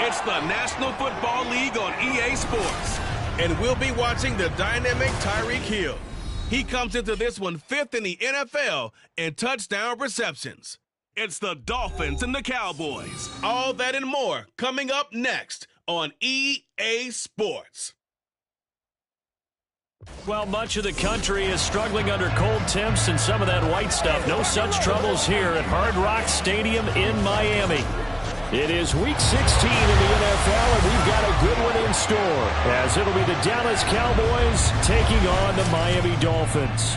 It's the National Football League on EA Sports. And we'll be watching the dynamic Tyreek Hill. He comes into this one fifth in the NFL in touchdown receptions. It's the Dolphins and the Cowboys. All that and more coming up next on EA Sports. Well, much of the country is struggling under cold temps and some of that white stuff. No such troubles here at Hard Rock Stadium in Miami. It is Week 16 in the NFL, and we've got a good one in store, as it'll be the Dallas Cowboys taking on the Miami Dolphins.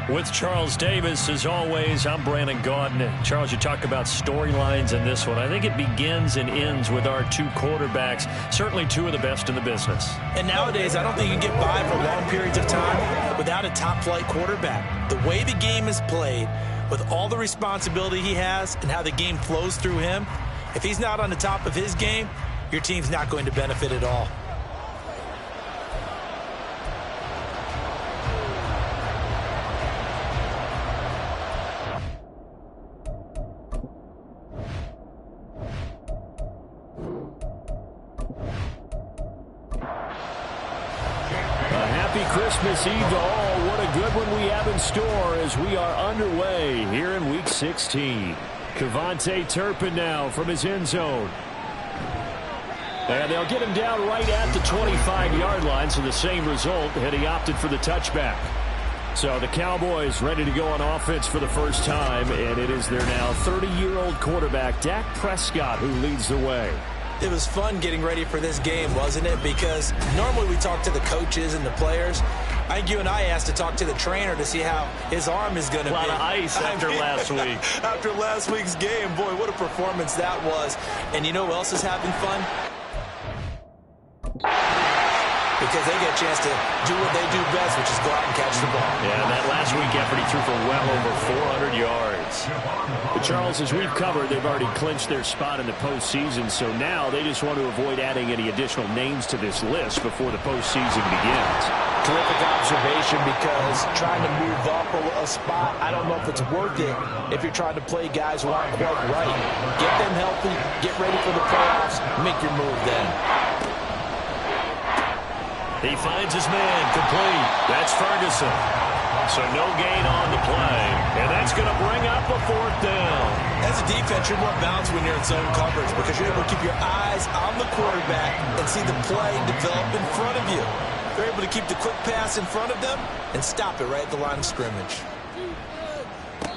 With Charles Davis, as always, I'm Brandon Gaudin. Charles, you talk about storylines in this one. I think it begins and ends with our two quarterbacks, certainly two of the best in the business. And nowadays, I don't think you can get by for long periods of time without a top-flight quarterback. The way the game is played, with all the responsibility he has and how the game flows through him, if he's not on the top of his game, your team's not going to benefit at all. happy Christmas Eve to all. What a good one we have in store as we are underway here in Week 16. Cavante Turpin now from his end zone. And they'll get him down right at the 25-yard line, so the same result had he opted for the touchback. So the Cowboys ready to go on offense for the first time, and it is their now 30-year-old quarterback, Dak Prescott, who leads the way. It was fun getting ready for this game, wasn't it? Because normally we talk to the coaches and the players. I think you and I asked to talk to the trainer to see how his arm is going to be. A lot of ice after last week. After last week's game, boy, what a performance that was. And you know who else is having fun? Because they get a chance to do what they do best, which is go out and catch the ball. Yeah, and that last week effort, he threw for well over 400 yards. But Charles, as we've covered, they've already clinched their spot in the postseason, so now they just want to avoid adding any additional names to this list before the postseason begins. Terrific observation, because trying to move up a spot, I don't know if it's worth it if you're trying to play guys who aren't quite right. Get them healthy, get ready for the playoffs, make your move then. He finds his man, complete. That's Ferguson. So no gain on the play. And that's going to bring up a fourth down. As a defense, you're more balanced when you're in zone coverage because you're able to keep your eyes on the quarterback and see the play develop in front of you. You're able to keep the quick pass in front of them and stop it right at the line of scrimmage.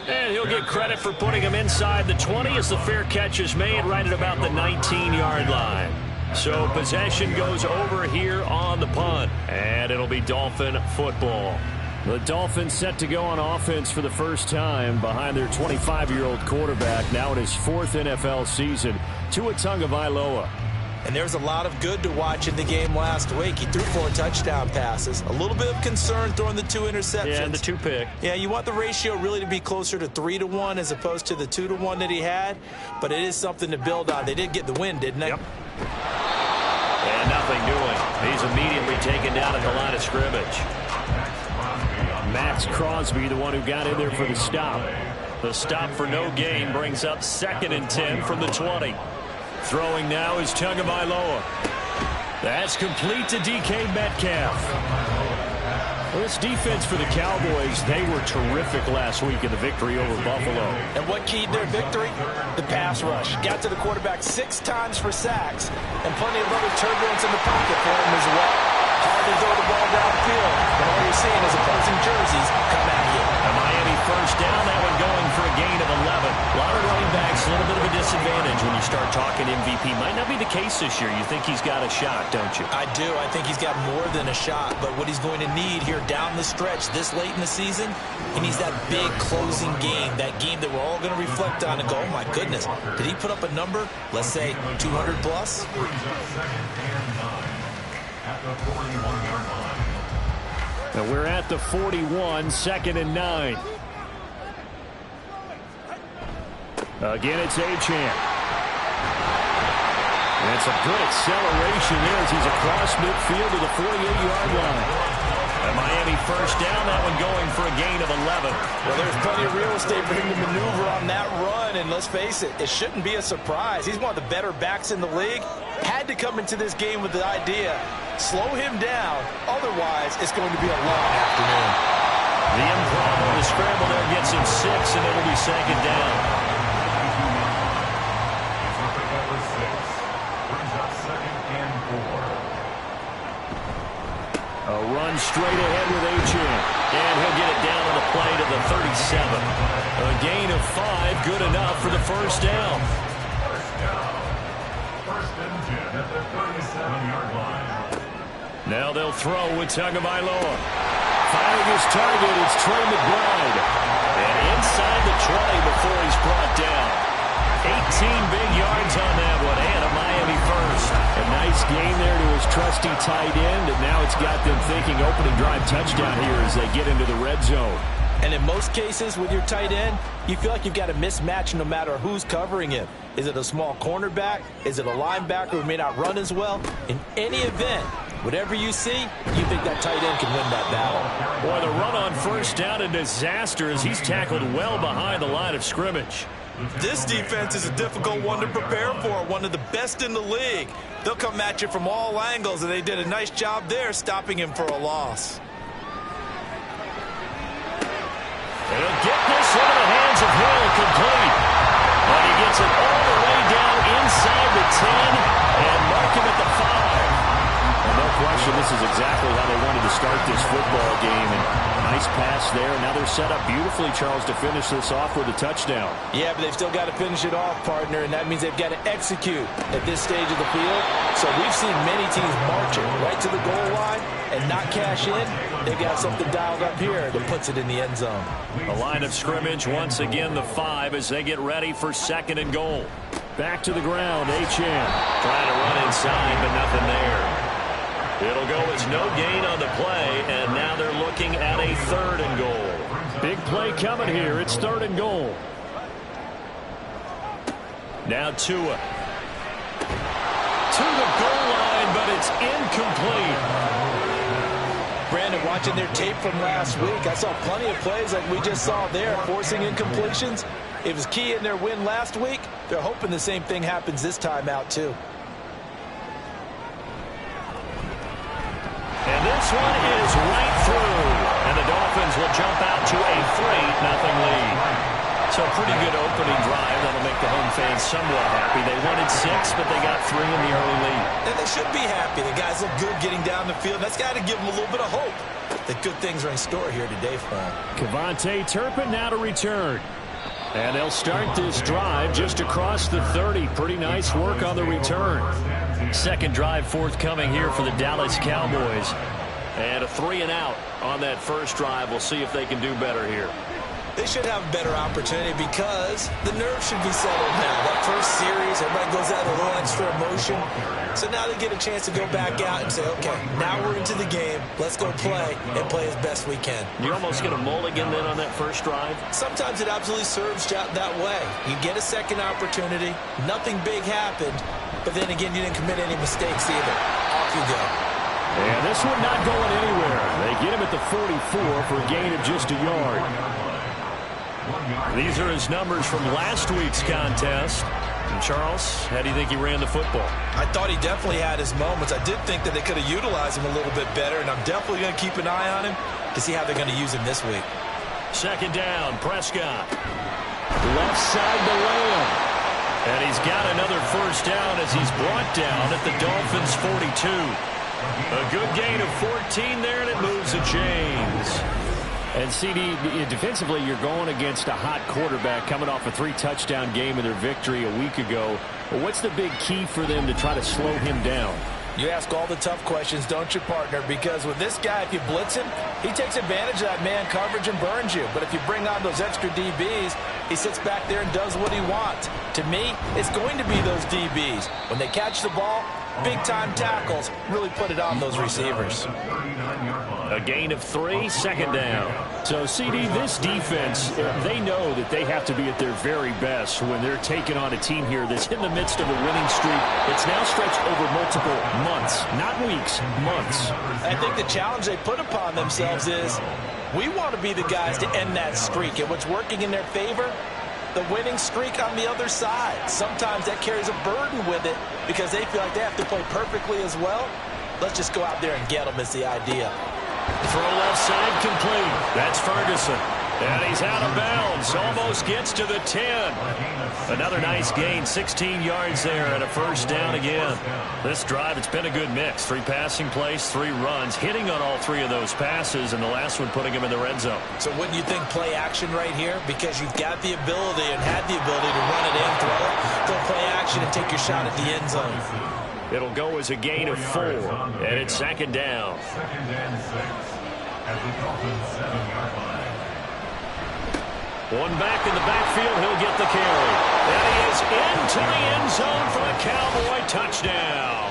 And he'll get credit for putting him inside the 20 as the fair catch is made right at about the 19-yard line. So possession goes over here on the punt, and it'll be Dolphin football. The Dolphins set to go on offense for the first time behind their 25-year-old quarterback, now in his fourth NFL season, Tua Tagovailoa. And there's a lot of good to watch in the game last week. He threw 4 touchdown passes. A little bit of concern throwing the 2 interceptions. Yeah, and the 2 pick. Yeah, you want the ratio really to be closer to 3-to-1 as opposed to the 2-to-1 that he had. But it is something to build on. They did get the win, didn't they? Yep. And nothing doing. He's immediately taken down at the line of scrimmage. Max Crosby, the one who got in there for the stop. The stop for no gain brings up 2nd and 10 from the 20. Throwing now is Tagovailoa. That's complete to DK Metcalf. Well, this defense for the Cowboys, they were terrific last week in the victory over Buffalo. And what keyed their victory? The pass rush. Got to the quarterback 6 times for sacks, and plenty of other turbulence in the pocket for him as well. Hard to throw the ball downfield, and all you're seeing is opposing jerseys come at you. A Miami first down, that one going for a gain of 11. A lot of running backs, a little bit of a disadvantage when you start talking MVP. Might not be the case this year. You think he's got a shot, don't you? I do. I think he's got more than a shot, but what he's going to need here down the stretch this late in the season, he needs that big closing game, that game that we're all going to reflect on and go, oh my goodness, did he put up a number, let's say 200 plus? Now we're at the 41, 2nd and 9. Again, it's Achane. That's a good acceleration there as he's across midfield to the 48-yard line. A Miami first down, that one going for a gain of 11. Well, there's plenty of real estate for him to maneuver on that run, and let's face it, it shouldn't be a surprise. He's one of the better backs in the league. Had to come into this game with the idea, slow him down, otherwise it's going to be a long afternoon. The improv on the scramble there gets him 6, and it'll be 2nd down. A run straight ahead with Achane. And he'll get it down on the play to the 37. A gain of 5, good enough for the first down. Now they'll throw with Tagovailoa. Finding his target, it's Trey McBride. And inside the 20 before he's brought down. 18 big yards on that one, and a Miami first. A nice gain there to his trusty tight end, and now it's got them thinking opening drive touchdown here as they get into the red zone. And in most cases with your tight end, you feel like you've got a mismatch no matter who's covering him. Is it a small cornerback? Is it a linebacker who may not run as well? In any event, whatever you see, you think that tight end can win that battle. Boy, the run on first down, a disaster as he's tackled well behind the line of scrimmage. This defense is a difficult one to prepare for, one of the best in the league. They'll come at you from all angles, and they did a nice job there stopping him for a loss. get this into the hands of Hill, complete. And he gets it all the way down inside the 10 and mark him at the 5. Well, no question, this is exactly how they wanted to start this football game. And nice pass there. Now they're set up beautifully, Charles, to finish this off with a touchdown. Yeah, but they've still got to finish it off, partner, and that means they've got to execute at this stage of the field. So we've seen many teams marching right to the goal line and not cash in. They've got something dialed up here that puts it in the end zone. The line of scrimmage, once again, the 5 as they get ready for 2nd and goal. Back to the ground, H.M. Trying to run inside, but nothing there. It'll go as no gain on the play, and now they're looking at a 3rd and goal. Big play coming here. It's 3rd and goal. Now Tua. To the goal line, but it's incomplete. Brandon, watching their tape from last week, I saw plenty of plays like we just saw there, forcing incompletions. It was key in their win last week. They're hoping the same thing happens this time out, too. And this one is right through. And the Dolphins will jump out to a 3-0 lead. So a pretty good opening drive. That'll make the home fans somewhat happy. They wanted 6, but they got 3 in the early lead. And they should be happy. The guys look good getting down the field. That's got to give them a little bit of hope that good things are in store here today for them. Kevontae Turpin now to return. And they'll start this drive just across the 30. Pretty nice work on the return. 2nd drive forthcoming here for the Dallas Cowboys. And a 3 and out on that first drive. We'll see if they can do better here. They should have a better opportunity because the nerves should be settled now. That first series, everybody goes out with a little extra emotion. So now they get a chance to go back out and say, okay, now we're into the game. Let's go play and play as best we can. You're almost going to mulligan then on that first drive? Sometimes it absolutely serves that way. You get a second opportunity. Nothing big happened. But then again, you didn't commit any mistakes either. Off you go. And this one not going anywhere. They get him at the 44 for a gain of just a yard. These are his numbers from last week's contest. And Charles, how do you think he ran the football? I thought he definitely had his moments. I did think that they could have utilized him a little bit better, and I'm definitely going to keep an eye on him to see how they're going to use him this week. 2nd down, Prescott. Left side to Lamb. And he's got another first down as he's brought down at the Dolphins' 42. A good gain of 14 there, and it moves the chains. And CD, defensively, you're going against a hot quarterback coming off a 3-touchdown game in their victory a week ago. But what's the big key for them to try to slow him down? You ask all the tough questions, don't you, partner? Because with this guy, if you blitz him, he takes advantage of that man coverage and burns you. But if you bring on those extra DBs, he sits back there and does what he wants. To me, it's going to be those DBs. When they catch the ball, big-time tackles really put it on those receivers. A gain of 3, 2nd down. So, CD, this defense, they know that they have to be at their very best when they're taking on a team here that's in the midst of a winning streak. It's now stretched over multiple months, not weeks, months. I think the challenge they put upon themselves is we want to be the guys to end that streak. And what's working in their favor? The winning streak on the other side. Sometimes that carries a burden with it because they feel like they have to play perfectly as well. Let's just go out there and get them is the idea. Throw left side complete. That's Ferguson. And he's out of bounds. Almost gets to the 10. Another nice gain. 16 yards there and a first down again. This drive, it's been a good mix. 3 passing plays, 3 runs. Hitting on all 3 of those passes, and the last one putting him in the red zone. So wouldn't you think play action right here? Because you've got the ability and had the ability to run it in, throw it. Go play action and take your shot at the end zone. It'll go as a gain of 4, and it's 2nd down. One back in the backfield, he'll get the carry. And he is into the end zone for a Cowboy touchdown.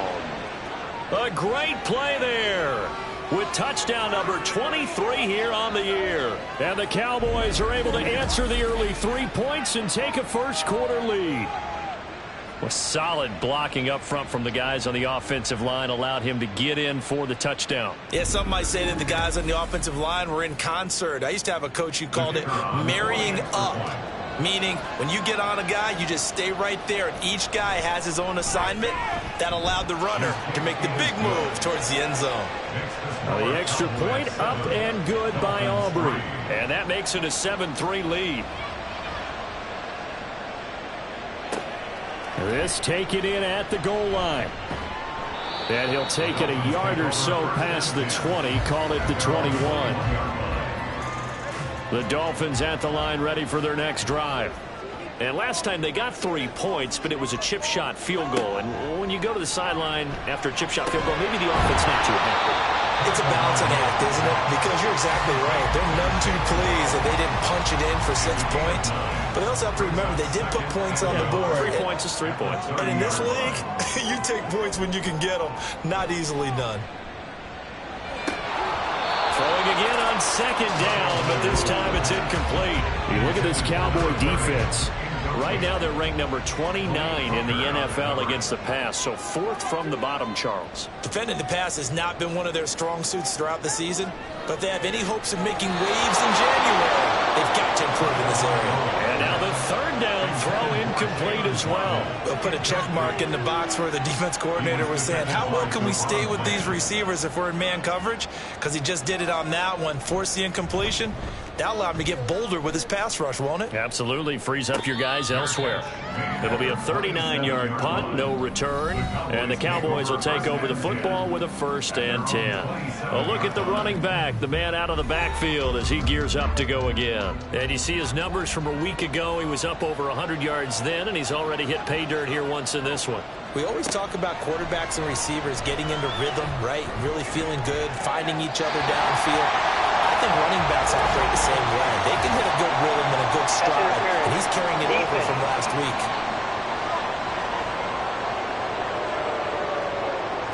A great play there with touchdown number 23 here on the year. And the Cowboys are able to answer the early 3 points and take a first-quarter lead. Well, solid blocking up front from the guys on the offensive line allowed him to get in for the touchdown. Yeah, some might say that the guys on the offensive line were in concert. I used to have a coach who called it marrying up, meaning when you get on a guy, you just stay right there, and each guy has his own assignment. That allowed the runner to make the big move towards the end zone. The extra point up and good by Aubrey. And that makes it a 7-3 lead. This taken in at the goal line. And he'll take it a yard or so past the 20, call it the 21. The Dolphins at the line ready for their next drive. And last time they got 3 points, but it was a chip shot field goal. And when you go to the sideline after a chip shot field goal, maybe the offense not too happy. It's a balancing act, isn't it? Because you're exactly right. They're none too pleased that they didn't punch it in for 6 points. But they also have to remember they did put points on the board. 3 points is 3 points. And in this league, you take points when you can get them. Not easily done. Throwing again on second down, but this time it's incomplete. You look at this Cowboy defense. Right now they're ranked number 29 in the NFL against the pass, so 4th from the bottom, Charles. Defending the pass has not been one of their strong suits throughout the season, but they have any hopes of making waves in January. They've got to improve in this area. And now the third down throw incomplete as well. They'll put a check mark in the box where the defense coordinator was saying, how well can we stay with these receivers if we're in man coverage? Because he just did it on that one, forced the incompletion. That'll allow him to get bolder with his pass rush, won't it? Absolutely. Frees up your guys elsewhere. It'll be a 39-yard punt, no return. And the Cowboys will take over the football with a 1st and 10. A look at the running back, the man out of the backfield as he gears up to go again. And you see his numbers from a week ago. He was up over 100 yards then, and he's already hit pay dirt here once in this one. We always talk about quarterbacks and receivers getting into rhythm, right? Really feeling good, finding each other downfield. I think running backs operate the same way. They can hit a good rhythm and a good stride, and he's carrying it over from last week.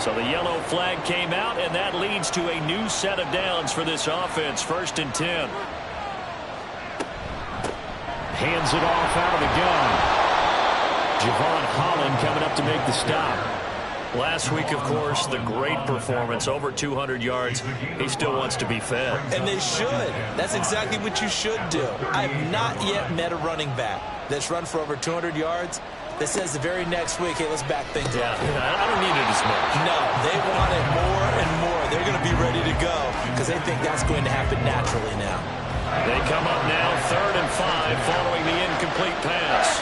So the yellow flag came out, and that leads to a new set of downs for this offense. 1st and 10. Hands it off out of the gun. Javon Holland coming up to make the stop. Last week, of course, the great performance, over 200 yards. He still wants to be fed. And they should. That's exactly what you should do. I have not yet met a running back that's run for over 200 yards that says the very next week, hey, let's back things up. I don't need it as much. No, they want it more and more. They're going to be ready to go because they think that's going to happen naturally now. They come up now 3rd and 5 following the incomplete pass.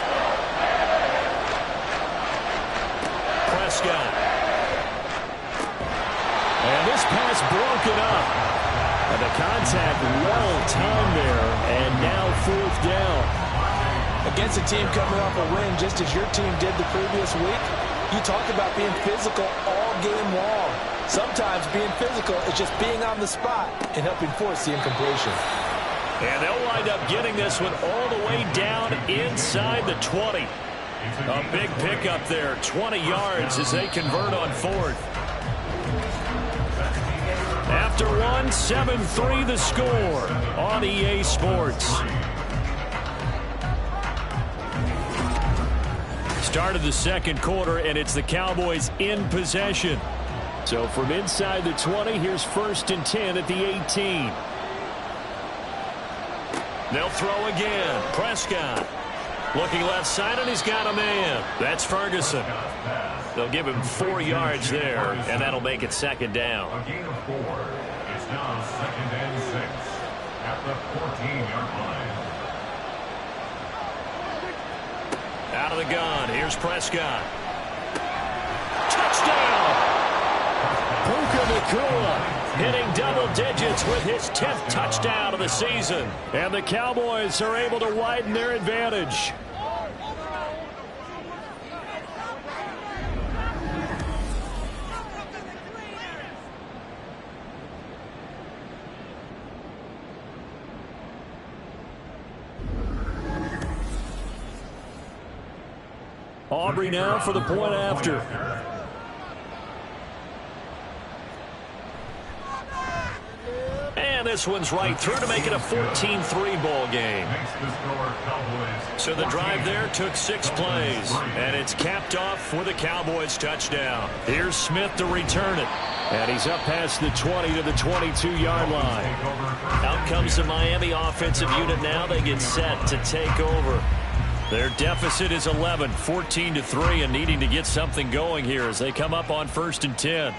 Prescott. And this pass broken up. And the contact well timed there. And now 4th down. Against a team coming off a win just as your team did the previous week, you talk about being physical all game long. Sometimes being physical is just being on the spot and helping force the incompletion. And they'll wind up getting this one all the way down inside the 20. A big pickup there, 20 yards as they convert on 4th. After one, 7-3 the score on EA Sports. Start of the second quarter, and it's the Cowboys in possession. So from inside the 20, here's 1st and 10 at the 18. They'll throw again. Prescott. Looking left side, and he's got a man. That's Ferguson. They'll give him 4 yards there, and that'll make it 2nd down. A gain of 4. It's now 2nd and 6 at the 14-yard line. Out of the gun. Here's Prescott. Touchdown! Puka Nacua hitting double digits with his 10th touchdown of the season. And the Cowboys are able to widen their advantage. Aubrey now for the point after. And this one's right through to make it a 14-3 ball game. So the drive there took 6 plays, and it's capped off with a Cowboys touchdown. Here's Smith to return it, and he's up past the 20 to the 22-yard line. Out comes the Miami offensive unit now. They get set to take over. Their deficit is 11, 14-3, and needing to get something going here as they come up on 1st and 10.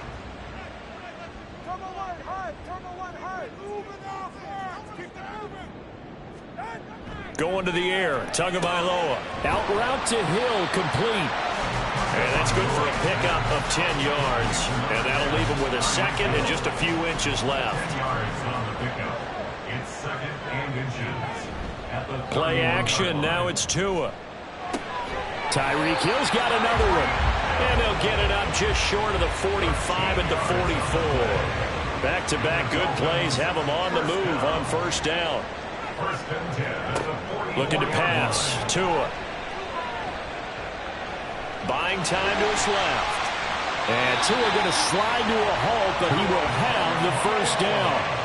Going to the air, Tagovailoa. Out route to Hill, complete. And that's good for a pickup of 10 yards. And that'll leave him with a second and just a few inches left. 10 yards on the pickup. It's 2nd and inches. Play action, now it's Tua. Tyreek Hill's got another one. And they'll get it up just short of the 45 and the 44. Back-to-back good plays have them on the move on 1st down. 1st and 10 at the 40. Looking to pass. Tua. Buying time to his left. And Tua going to slide to a halt, but he will have the 1st down.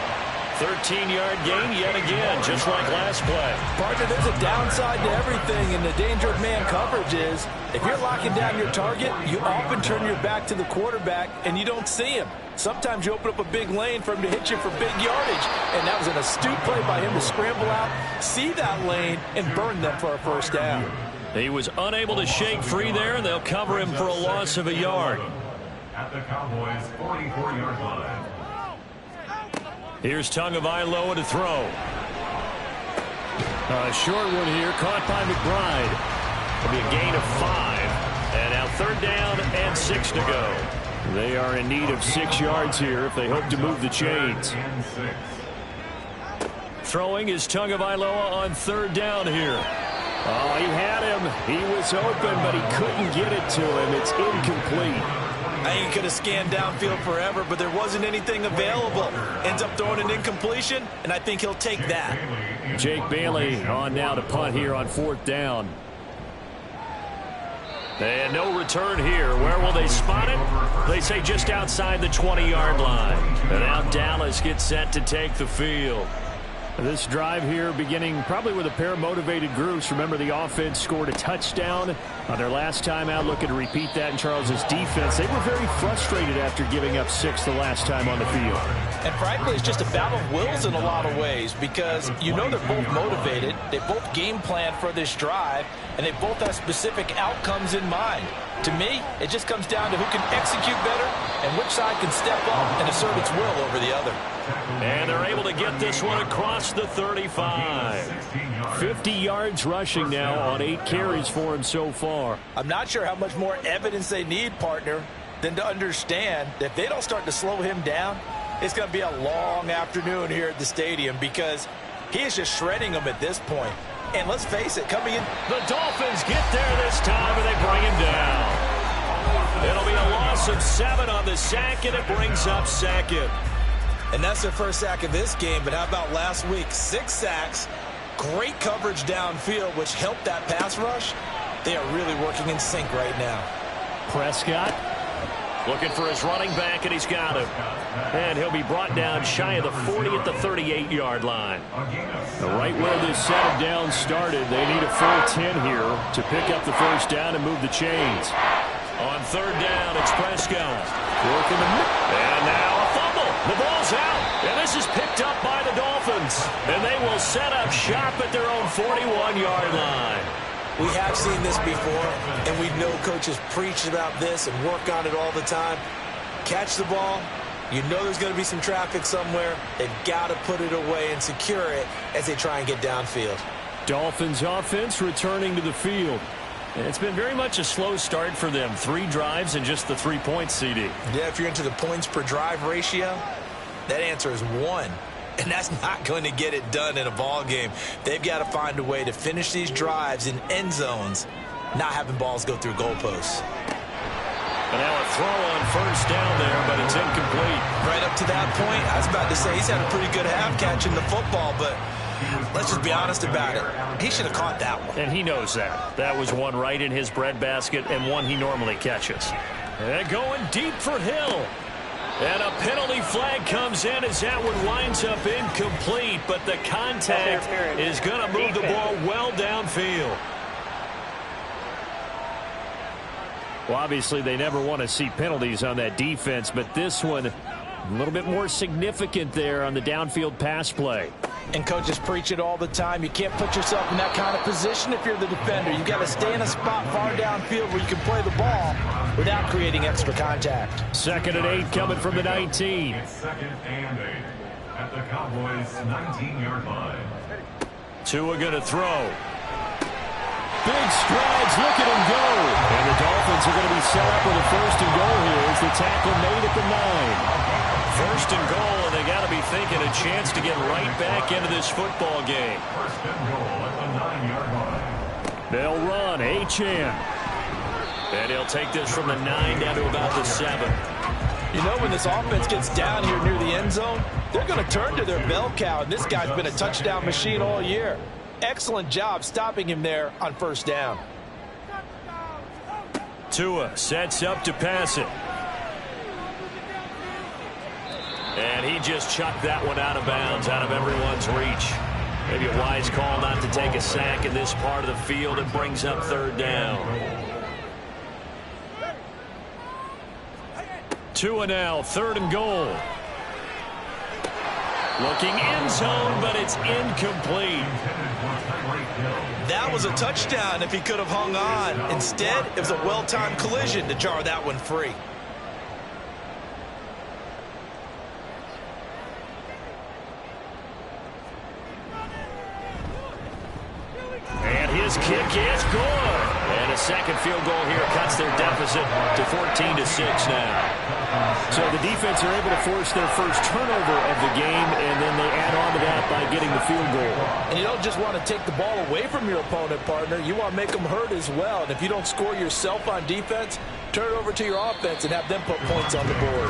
13-yard gain yet again, just like last play. Partner, there's a downside to everything, and the danger of man coverage is if you're locking down your target, you often turn your back to the quarterback, and you don't see him. Sometimes you open up a big lane for him to hit you for big yardage, and that was an astute play by him to scramble out, see that lane, and burn them for a 1st down. He was unable to shake free there, and they'll cover him for a loss of a yard. At the Cowboys' 44-yard line. Here's Tagovailoa to throw. A short one here, caught by McBride. It'll be a gain of 5. And now 3rd down and 6 to go. They are in need of 6 yards here if they hope to move the chains. Throwing is Tagovailoa on 3rd down here. Oh, he had him. He was open, but he couldn't get it to him. It's incomplete. I think he could have scanned downfield forever, but there wasn't anything available. Ends up throwing an incompletion, and I think he'll take that. Jake Bailey on now to punt here on 4th down. And no return here. Where will they spot it? They say just outside the 20-yard line. And now Dallas gets set to take the field. This drive here beginning probably with a pair of motivated groups. Remember, the offense scored a touchdown on their last time out. Looking to repeat that in Charles's defense. They were very frustrated after giving up 6 the last time on the field. And frankly, it's just a battle of wills in a lot of ways because you know they're both motivated. They both game plan for this drive, and they both have specific outcomes in mind. To me, it just comes down to who can execute better and which side can step up and assert its will over the other. And they're able to get this one across the 35. 50 yards rushing now on 8 carries for him so far. I'm not sure how much more evidence they need, partner, than to understand that if they don't start to slow him down, it's going to be a long afternoon here at the stadium because he is just shredding them at this point. And let's face it, coming in, the Dolphins get there this time, and they bring him down. It'll be a loss of 7 on the sack, and it brings up 2nd. And that's their first sack of this game, but how about last week? 6 sacks, great coverage downfield, which helped that pass rush. They are really working in sync right now. Prescott looking for his running back, and he's got him. And he'll be brought down shy of the 40 at the 38-yard line. Right where this set of downs started, they need a full 10 here to pick up the 1st down and move the chains. On 3rd down, it's Prescott. Working the and now a fumble. The ball's out, and this is picked up by the Dolphins. And they will set up shop at their own 41-yard line. We have seen this before, and we know coaches preach about this and work on it all the time. Catch the ball. You know there's going to be some traffic somewhere. They've got to put it away and secure it as they try and get downfield. Dolphins offense returning to the field. It's been very much a slow start for them. 3 drives and just the 3 points, CD. Yeah, if you're into the points per drive ratio, that answer is 1. And that's not going to get it done in a ball game. They've got to find a way to finish these drives in end zones, not having balls go through goalposts. And now a throw on 1st down there, but it's incomplete. Right up to that point, I was about to say he's had a pretty good half catching the football, but let's just be honest about it. He should have caught that one. And he knows that. That was one right in his breadbasket and one he normally catches. And going deep for Hill. And a penalty flag comes in as that one winds up incomplete, but the contact is going to move the ball well downfield. Well, obviously they never want to see penalties on that defense, but this one A little bit more significant there on the downfield pass play. And coaches preach it all the time. You can't put yourself in that kind of position if you're the defender. You've got to stay in a spot far downfield where you can play the ball without creating extra contact. 2nd and 8 coming from the 19. It's 2nd and 8 at the Cowboys' 19-yard line. Tua going to throw. Big strides, look at him go. And the Dolphins are going to be set up with a 1st and goal here as the tackle made at the 9. 1st and goal, and they got to be thinking a chance to get right back into this football game. 1st and goal at the 9-yard line. They'll run, Achane. And he'll take this from the 9 down to about the 7. You know, when this offense gets down here near the end zone, they're going to turn to their bell cow, and this guy's been a touchdown machine all year. Excellent job stopping him there on 1st down. Tua sets up to pass it. And he just chucked that one out of bounds, out of everyone's reach. Maybe a wise call not to take a sack in this part of the field. It brings up 3rd down. Tua now, 3rd and goal. Looking end zone, but it's incomplete. That was a touchdown if he could have hung on. Instead, it was a well-timed collision to jar that one free. And his kick is good. And a 2nd field goal here cuts their deficit to 14-6 now. So the defense are able to force their 1st turnover of the game, and then they add on to that by getting the field goal. And you don't just want to take the ball away from your opponent, partner. You want to make them hurt as well. And if you don't score yourself on defense, turn it over to your offense and have them put points on the board.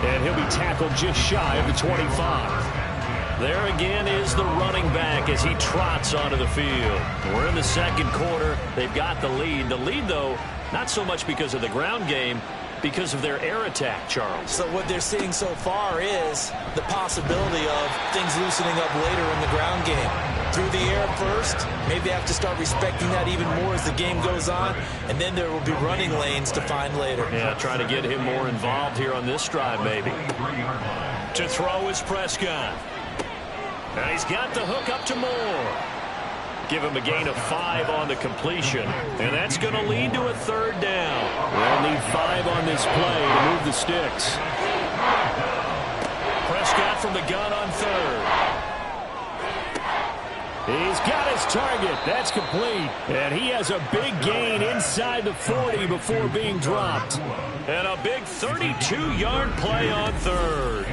And he'll be tackled just shy of the 25. There again is the running back as he trots onto the field. We're in the 2nd quarter. They've got the lead. The lead, though, not so much because of the ground game, because of their air attack, Charles. So what they're seeing so far is the possibility of things loosening up later in the ground game. Through the air first, maybe they have to start respecting that even more as the game goes on, and then there will be running lanes to find later. Yeah, trying to get him more involved here on this drive, maybe. To throw is Prescott. And he's got the hook up to Moore. Give him a gain of 5 on the completion. And that's going to lead to a 3rd down. They'll need 5 on this play to move the sticks. Prescott from the gun on 3rd. He's got his target. That's complete. And he has a big gain inside the 40 before being dropped. And a big 32-yard play on 3rd.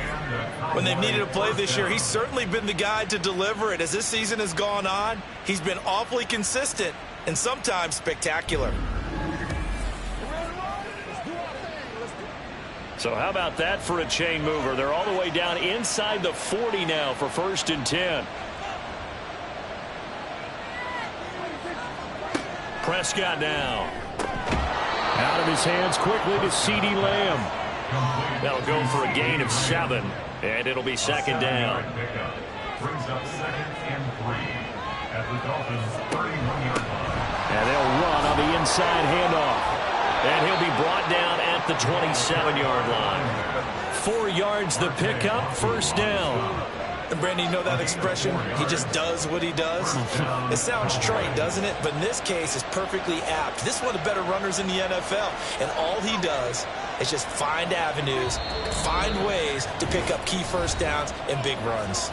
When they've needed a play this year, he's certainly been the guy to deliver it. As this season has gone on, he's been awfully consistent and sometimes spectacular. So how about that for a chain mover? They're all the way down inside the 40 now for 1st and 10. Prescott now. Out of his hands quickly to CeeDee Lamb. That'll go for a gain of 7, and it'll be 2nd down. Brings up 2nd and 3 at the Dolphins' 31-yard line. And they'll run on the inside handoff. And he'll be brought down at the 27-yard line. 4 yards the pickup, 1st down. And Brandon, you know that expression? He just does what he does. It sounds trite, doesn't it? But in this case, it's perfectly apt. This is one of the better runners in the NFL. And all he does is just find avenues, find ways to pick up key 1st downs and big runs.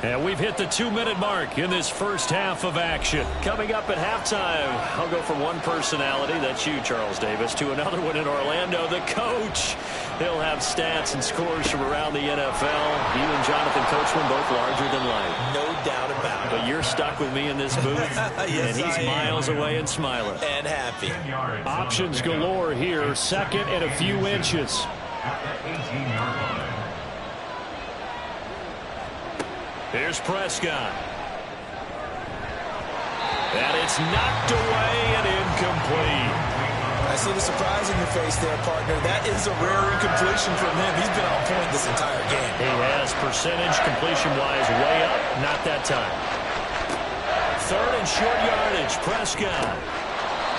And we've hit the 2-minute mark in this 1st half of action. Coming up at halftime, I'll go from one personality, that's you, Charles Davis, to another one in Orlando, the coach. He'll have stats and scores from around the NFL. You and Jonathan Coachman both larger than life. No doubt about it. But you're stuck with me in this booth, yes, and he's miles away and smiling. And happy. Options galore here, 2nd and a few inches. At the 18-yard line. Here's Prescott. And it's knocked away and incomplete. I see the surprise in your face there, partner. That is a rare incompletion from him. He's been on point this entire game. He has percentage completion-wise way up. Not that time. 3rd and short yardage. Prescott.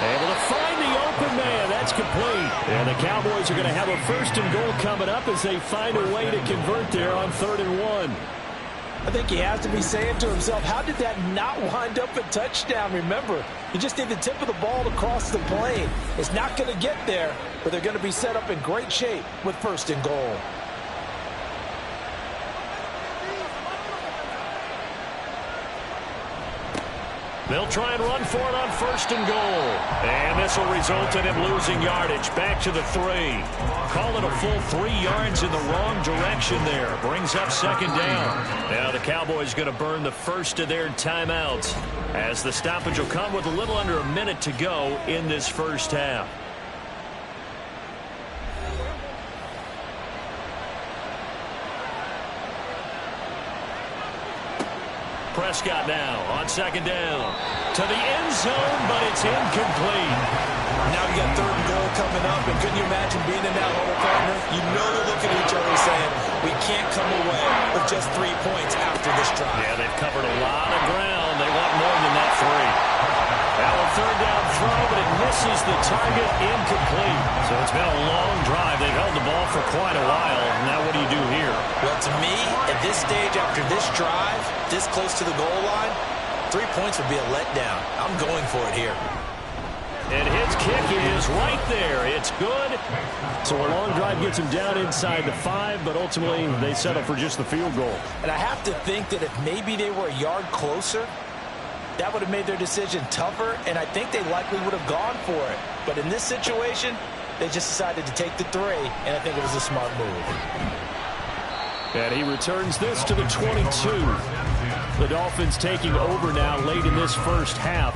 Able to find the open man. That's complete. And the Cowboys are going to have a 1st and goal coming up as they find a way to convert there on 3rd and 1. I think he has to be saying to himself, how did that not wind up a touchdown? Remember, you just need the tip of the ball to cross the plane. It's not going to get there, but they're going to be set up in great shape with 1st and goal. They'll try and run for it on 1st and goal. And this will result in him losing yardage. Back to the 3. Call it a full 3 yards in the wrong direction there. Brings up 2nd down. Now the Cowboys going to burn the first of their timeouts as the stoppage will come with a little under a minute to go in this first half. Prescott now on 2nd down. To the end zone, but it's incomplete. Now you got 3rd and goal coming up, and couldn't you imagine being in that huddle, partner? You know they're looking at each other saying, we can't come away with just 3 points after this drive. Yeah, they've covered a lot of ground. They want more than that 3. Now a 3rd down throw, but it misses the target, incomplete. So it's been a long drive. They've held the ball for quite a while. Now what do you do here? Well, to me, at this stage after this drive, this close to the goal line, 3 points would be a letdown. I'm going for it here. And his kick is right there. It's good. So a long drive gets him down inside the 5, but ultimately they settle for just the field goal. And I have to think that if maybe they were a yard closer, that would have made their decision tougher, and I think they likely would have gone for it. But in this situation, they just decided to take the 3, and I think it was a smart move. And he returns this to the 22. The Dolphins taking over now late in this first half.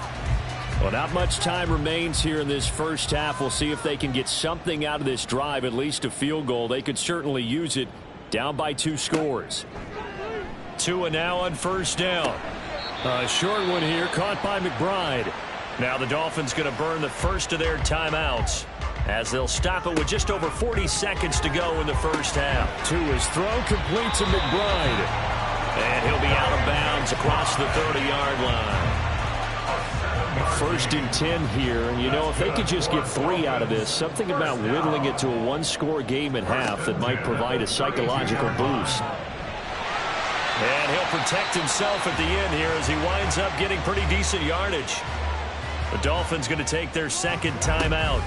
Well, not much time remains here in this first half. We'll see if they can get something out of this drive, at least a field goal. They could certainly use it, down by 2 scores. Tua now on 1st down. A short one here, caught by McBride. Now the Dolphins going to burn the first of their timeouts as they'll stop it with just over 40 seconds to go in the first half. Tua's throw complete to McBride. And he'll be out of bounds across the 30-yard line. 1st and 10 here, and you know, if they could just get 3 out of this, something about whittling it to a 1-score game at half that might provide a psychological boost. And he'll protect himself at the end here as he winds up getting pretty decent yardage. The Dolphins going to take their 2nd timeout.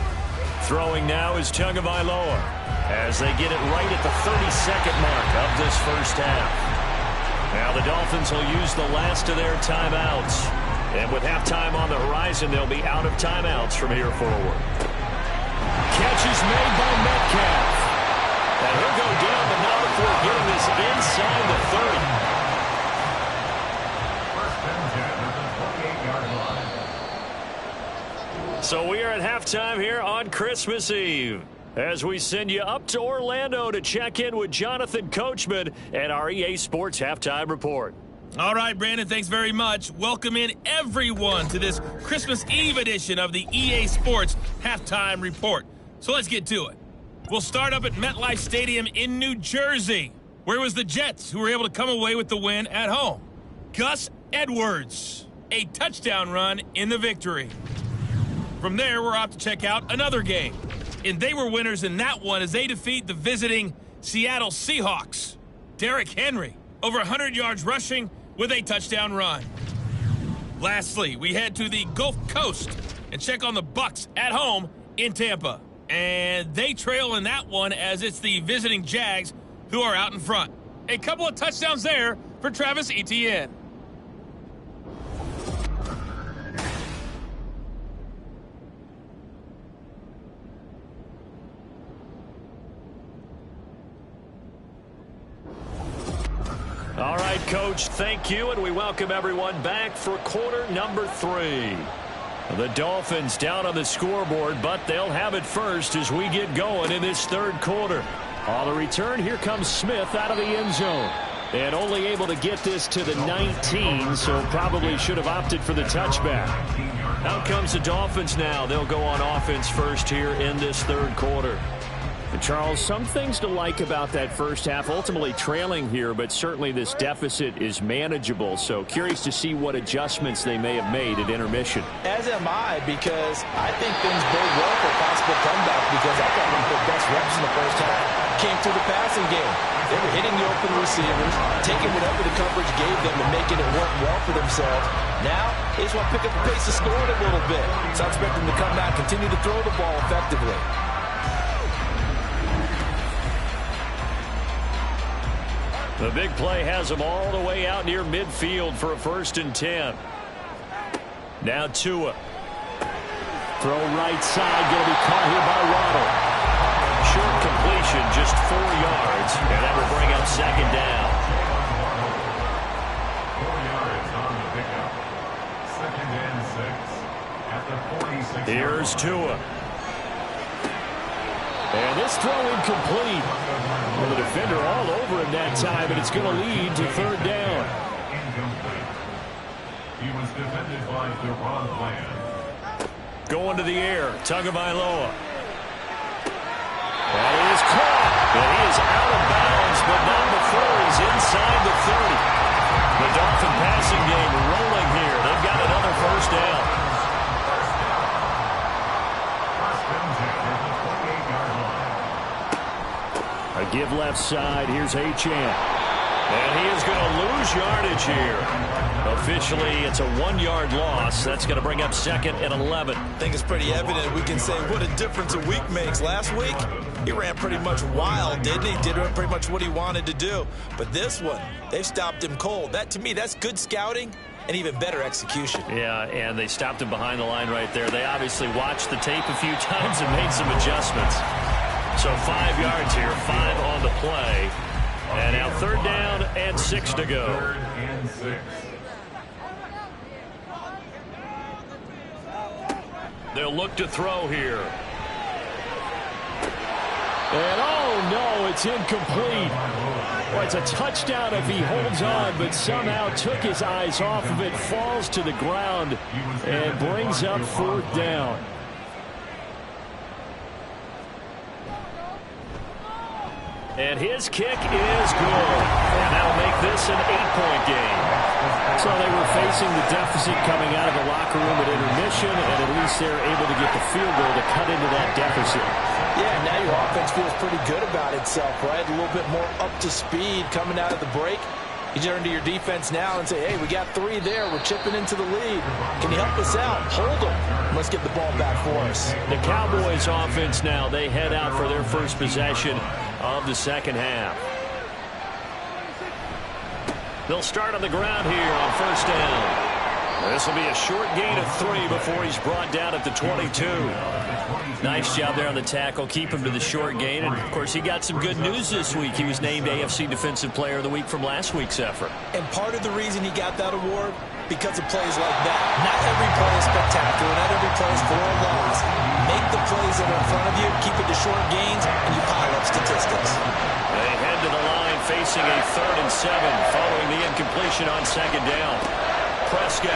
Throwing now is Tagovailoa as they get it right at the 32nd mark of this first half. Now the Dolphins will use the last of their timeouts. And with halftime on the horizon, they'll be out of timeouts from here forward. Catch is made by Metcalf. And he'll go down, but not before getting this inside the 30. So we are at halftime here on Christmas Eve as we send you up to Orlando to check in with Jonathan Coachman and our EA Sports Halftime Report. All right, Brandon, thanks very much. Welcome in everyone to this Christmas Eve edition of the EA Sports Halftime Report. So let's get to it. We'll start up at MetLife Stadium in New Jersey, where it was the Jets who were able to come away with the win at home. Gus Edwards, a touchdown run in the victory. From there, we're off to check out another game. And they were winners in that one as they defeat the visiting Seattle Seahawks. Derrick Henry, over 100 yards rushing with a touchdown run. Lastly, we head to the Gulf Coast and check on the Bucs at home in Tampa. And they trail in that one as it's the visiting Jags who are out in front. A couple of touchdowns there for Travis Etienne. All right, Coach, thank you, and we welcome everyone back for quarter number 3. The Dolphins down on the scoreboard, but they'll have it first as we get going in this 3rd quarter. On the return, here comes Smith out of the end zone. And only able to get this to the 19, so probably should have opted for the touchback. Out comes the Dolphins now. They'll go on offense first here in this 3rd quarter. And Charles, some things to like about that first half. Ultimately trailing here, but certainly this deficit is manageable. So curious to see what adjustments they may have made at intermission. As am I, because I think things bode well for a possible comeback, because I thought one of their best reps in the first half came through the passing game. They were hitting the open receivers, taking whatever the coverage gave them and making it work well for themselves. Now, they just want to pick up the pace of scoring a little bit. So I expect them to come back, continue to throw the ball effectively. The big play has them all the way out near midfield for a 1st and 10. Now Tua. Throw right side, going to be caught here by Waddle. Short completion, just 4 yards, and that will bring up 2nd down. 4 yards on the pickup. 2nd and 6 at the 46. Here's Tua. And this throw incomplete. Well, the defender all over him that time, and it's going to lead to 3rd down. Incomplete. He was defended by the wrong plan. Going to the air, Tagovailoa. And he is caught. And he is out of bounds, but not before he's inside the 30. The Dolphin passing game rolling here. They've got another 1st down. A give left side. Here's Achane. And he is going to lose yardage here. Officially, it's a 1-yard loss. That's going to bring up 2nd and 11. I think it's pretty evident. We can say what a difference a week makes. Last week, he ran pretty much wild, didn't he? Did pretty much what he wanted to do. But this one, they've stopped him cold. That, to me, that's good scouting and even better execution. Yeah, and they stopped him behind the line right there. They obviously watched the tape a few times and made some adjustments. So 5 yards here, 5 on the play. And now 3rd down and 6 to go. 3rd and 6. They'll look to throw here. And oh no, it's incomplete. Well, it's a touchdown if he holds on, but somehow took his eyes off of it, falls to the ground, and brings up 4th down. And his kick is good. And that'll make this an 8-point game. So they were facing the deficit coming out of the locker room at intermission, and at least they're able to get the field goal to cut into that deficit. Yeah, now your offense feels pretty good about itself, right? A little bit more up to speed coming out of the break. You turn to your defense now and say, hey, we got 3 there. We're chipping into the lead. Can you help us out? Hold them. Let's get the ball back for us. The Cowboys offense now, they head out for their first possession of the 2nd half. They'll start on the ground here on 1st down. This will be a short gain of 3 before he's brought down at the 22. Nice job there on the tackle. Keep him to the short gain. And, of course, he got some good news this week. He was named AFC Defensive Player of the Week from last week's effort. And part of the reason he got that award, because of plays like that. Not every play is spectacular. Not every play is for a loss. Make the plays that are in front of you, keep it to short gains, and you pile up statistics. They head to the line facing a 3rd and 7 following the incompletion on 2nd down. Prescott.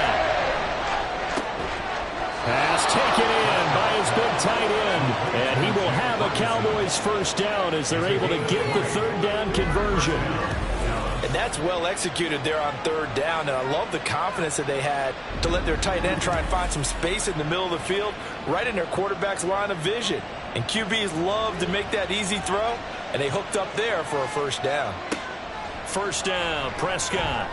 Pass taken in by his big tight end. And he will have a Cowboys 1st down as they're able to get the 3rd down conversion. And that's well executed there on 3rd down. And I love the confidence that they had to let their tight end try and find some space in the middle of the field, right in their quarterback's line of vision. And QBs love to make that easy throw, and they hooked up there for a 1st down. 1st down, Prescott.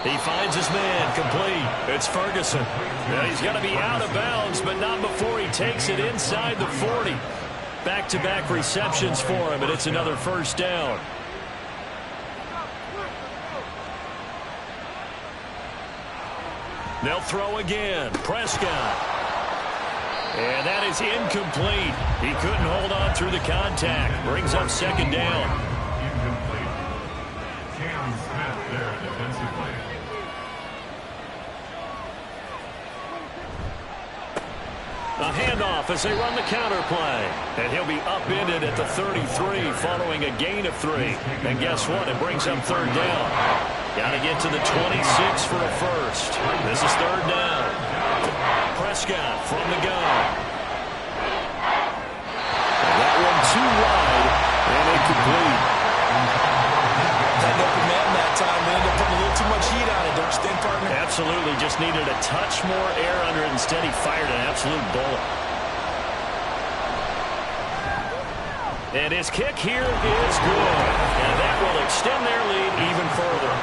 He finds his man, complete. It's Ferguson. Now he's going to be out of bounds, but not before he takes it inside the 40. Back-to-back receptions for him, and it's another 1st down. They'll throw again. Prescott. And that is incomplete. He couldn't hold on through the contact. Brings up 2nd down. Incomplete. Cam Smith there defensively. A handoff as they run the counter play. And he'll be upended at the 33 following a gain of 3. And guess what? It brings up 3rd down. Got to get to the 26 for a 1st. This is 3rd down. Prescott from the gun. And Absolutely, just needed a touch more air under it. Instead, he fired an absolute bullet. And his kick here is good. And that will extend their lead even further.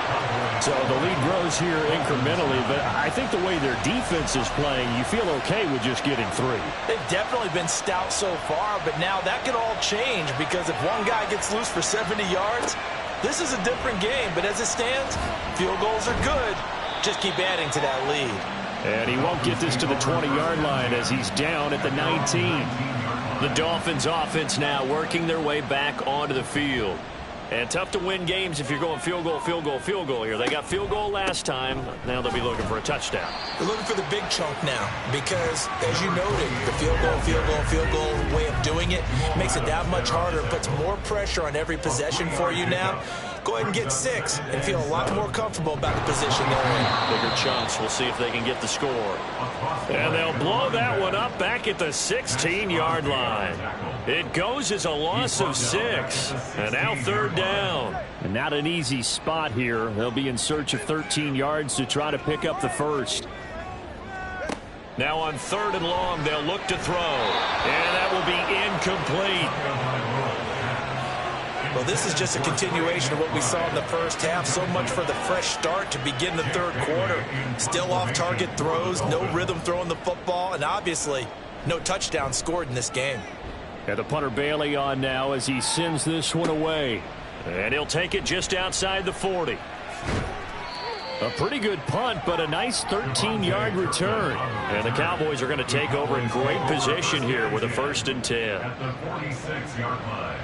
So the lead grows here incrementally, but I think the way their defense is playing, you feel okay with just getting 3. They've definitely been stout so far, but now that could all change because if one guy gets loose for 70 yards, this is a different game. But as it stands, field goals are good. Just keep adding to that lead. And he won't get this to the 20-yard line as he's down at the 19. The Dolphins offense now working their way back onto the field. And tough to win games if you're going field goal, field goal, field goal here. They got field goal last time. Now they'll be looking for a touchdown. They're looking for the big chunk now because, as you noted, the field goal, field goal, field goal way of doing it makes it that much harder, puts more pressure on every possession for you now. Go ahead and get 6 and feel a lot more comfortable about the position they're in. Bigger chunks. We'll see if they can get the score. And they'll blow that one up back at the 16-yard line. It goes as a loss of 6. And now 3rd down. And not an easy spot here. They'll be in search of 13 yards to try to pick up the first. Now on 3rd and long, they'll look to throw. And that will be incomplete. Well, this is just a continuation of what we saw in the first half. So much for the fresh start to begin the 3rd quarter. Still off-target throws, no rhythm throwing the football, and obviously no touchdown scored in this game. And the punter Bailey on now as he sends this one away. And he'll take it just outside the 40. A pretty good punt, but a nice 13-yard return. And the Cowboys are going to take over in great position here with a 1st and 10. At the 46-yard line.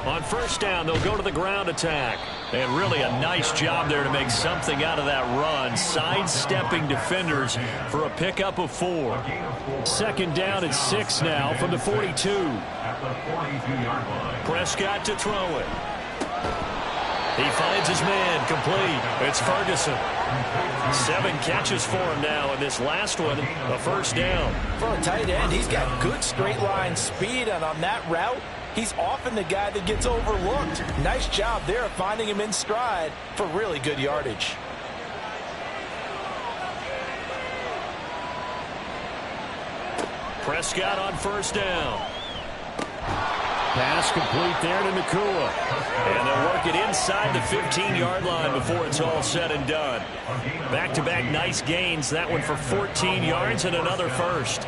On 1st down, they'll go to the ground attack. And really a nice job there to make something out of that run, sidestepping defenders for a pickup of 4. 2nd down at 6 now from the 42. At the 42-yard line. Prescott to throw it. He finds his man, complete. It's Ferguson. 7 catches for him now, and this last one, a 1st down. For a tight end, he's got good straight line speed, and on that route, he's often the guy that gets overlooked. Nice job there of finding him in stride for really good yardage. Prescott on 1st down. Pass complete there to Nakua. And they'll work it inside the 15-yard line before it's all said and done. Back-to-back nice gains. That one for 14 yards and another 1st.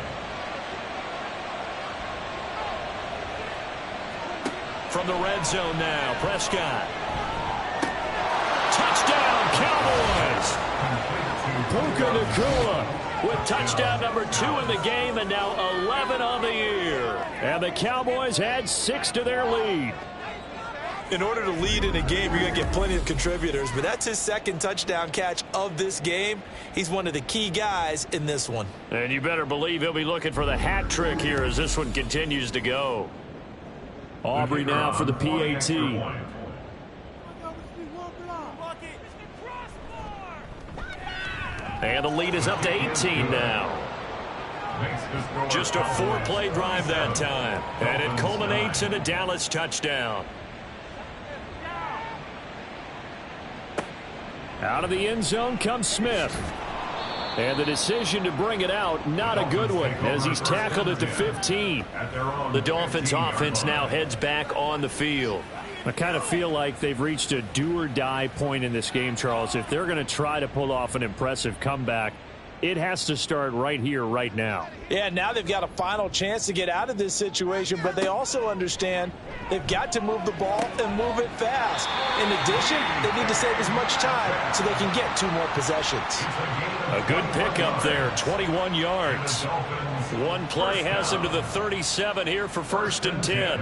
From the red zone now, Prescott. Touchdown, Cowboys! Puka Nakua with touchdown number 2 in the game and now 11 on the year. And the Cowboys add 6 to their lead. In order to lead in a game, you're going to get plenty of contributors, but that's his 2nd touchdown catch of this game. He's one of the key guys in this one. And you better believe he'll be looking for the hat trick here as this one continues to go. Aubrey now for the PAT. And the lead is up to 18 now. Just a 4-play drive that time. And it culminates in a Dallas touchdown. Out of the end zone comes Smith. And the decision to bring it out, not a good one, as he's tackled at the 15. The Dolphins offense now heads back on the field. I kind of feel like they've reached a do-or-die point in this game, Charles. If they're going to try to pull off an impressive comeback, it has to start right here, right now. Yeah, now they've got a final chance to get out of this situation, but they also understand they've got to move the ball and move it fast. In addition, they need to save as much time so they can get 2 more possessions. A good pickup there, 21 yards. One play has him to the 37 here for 1st and 10.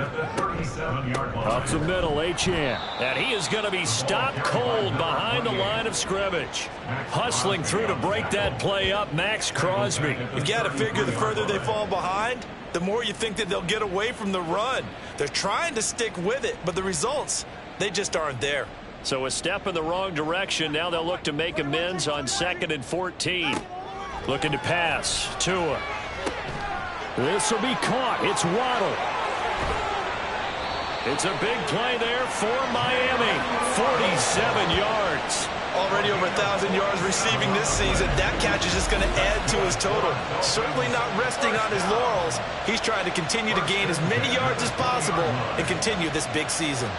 Up the middle, Achane. And he is going to be stopped cold behind the line of scrimmage. Hustling through to break that play up, Max Crosby. You got to figure the further they fall behind, the more you think that they'll get away from the run. They're trying to stick with it, but the results, they just aren't there. So a step in the wrong direction. Now they'll look to make amends on 2nd and 14. Looking to pass. Tua. This will be caught. It's Waddle. It's a big play there for Miami. 47 yards. Already over 1,000 yards receiving this season. That catch is just going to add to his total. Certainly not resting on his laurels. He's trying to continue to gain as many yards as possible and continue this big season.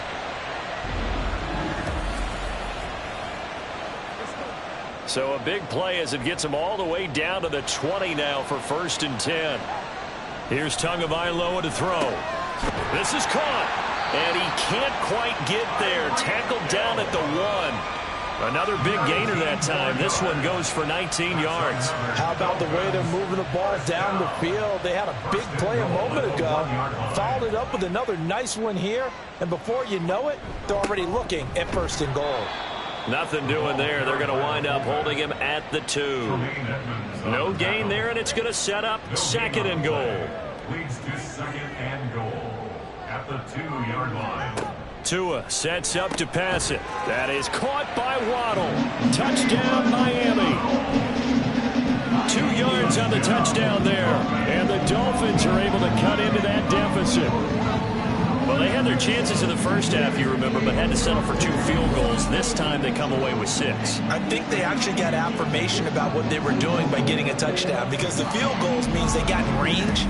So a big play as it gets him all the way down to the 20 now for 1st and 10. Here's Tagovailoa to throw. This is caught. And he can't quite get there. Tackled down at the 1. Another big gainer that time. This one goes for 19 yards. How about the way they're moving the ball down the field? They had a big play a moment ago. Followed it up with another nice one here. And before you know it, they're already looking at 1st and goal. Nothing doing there. They're going to wind up holding him at the 2. No gain there, and it's going to set up 2nd and goal. Leads to 2nd and goal at the 2-yard line. Tua sets up to pass it. That is caught by Waddle. Touchdown, Miami. 2 yards on the touchdown there. And the Dolphins are able to cut into that deficit. Well, they had their chances in the first half, you remember, but had to settle for 2 field goals. This time they come away with 6. I think they actually got affirmation about what they were doing by getting a touchdown, because the field goals means they got in range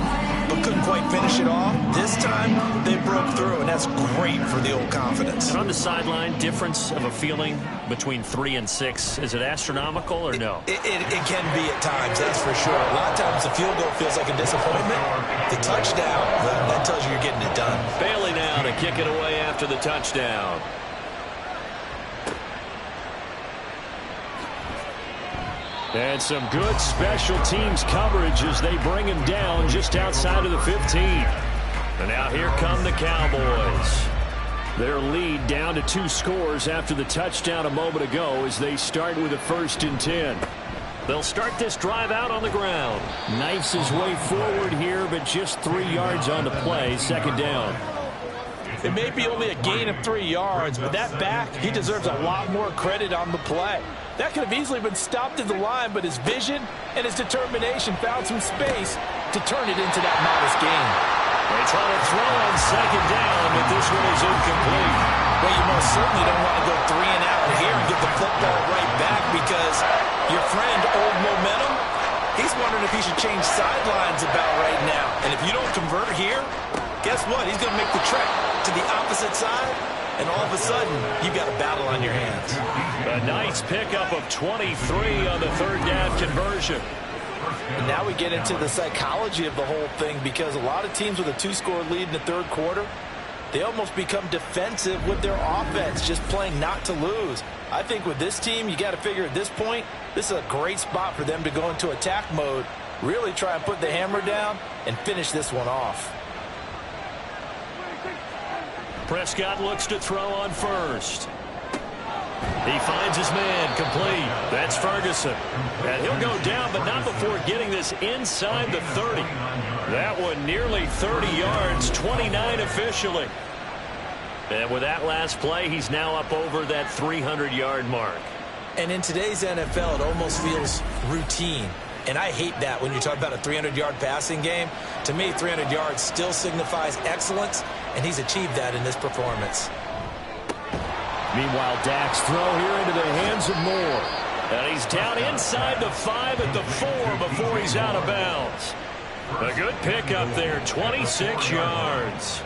but couldn't quite finish it off. This time they broke through, and that's great for the old confidence. And on the sideline, difference of a feeling between 3 and 6, is it astronomical or no? It can be at times, that's for sure. A lot of times the field goal feels like a disappointment. The touchdown, well, that tells you you're getting it done. Bailey now to kick it away after the touchdown. And some good special teams coverage as they bring him down just outside of the 15. And now here come the Cowboys. Their lead down to 2 scores after the touchdown a moment ago as they start with a 1st and 10. They'll start this drive out on the ground. Knifes his way forward here, but just 3 yards on the play. 2nd down. It may be only a gain of 3 yards, but that back, he deserves a lot more credit on the play. That could have easily been stopped at the line, but his vision and his determination found some space to turn it into that modest gain. They try to throw on 2nd down, but this one is incomplete. Well, you most certainly don't want to go 3 and out here and get the football right back, because your friend, Old Momentum, he's wondering if he should change sidelines about right now. And if you don't convert here, guess what? He's going to make the trek to the opposite side, and all of a sudden, you've got a battle on your hands. A nice pickup of 23 on the 3rd down conversion. And now we get into the psychology of the whole thing, because a lot of teams with a 2-score lead in the 3rd quarter, they almost become defensive with their offense, just playing not to lose. I think with this team, you got to figure at this point, this is a great spot for them to go into attack mode, really try and put the hammer down and finish this one off. Prescott looks to throw on 1st. He finds his man, complete. That's Ferguson. And he'll go down, but not before getting this inside the 30. That one nearly 30 yards, 29 officially. And with that last play, he's now up over that 300-yard mark. And in today's NFL, it almost feels routine. And I hate that when you talk about a 300-yard passing game. To me, 300 yards still signifies excellence, and he's achieved that in this performance. Meanwhile, Dak's throw here into the hands of Moore. And he's down inside the 5 at the 4 before he's out of bounds. A good pickup there, 26 yards.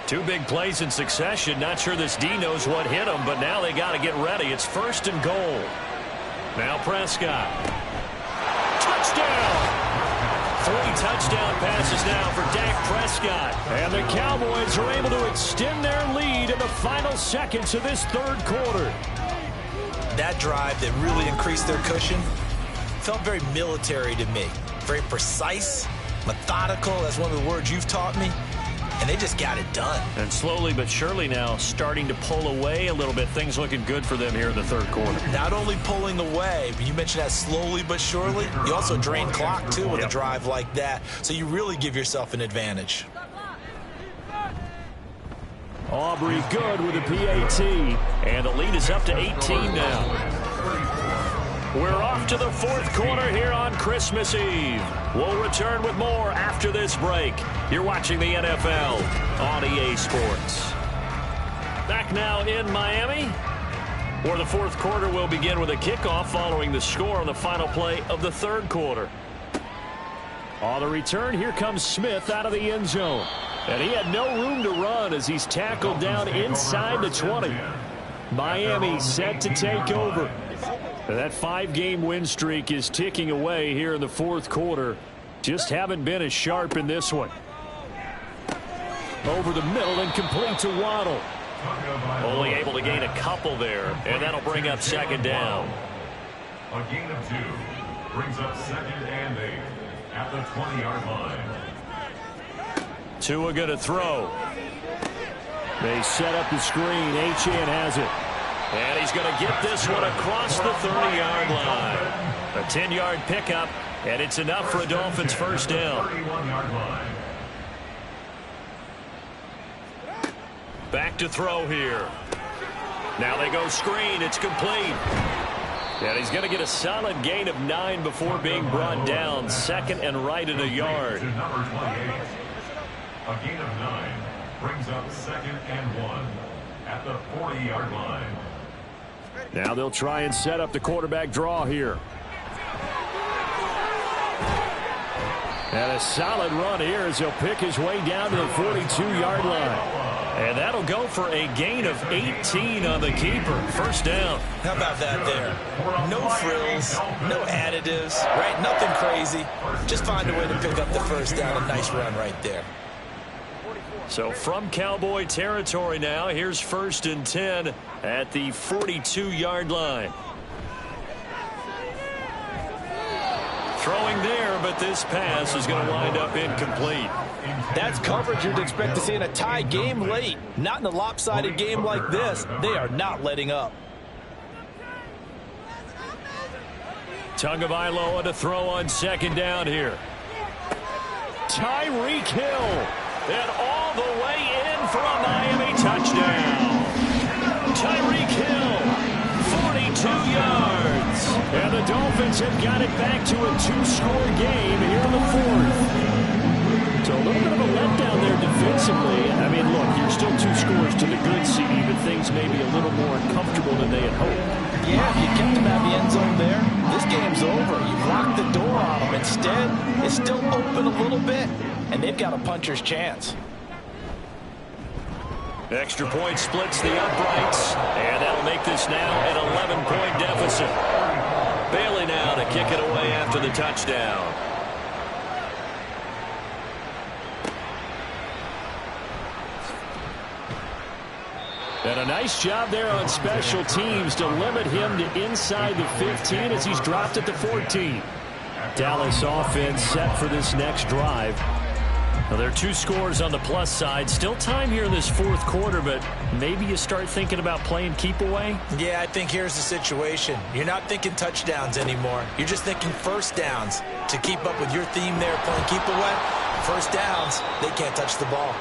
2 big plays in succession. Not sure this D knows what hit him, but now they got to get ready. It's 1st and goal. Now Prescott. Touchdown! 3 touchdown passes now for Dak Prescott. And the Cowboys are able to extend their lead in the final seconds of this 3rd quarter. That drive that really increased their cushion felt very military to me. Very precise, methodical. That's one of the words you've taught me. And they just got it done. And slowly but surely now starting to pull away a little bit. Things looking good for them here in the 3rd quarter. Not only pulling away, but you mentioned that slowly but surely. You also drain clock, too, with a drive like that. So you really give yourself an advantage. Aubrey good with a PAT. And the lead is up to 18 now. We're off to the 4th quarter here on Christmas Eve. We'll return with more after this break. You're watching the NFL on EA Sports. Back now in Miami, where the fourth quarter will begin with a kickoff following the score on the final play of the third quarter. On the return, here comes Smith out of the end zone. And he had no room to run as he's tackled down inside the 20. Miami set to take over. That 5-game win streak is ticking away here in the fourth quarter. Just haven't been as sharp in this one. Over the middle and complete to Waddle. Only able to gain a couple there, and that'll bring up second down. A gain of 2 brings up 2nd and 8 at the 20-yard line. Tua going to throw. They set up the screen. Achane has it. And he's going to get this one across the 30-yard line. A 10-yard pickup, and it's enough for a Dolphins first down. 31-yard line. Back to throw here. Now they go screen. It's complete. And he's going to get a solid gain of 9 before being brought down. 2nd and right at a yard. To number 28. A gain of 9 brings up 2nd and 1 at the 40-yard line. Now they'll try and set up the quarterback draw here. And a solid run here as he'll pick his way down to the 42-yard line. And that'll go for a gain of 18 on the keeper. First down. How about that there? No frills, no additives, right? Nothing crazy. Just find a way to pick up the first down. A nice run right there. So from Cowboy territory now, here's 1st and 10 at the 42-yard line. Throwing there, but this pass is going to wind up incomplete. That's coverage you'd expect to see in a tie game late. Not in a lopsided game like this. They are not letting up. Tagovailoa to throw on 2nd down here. Tyreek Hill. And all the way in for a Miami touchdown. Tyreek Hill, 42 yards. And the Dolphins have got it back to a 2-score game here in the fourth. So a little bit of a letdown there defensively. I mean, look, you're still 2 scores to the good, CD, but things may be a little more uncomfortable than they had hoped. Yeah, if you kept them out of the end zone there, this game's over. You've locked the door on them. Instead, it's still open a little bit, and they've got a puncher's chance. Extra point splits the uprights, and that'll make this now an 11-point deficit. Bailey now to kick it away after the touchdown. And a nice job there on special teams to limit him to inside the 15 as he's dropped at the 14. Dallas offense set for this next drive. Well, there are 2 scores on the plus side. Still time here in this fourth quarter, but maybe you start thinking about playing keep away? Yeah, I think here's the situation. You're not thinking touchdowns anymore. You're just thinking first downs. To keep up with your theme there, playing keep away, first downs, they can't touch the ball.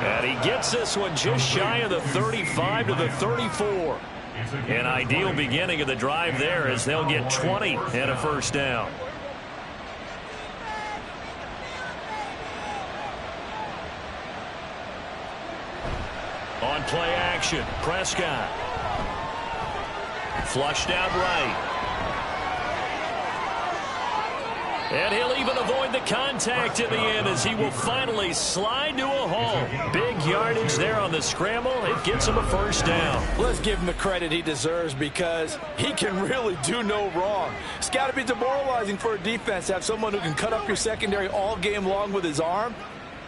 And he gets this one just shy of the 35 to the 34. An ideal beginning of the drive there as they'll get 20 and a first down. On play action, Prescott. Flushed out right. And he'll even avoid the contact in the end as he will finally slide to a home. Big yardage there on the scramble. It gets him a first down. Let's give him the credit he deserves because he can really do no wrong. It's got to be demoralizing for a defense to have someone who can cut up your secondary all game long with his arm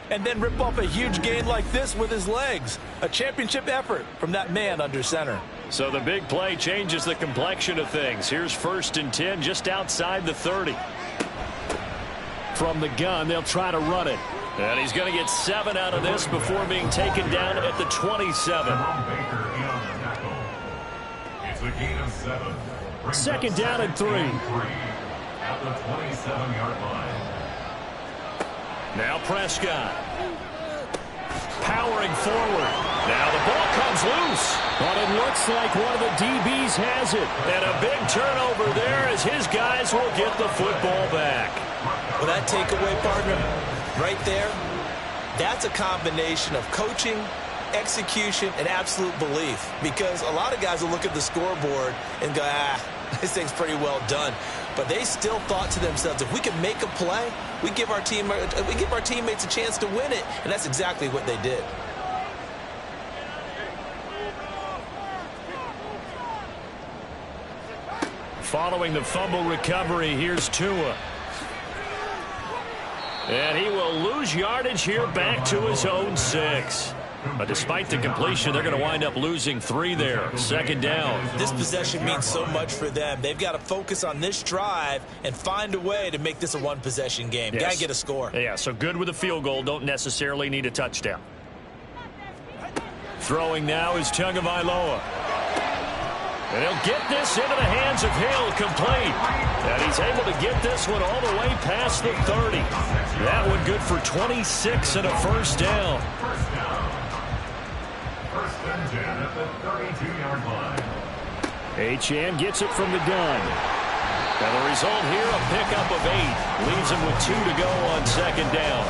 and then rip off a huge gain like this with his legs. A championship effort from that man under center. So the big play changes the complexion of things. Here's 1st and 10 just outside the 30. From the gun, they'll try to run it. And he's going to get 7 out of this before being taken down at the 27. It's a gain of 7. 2nd down and 3. At the 27-yard line. Now Prescott. Powering forward. Now the ball comes loose. But it looks like one of the DBs has it. And a big turnover there as his guys will get the football back. Well, that takeaway, partner, right there, that's a combination of coaching execution, and absolute belief. Because a lot of guys will look at the scoreboard and go, this thing's pretty well done. But they still thought to themselves, if we can make a play, we give our teammates a chance to win it. And that's exactly what they did. Following the fumble recovery, here's Tua. And he will lose yardage here back to his own 6. But despite the completion, they're going to wind up losing 3 there. Second down. This possession means so much for them. They've got to focus on this drive and find a way to make this a one-possession game. Yes. Got to get a score. Yeah, so good with a field goal. Don't necessarily need a touchdown. Throwing now is Tagovailoa. And he'll get this into the hands of Hill, complete. And he's able to get this one all the way past the 30. That one good for 26 and a first down. First and 10 at the 32-yard line. Achane gets it from the gun. And the result here, a pickup of 8. Leaves him with 2 to go on second down.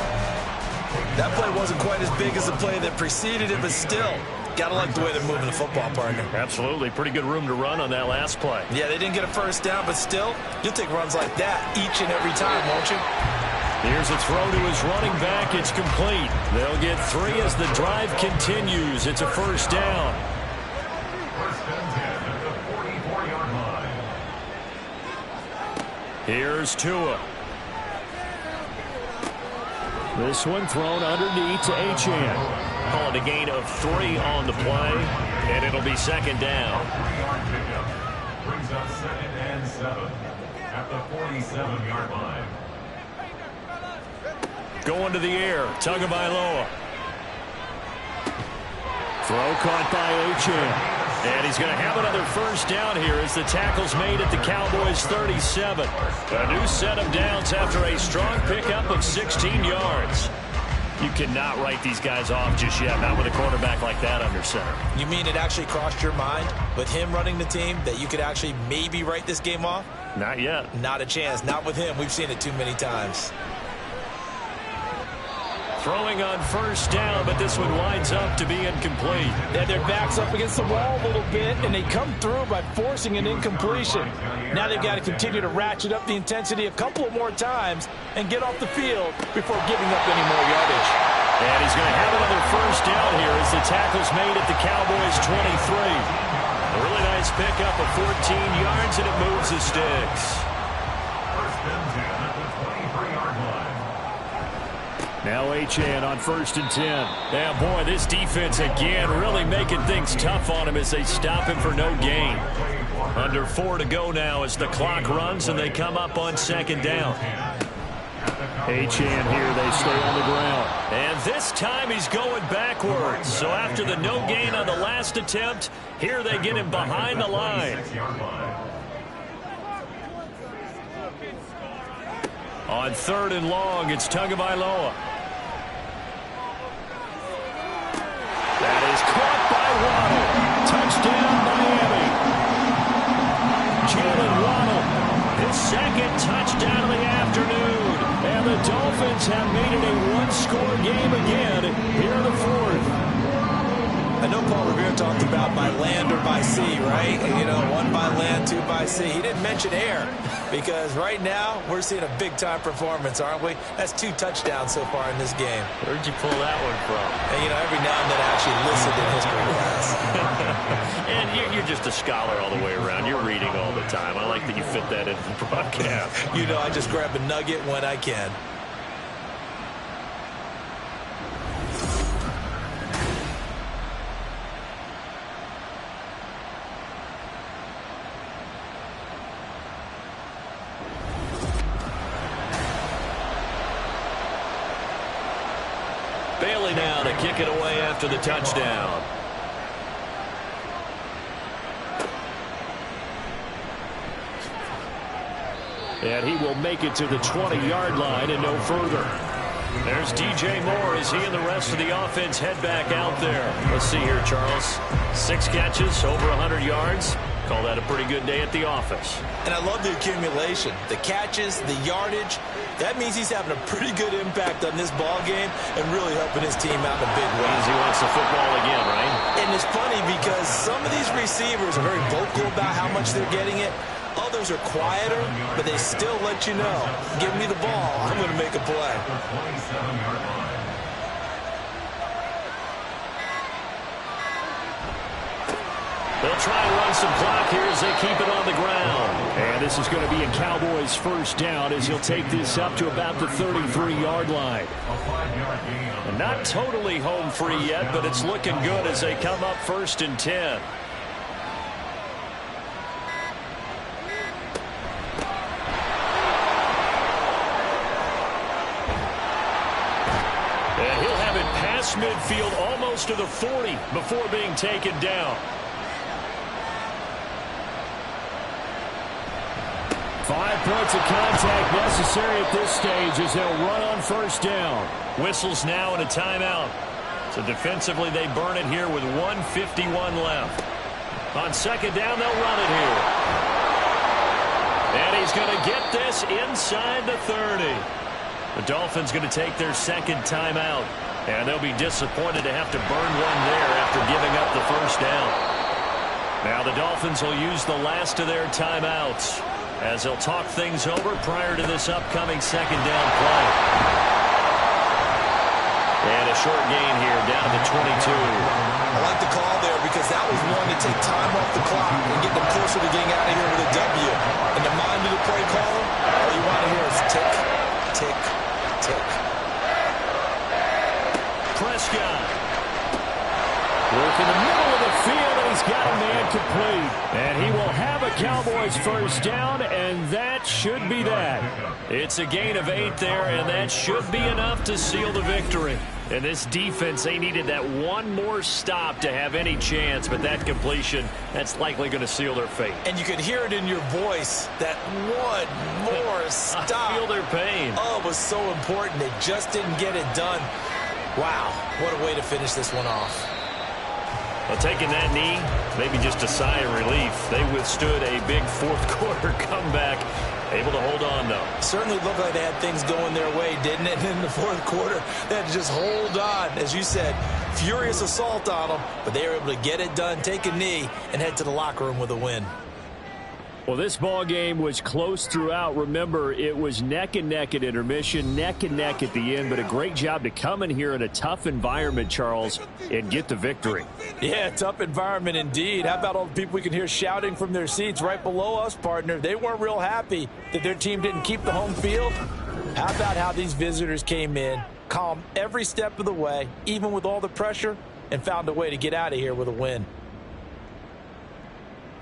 That play wasn't quite as big as the play that preceded it, but still, gotta like the way they're moving the football, partner. Absolutely. Pretty good room to run on that last play. Yeah, they didn't get a first down, but still, you'll take runs like that each and every time, won't you? Here's a throw to his running back. It's complete. They'll get 3 as the drive continues. It's a first down. First and 10 at the 44-yard line. Here's Tua. This one thrown underneath to Achane. Call it a gain of 3 on the play, and it'll be second down. 3-yard pickup brings up second and 7 at the 47-yard line. Going to the air, Tagovailoa. Throw caught by Achane. And he's going to have another first down here as the tackle's made at the Cowboys' 37. A new set of downs after a strong pickup of 16 yards. You cannot write these guys off just yet, not with a quarterback like that under center. You mean it actually crossed your mind with him running the team that you could actually maybe write this game off? Not yet. Not a chance. Not with him. We've seen it too many times. Throwing on first down, but this one winds up to be incomplete. They had their backs up against the wall a little bit, and they come through by forcing an incompletion. Now they've got to continue to ratchet up the intensity a couple of more times and get off the field before giving up any more yardage. And he's going to have another first down here as the tackle's made at the Cowboys' 23. A really nice pickup of 14 yards, and it moves the sticks. First and 10 at the 23-yard line. Now Achane on first and 10. Yeah, boy, this defense again really making things tough on him as they stop him for no gain. Under 4 to go now as the clock runs and they come up on second down. Achane here, they stay on the ground. And this time he's going backwards. So after the no gain on the last attempt, here they get him behind the line. On third and long, it's Tagovailoa. That is caught by Waddle. Touchdown, Miami. Jalen Waddle, his second touchdown of the afternoon. And the Dolphins have made it a one-score game again here in the fourth. I know Paul Revere talked about by land or by sea, right? You know, 1 by land, 2 by sea. He didn't mention air because right now we're seeing a big-time performance, aren't we? That's 2 touchdowns so far in this game. Where'd you pull that one from? And, you know, every now and then I actually listened in history class. And you're just a scholar all the way around. You're reading all the time. I like that you fit that into the broadcast. You know, I just grab a nugget when I can. Bailey now to kick it away after the touchdown. And he will make it to the 20-yard line and no further. There's DJ Moore as he and the rest of the offense head back out there. Let's see here, Charles. 6 catches, over 100 yards. call that a pretty good day at the office. And I love the accumulation, the catches, the yardage. That means he's having a pretty good impact on this ball game and really helping his team out in a big way. Means he wants the football again, right? And it's funny because some of these receivers are very vocal about how much they're getting it. Others are quieter, but they still let you know, give me the ball, I'm going to make a play. They'll try and run some clock here as they keep it on the ground. And this is going to be a Cowboys first down as he'll take this up to about the 33-yard line. And not totally home free yet, but it's looking good as they come up 1st and 10. And he'll have it past midfield almost to the 40 before being taken down. 5 points of contact necessary at this stage as they'll run on 1st down. Whistles now and a timeout. So defensively they burn it here with 1:51 left. On 2nd down they'll run it here. And he's going to get this inside the 30. The Dolphins going to take their 2nd timeout. And they'll be disappointed to have to burn one there after giving up the 1st down. Now the Dolphins will use the last of their timeouts as they'll talk things over prior to this upcoming 2nd down play. And a short gain here down to the 22. I like the call there because that was one to take time off the clock and get them closer to getting out of here with a W. In the mind of the play caller, all you want to hear is tick, tick, tick. Prescott. Work in the middle of the field, and he's got a man complete. And he will have a Cowboys first down, and that should be that. It's a gain of 8 there, and that should be enough to seal the victory. And this defense, they needed that one more stop to have any chance, but that completion, that's likely going to seal their fate. And you could hear it in your voice, that one more stop. I feel their pain. Oh, it was so important. They just didn't get it done. Wow, what a way to finish this one off. Well, taking that knee, maybe just a sigh of relief. They withstood a big 4th quarter comeback. Able to hold on, though. Certainly looked like they had things going their way, didn't it? In the 4th quarter, they had to just hold on. As you said, furious assault on them, but they were able to get it done, take a knee, and head to the locker room with a win. Well, this ball game was close throughout. Remember, it was neck and neck at intermission, neck and neck at the end, but a great job to come in here in a tough environment, Charles, and get the victory. Yeah, tough environment indeed. How about all the people we can hear shouting from their seats right below us, partner? They weren't real happy that their team didn't keep the home field. How about how these visitors came in, calm every step of the way, even with all the pressure, and found a way to get out of here with a win.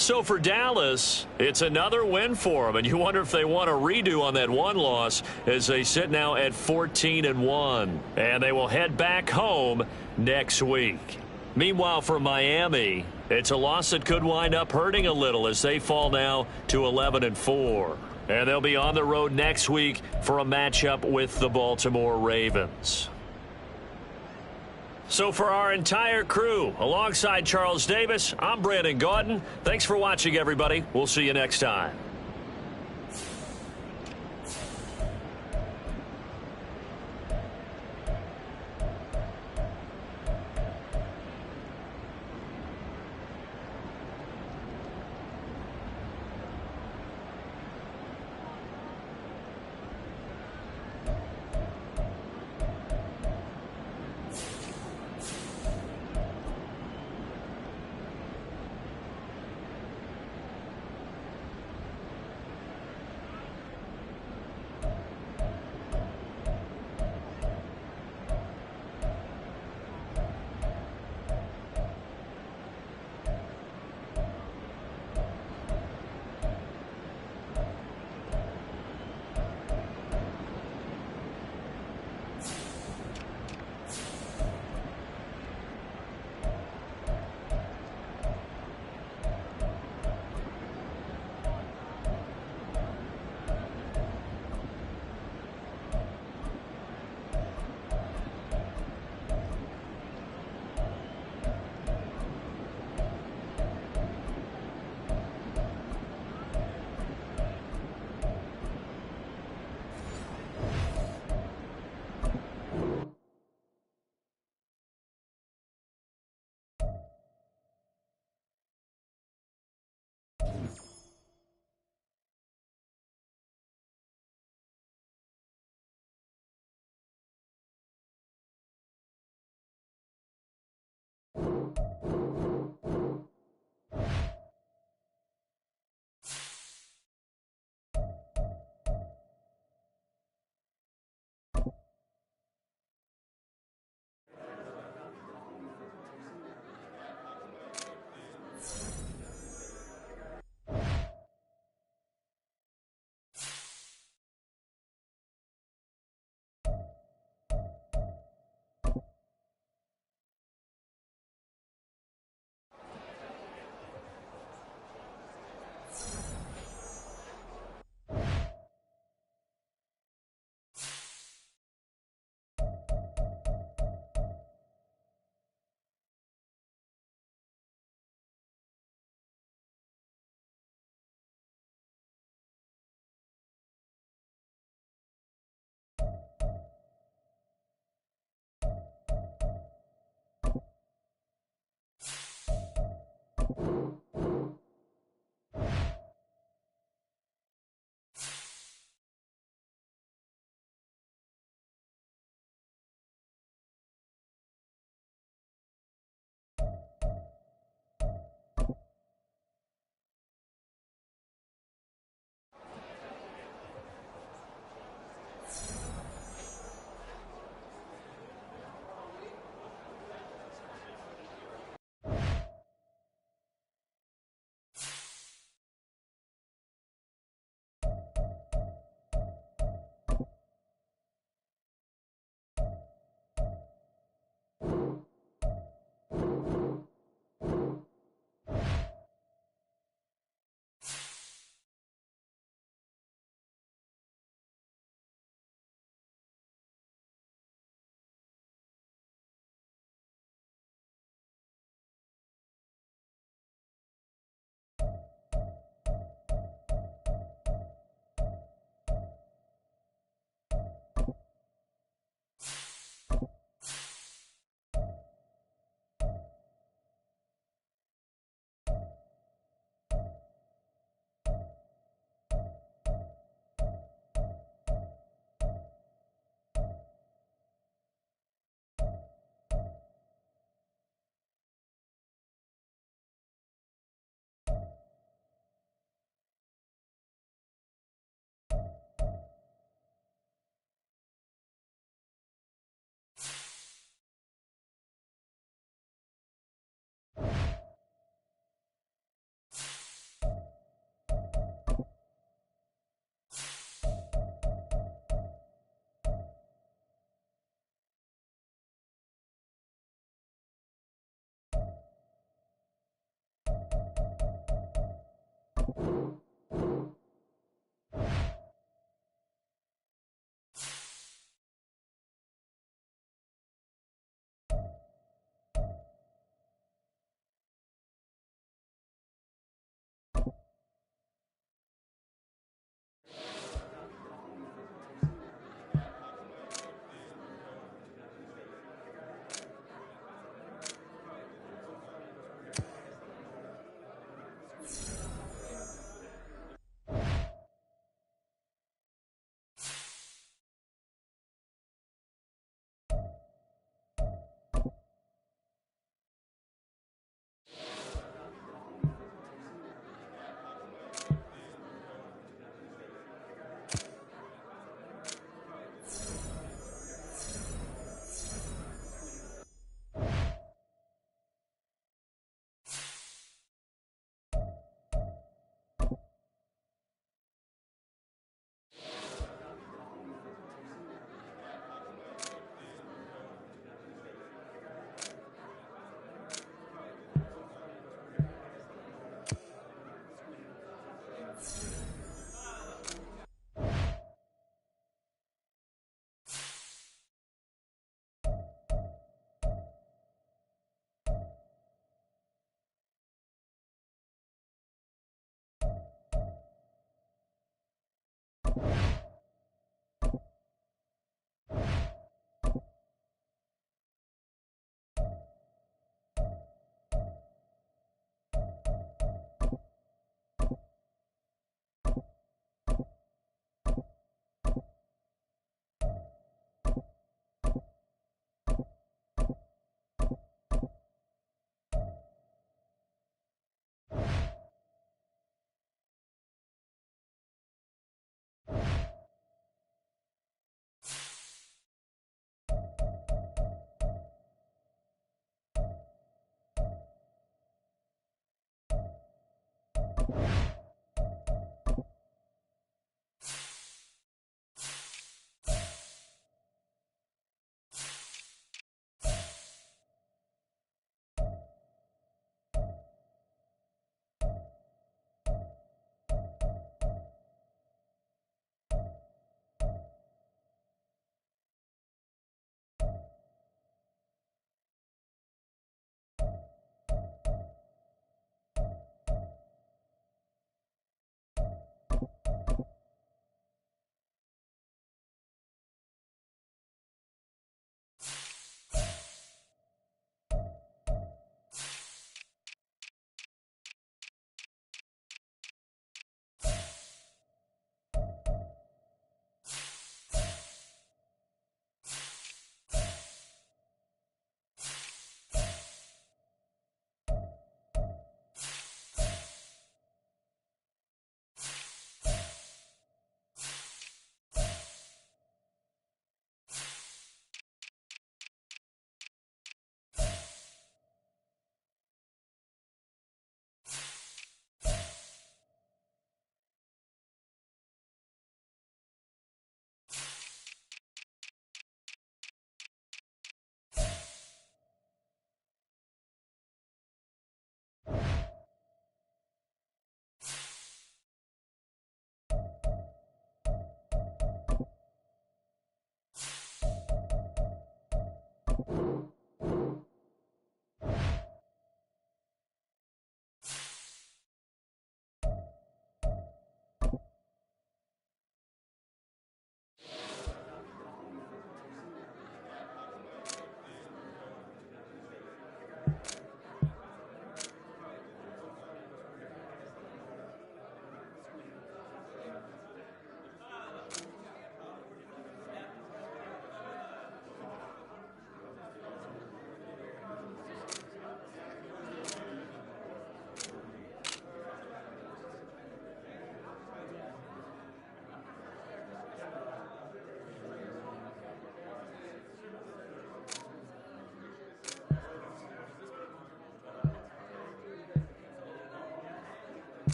So for Dallas, it's another win for them, and you wonder if they want a redo on that one loss as they sit now at 14-1, and they will head back home next week. Meanwhile, for Miami, it's a loss that could wind up hurting a little as they fall now to 11-4, and they'll be on the road next week for a matchup with the Baltimore Ravens. So for our entire crew, alongside Charles Davis, I'm Brandon Gaudin. Thanks for watching, everybody. We'll see you next time.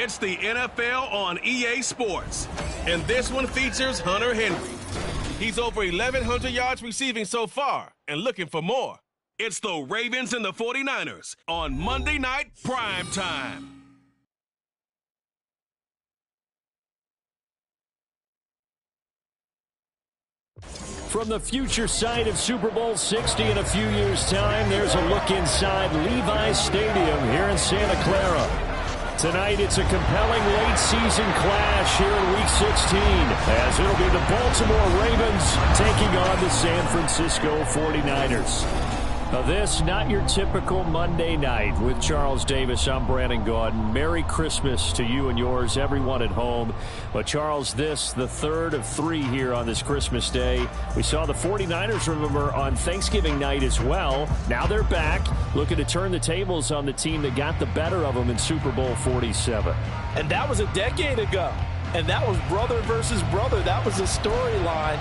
It's the NFL on EA Sports, and this one features Hunter Henry. He's over 1,100 yards receiving so far and looking for more. It's the Ravens and the 49ers on Monday Night Prime Time. From the future site of Super Bowl 60 in a few years' time, there's a look inside Levi's Stadium here in Santa Clara. Tonight, it's a compelling late-season clash here in Week 16, as it'll be the Baltimore Ravens taking on the San Francisco 49ers. Now, this, not your typical Monday night. With Charles Davis, I'm Brandon Gaudin. Merry Christmas to you and yours, everyone at home. But, Charles, this, the third of three here on this Christmas day. We saw the 49ers, remember, on Thanksgiving night as well. Now they're back, looking to turn the tables on the team that got the better of them in Super Bowl 47. And that was a decade ago. And that was brother versus brother. That was the storyline.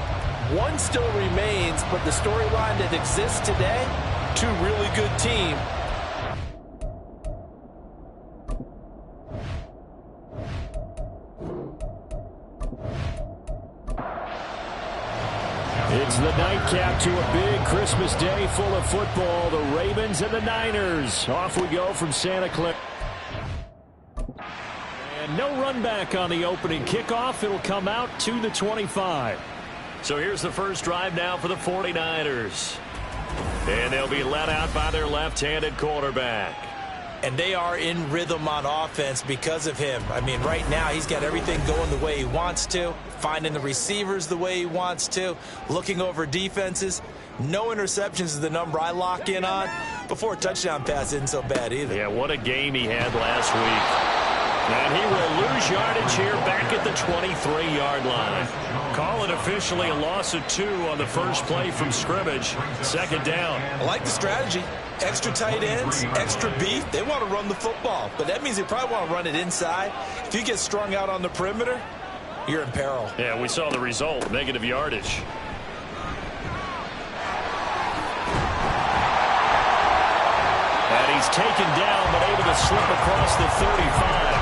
One still remains, but the storyline that exists today, two really good teams. It's the nightcap to a big Christmas day full of football. The Ravens and the Niners. Off we go from Santa Clara. And no run back on the opening kickoff. It'll come out to the 25. So here's the first drive now for the 49ers. And they'll be led out by their left-handed quarterback. And they are in rhythm on offense because of him. I mean, right now he's got everything going the way he wants to, finding the receivers the way he wants to, looking over defenses. No interceptions is the number I lock in on. Before a touchdown pass isn't so bad either. Yeah, what a game he had last week. And he will lose yardage here back at the 23-yard line. Call it officially a loss of 2 on the first play from scrimmage. Second down. I like the strategy. Extra tight ends, extra beef. They want to run the football, but that means they probably want to run it inside. If you get strung out on the perimeter, you're in peril. Yeah, we saw the result, negative yardage. And he's taken down, but able to slip across the 35.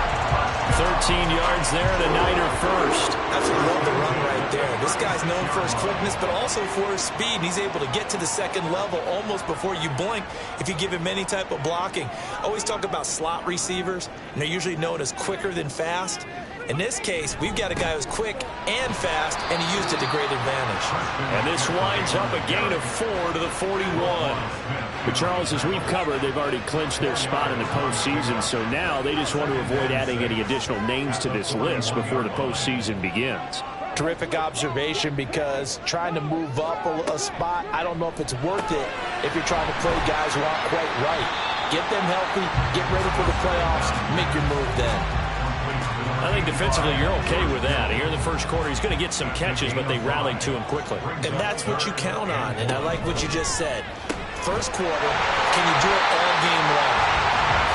13 yards there and a Niner first. Absolutely love the run right there. This guy's known for his quickness, but also for his speed. He's able to get to the second level almost before you blink if you give him any type of blocking. I always talk about slot receivers, and they're usually known as quicker than fast. In this case, we've got a guy who's quick and fast, and he used it to great advantage. And this winds up a gain of 4 to the 41. But Charles, as we've covered, they've already clinched their spot in the postseason, so now they just want to avoid adding any additional names to this list before the postseason begins. Terrific observation, because trying to move up a spot, I don't know if it's worth it if you're trying to play guys who aren't quite right. Get them healthy, get ready for the playoffs, make your move then. I think defensively you're okay with that. Here in the first quarter, he's going to get some catches, but they rallied to him quickly. And that's what you count on, and I like what you just said. First quarter, can you do it all game long?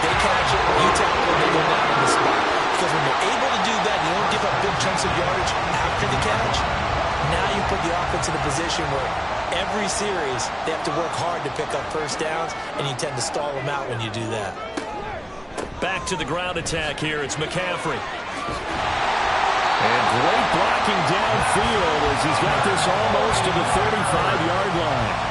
They catch it, you tackle it, they go down on the spot. Because when you're able to do that, you don't give up big chunks of yardage after the catch. Now you put the offense in a position where every series they have to work hard to pick up first downs, and you tend to stall them out when you do that. Back to the ground attack here. It's McCaffrey. And great blocking downfield as he's got this almost to the 35-yard line.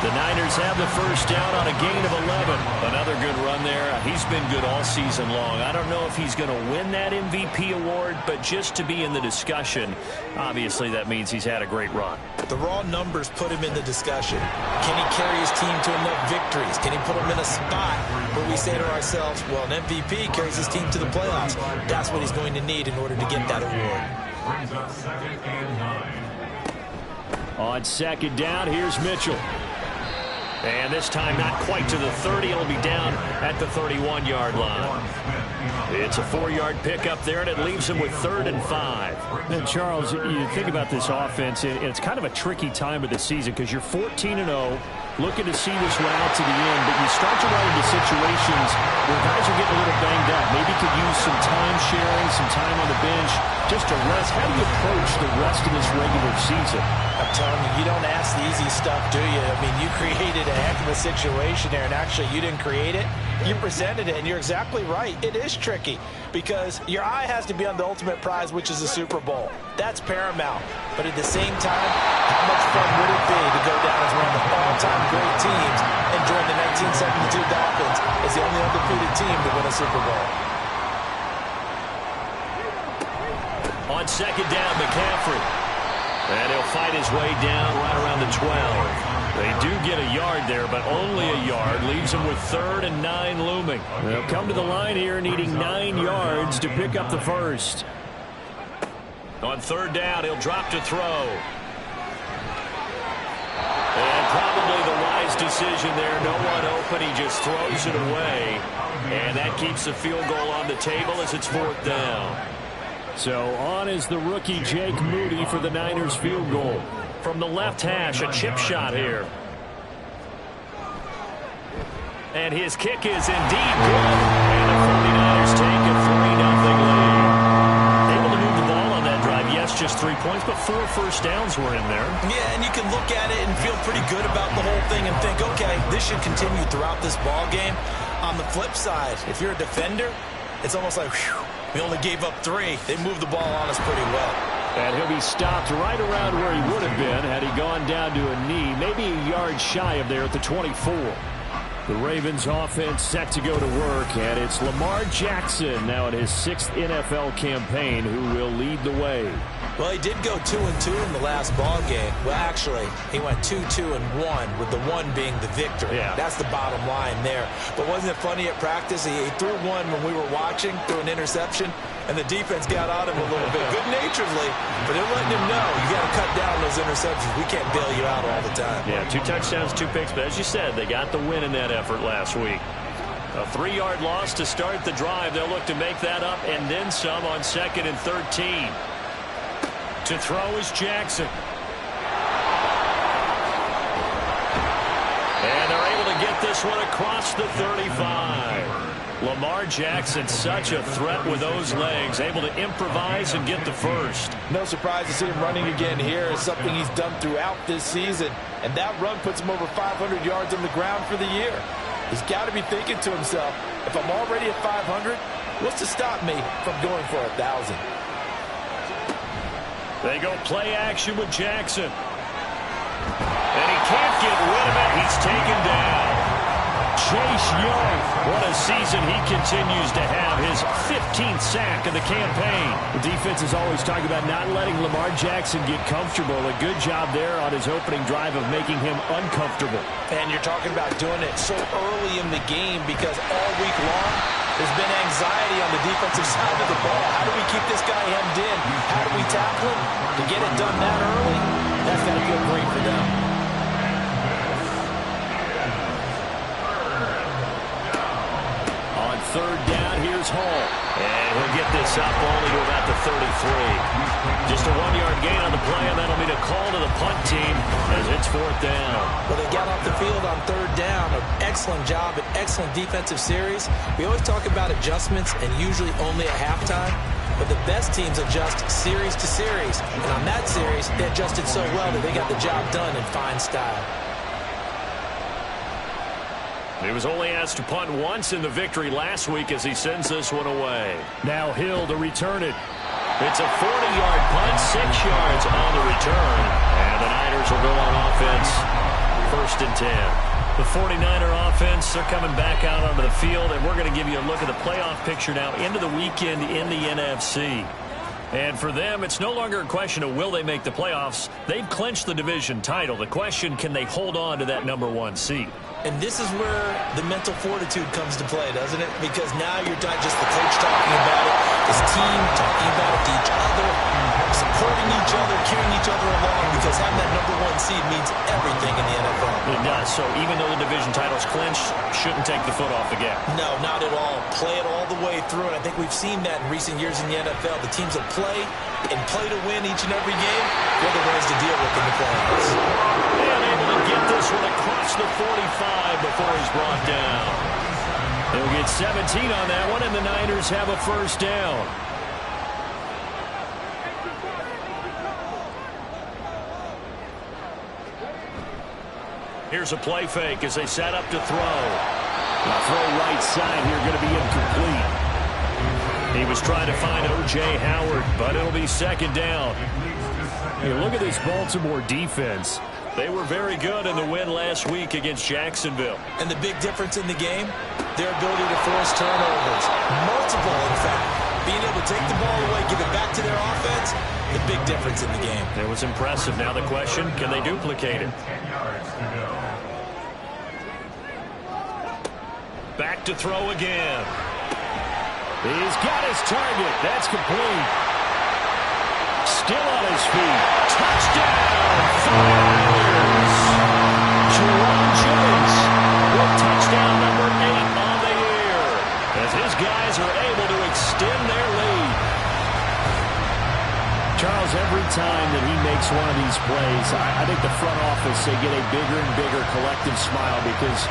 The Niners have the first down on a gain of 11. Another good run there. He's been good all season long. I don't know if he's going to win that MVP award, but just to be in the discussion, obviously that means he's had a great run. The raw numbers put him in the discussion. Can he carry his team to enough victories? Can he put them in a spot where we say to ourselves, well, an MVP carries his team to the playoffs. That's what he's going to need in order to get that award. Brings up 2nd and 9. On second down, here's Mitchell. And this time not quite to the 30. It'll be down at the 31-yard line. It's a 4-yard pickup there, and it leaves him with 3rd and 5. And Charles, you think about this offense, and it's kind of a tricky time of the season because you're 14-0, looking to see this one out to the end, but you start to run into situations where guys are getting a little banged up. Maybe could use some time sharing, some time on the bench, just to rest. How do you approach the rest of this regular season? I'm telling you, you don't ask the easy stuff, do you? I mean, you created a heck of a situation there, and actually you didn't create it. You presented it, and you're exactly right. It is tricky because your eye has to be on the ultimate prize, which is the Super Bowl. That's paramount. But at the same time, how much fun would it be to go down as one of the all-time great teams and join the 1972 Dolphins as the only undefeated team to win a Super Bowl? On second down, McCaffrey. And he'll fight his way down right around the 12. They do get a yard there, but only a yard. Leaves them with 3rd and 9 looming. They'll come to the line here needing 9 yards to pick up the first. On 3rd down, he'll drop to throw. And probably the wise decision there. No one open. He just throws it away. And that keeps the field goal on the table as it's 4th down. So on is the rookie Jake Moody for the Niners field goal. From the left hash, a chip shot here. And his kick is indeed good. And the 49ers take a 3-0 lead. Able to move the ball on that drive. Yes, just 3 points, but 4 first downs were in there. Yeah, and you can look at it and feel pretty good about the whole thing and think, okay, this should continue throughout this ball game. On the flip side, if you're a defender, it's almost like, whew, we only gave up 3. They moved the ball on us pretty well. And he'll be stopped right around where he would have been had he gone down to a knee, maybe a yard shy of there at the 24. The Ravens offense set to go to work, and it's Lamar Jackson now in his 6th NFL campaign who will lead the way. Well, he did go 2-2 in the last ball game. Well, actually, he went 2-2-1, with the 1 being the victory. Yeah. That's the bottom line there. But wasn't it funny at practice? He threw one when we were watching, threw an interception, and the defense got on him a little bit, good-naturedly, but they're letting him know, you got to cut down those interceptions. We can't bail you out all the time. Yeah, 2 touchdowns, 2 picks, but as you said, they got the win in that effort last week. A 3-yard loss to start the drive. They'll look to make that up and then some on 2nd and 13. To throw is Jackson. And they're able to get this one across the 35. Lamar Jackson, such a threat with those legs, able to improvise and get the first. No surprise to see him running again here. It's something he's done throughout this season. And that run puts him over 500 yards on the ground for the year. He's got to be thinking to himself, if I'm already at 500, what's to stop me from going for 1,000? They go play action with Jackson. And he can't get rid of it. He's taken down. Chase Young, what a season he continues to have. His 15th sack of the campaign. The defense is always talking about not letting Lamar Jackson get comfortable. A good job there on his opening drive of making him uncomfortable. And you're talking about doing it so early in the game because all week long there's been anxiety on the defensive side of the ball. How do we keep this guy hemmed in? How do we tackle him? To get it done that early, that's got to feel great for them. On 3rd down, here's Hall. And he'll get this up only to about the 33. Just a 1-yard gain on the play, and that'll be a call to the punt team as it's 4th down. Well, they got off the field on 3rd down. An excellent job, an excellent defensive series. We always talk about adjustments and usually only at halftime. But the best teams adjust series to series. And on that series, they adjusted so well that they got the job done in fine style. He was only asked to punt once in the victory last week as he sends this one away. Now Hill to return it. It's a 40-yard punt, 6 yards on the return. And the Niners will go on offense, 1st and 10. The 49er offense, they're coming back out onto the field, and we're going to give you a look at the playoff picture now into the weekend in the NFC. And for them, it's no longer a question of will they make the playoffs. They've clinched the division title. The question, can they hold on to that #1 seed? And this is where the mental fortitude comes to play, doesn't it? Because now you're not just the coach talking about it, this team talking about it to each other, supporting each other, carrying each other along, because having that #1 seed means everything in the NFL. It does. So even though the division title's clinched, shouldn't take the foot off the gas. No, not at all. Play it all the way through, and I think we've seen that in recent years in the NFL. The teams that play and play to win each and every game, they're the ones to deal with in the playoffs. And able to get this one across the 45 before he's brought down. They'll get 17 on that one, and the Niners have a 1st down. Here's a play fake as they set up to throw. The throw right side here going to be incomplete. He was trying to find O.J. Howard, but it'll be second down. Hey, look at this Baltimore defense. They were very good in the win last week against Jacksonville. And the big difference in the game, their ability to force turnovers. Multiple, in fact. Being able to take the ball away, give it back to their offense, the big difference in the game. It was impressive. Now the question, can they duplicate it? 10 yards to go. Back to throw again. He's got his target. That's complete. Still on his feet. Touchdown! Fires! Jerome Jennings with touchdown number 8 on the year, As his guys are able to extend their lead. Charles, every time that he makes one of these plays, I think the front office, they get a bigger and bigger collective smile because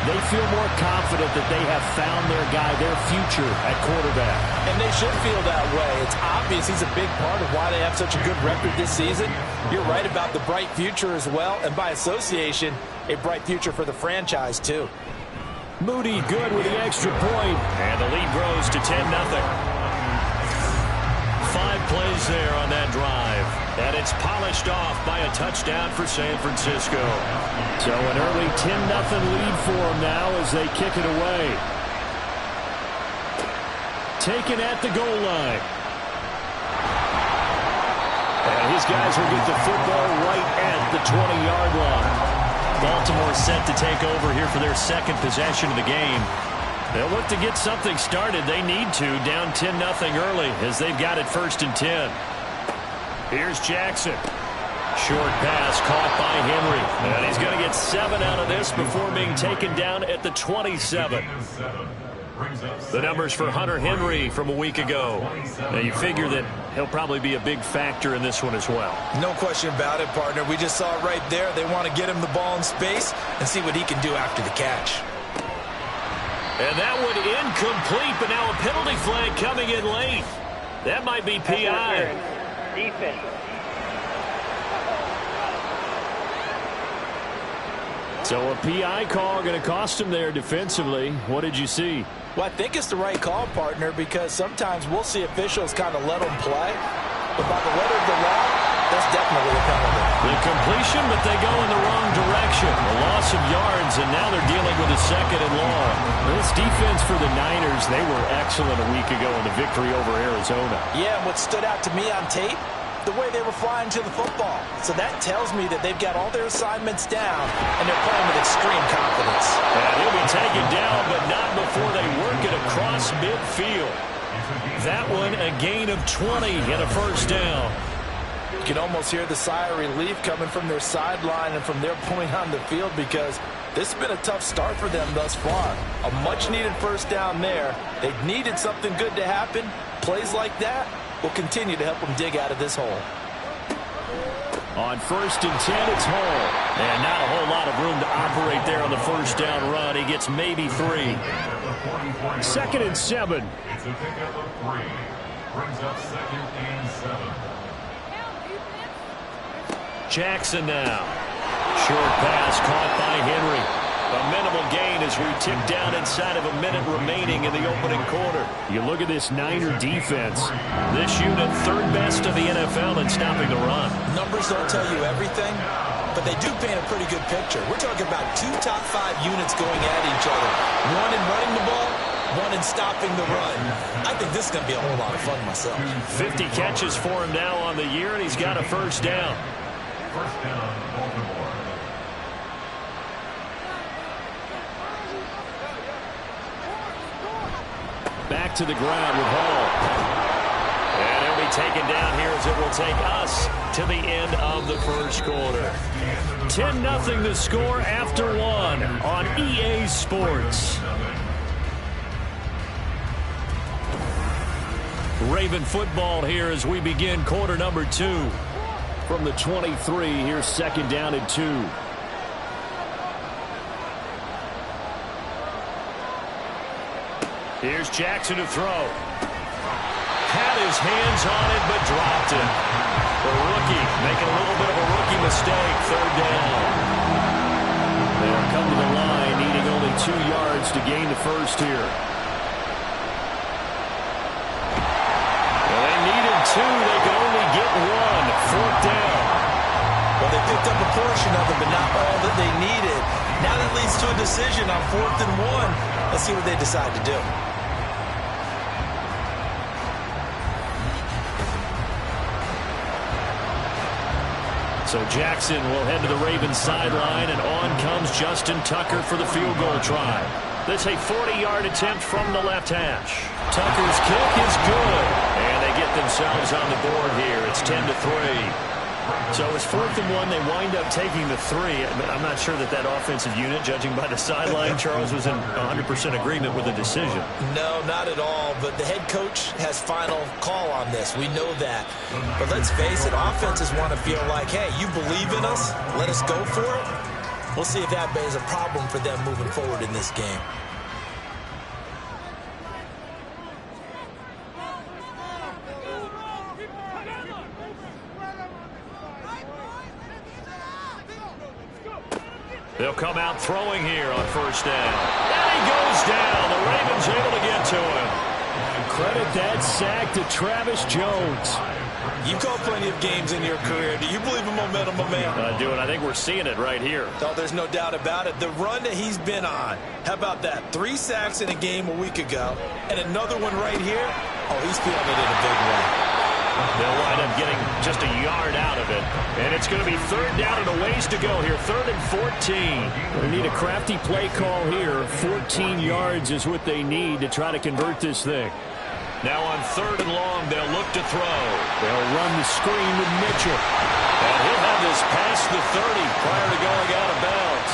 they feel more confident that they have found their guy, their future at quarterback. And they should feel that way. It's obvious he's a big part of why they have such a good record this season. You're right about the bright future as well, and by association, a bright future for the franchise too. Moody good with the extra point. And the lead grows to 10-0. 5 plays there on that drive. And it's polished off by a touchdown for San Francisco. So an early 10-0 lead for them now as they kick it away. Taken at the goal line. And his guys will get the football right at the 20-yard line. Baltimore set to take over here for their second possession of the game. They'll look to get something started. They need to, down 10-0 early as they've got it 1st and 10. Here's Jackson. Short pass caught by Henry. And he's going to get 7 out of this before being taken down at the 27. The numbers for Hunter Henry from a week ago. Now you figure that he'll probably be a big factor in this one as well. No question about it, partner. We just saw it right there. They want to get him the ball in space and see what he can do after the catch. And that one incomplete, but now a penalty flag coming in late. That might be PI. Defense. So a PI call going to cost him there defensively. What did you see? Well, I think it's the right call, partner, because sometimes we'll see officials kind of let them play. But by the letter of the law, that's definitely a penalty. The completion, but they go in the wrong direction. A loss of yards, and now they're dealing with a 2nd and long. This defense for the Niners, they were excellent a week ago in the victory over Arizona. Yeah, and what stood out to me on tape, the way they were flying to the football. So that tells me that they've got all their assignments down, and they're playing with extreme confidence. And he'll be taken down, but not before they work it across midfield. That one, a gain of 20 and a 1st down. You can almost hear the sigh of relief coming from their sideline and from their point on the field because this has been a tough start for them thus far. A much-needed 1st down there. They've needed something good to happen. Plays like that will continue to help them dig out of this hole. On 1st and 10, it's Hall. And not a whole lot of room to operate there on the 1st down run. He gets maybe 3. 2nd and 7. It's a pickup of 3. Brings up 2nd and 7. Jackson now. Short pass caught by Henry. A minimal gain as we tick down inside of a minute remaining in the opening quarter. You look at this Niner defense. This unit 3rd best in the NFL in stopping the run. Numbers don't tell you everything, but they do paint a pretty good picture. We're talking about 2 top 5 units going at each other. One in running the ball, one in stopping the run. I think this is going to be a whole lot of fun myself. 50 catches for him now on the year, and he's got a 1st down. 1st down, Baltimore. Back to the ground with Hall. And he'll be taken down here as it will take us to the end of the 1st quarter. 10-0 the score after 1 on EA Sports. Raven football here as we begin quarter number 2. From the 23, here's 2nd down and 2. Here's Jackson to throw. Had his hands on it, but dropped it. The rookie making a little bit of a rookie mistake. 3rd down. They'll come to the line, needing only 2 yards to gain the 1st here. 2. They can only get 1. 4th down. Well, they picked up a portion of it, but not all that they needed. Now that leads to a decision on 4th and 1. Let's see what they decide to do. So Jackson will head to the Ravens sideline, and on comes Justin Tucker for the field goal try. That's a 40-yard attempt from the left hash. Tucker's kick is good, and they get themselves on the board here. It's 10-3. So it's 4th and 1. They wind up taking the 3. I'm not sure that offensive unit, judging by the sideline, Charles, was in 100% agreement with the decision. No, not at all. But the head coach has final call on this. We know that. But let's face it, offenses want to feel like, hey, you believe in us, let us go for it. We'll see if that is a problem for them moving forward in this game. They'll come out throwing here on 1st down. And he goes down. The Ravens able to get to him. Credit that sack to Travis Jones. You've called plenty of games in your career. Do you believe in momentum, my man? I do, and I think we're seeing it right here. Oh, there's no doubt about it. The run that he's been on. How about that? 3 sacks in a game a week ago, and another one right here. Oh, he's feeling it in a big way. They'll wind up getting just a yard out of it. And it's going to be 3rd down and a ways to go here. 3rd and 14. They need a crafty play call here. 14 yards is what they need to try to convert this thing. Now on 3rd and long, they'll look to throw. They'll run the screen with Mitchell. And he'll have this past the 30 prior to going out of bounds.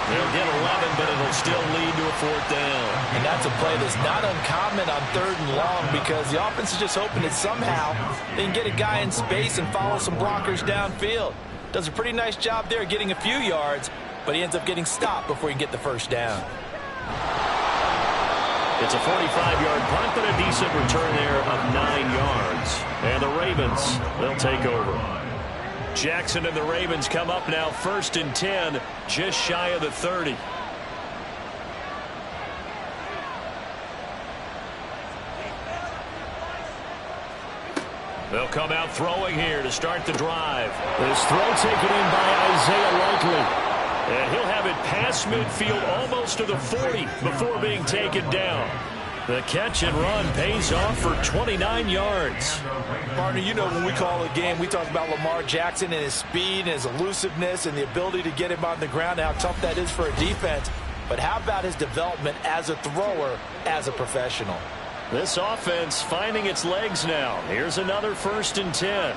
They'll get 11, but it'll still lead to a 4th down. And that's a play that's not uncommon on 3rd and long because the offense is just hoping that somehow they can get a guy in space and follow some blockers downfield. Does a pretty nice job there getting a few yards, but he ends up getting stopped before he can get the 1st down. It's a 45-yard punt, but a decent return there of 9 yards. And the Ravens, they'll take over. Jackson and the Ravens come up now 1st and 10, just shy of the 30. They'll come out throwing here to start the drive. This throw taken in by Isaiah Likely. And he'll have it past midfield almost to the 40 before being taken down. The catch and run pays off for 29 yards. Partner, you know when we call a game, we talk about Lamar Jackson and his speed and his elusiveness and the ability to get him on the ground and how tough that is for a defense. But how about his development as a thrower, as a professional? This offense finding its legs now. Here's another 1st and 10.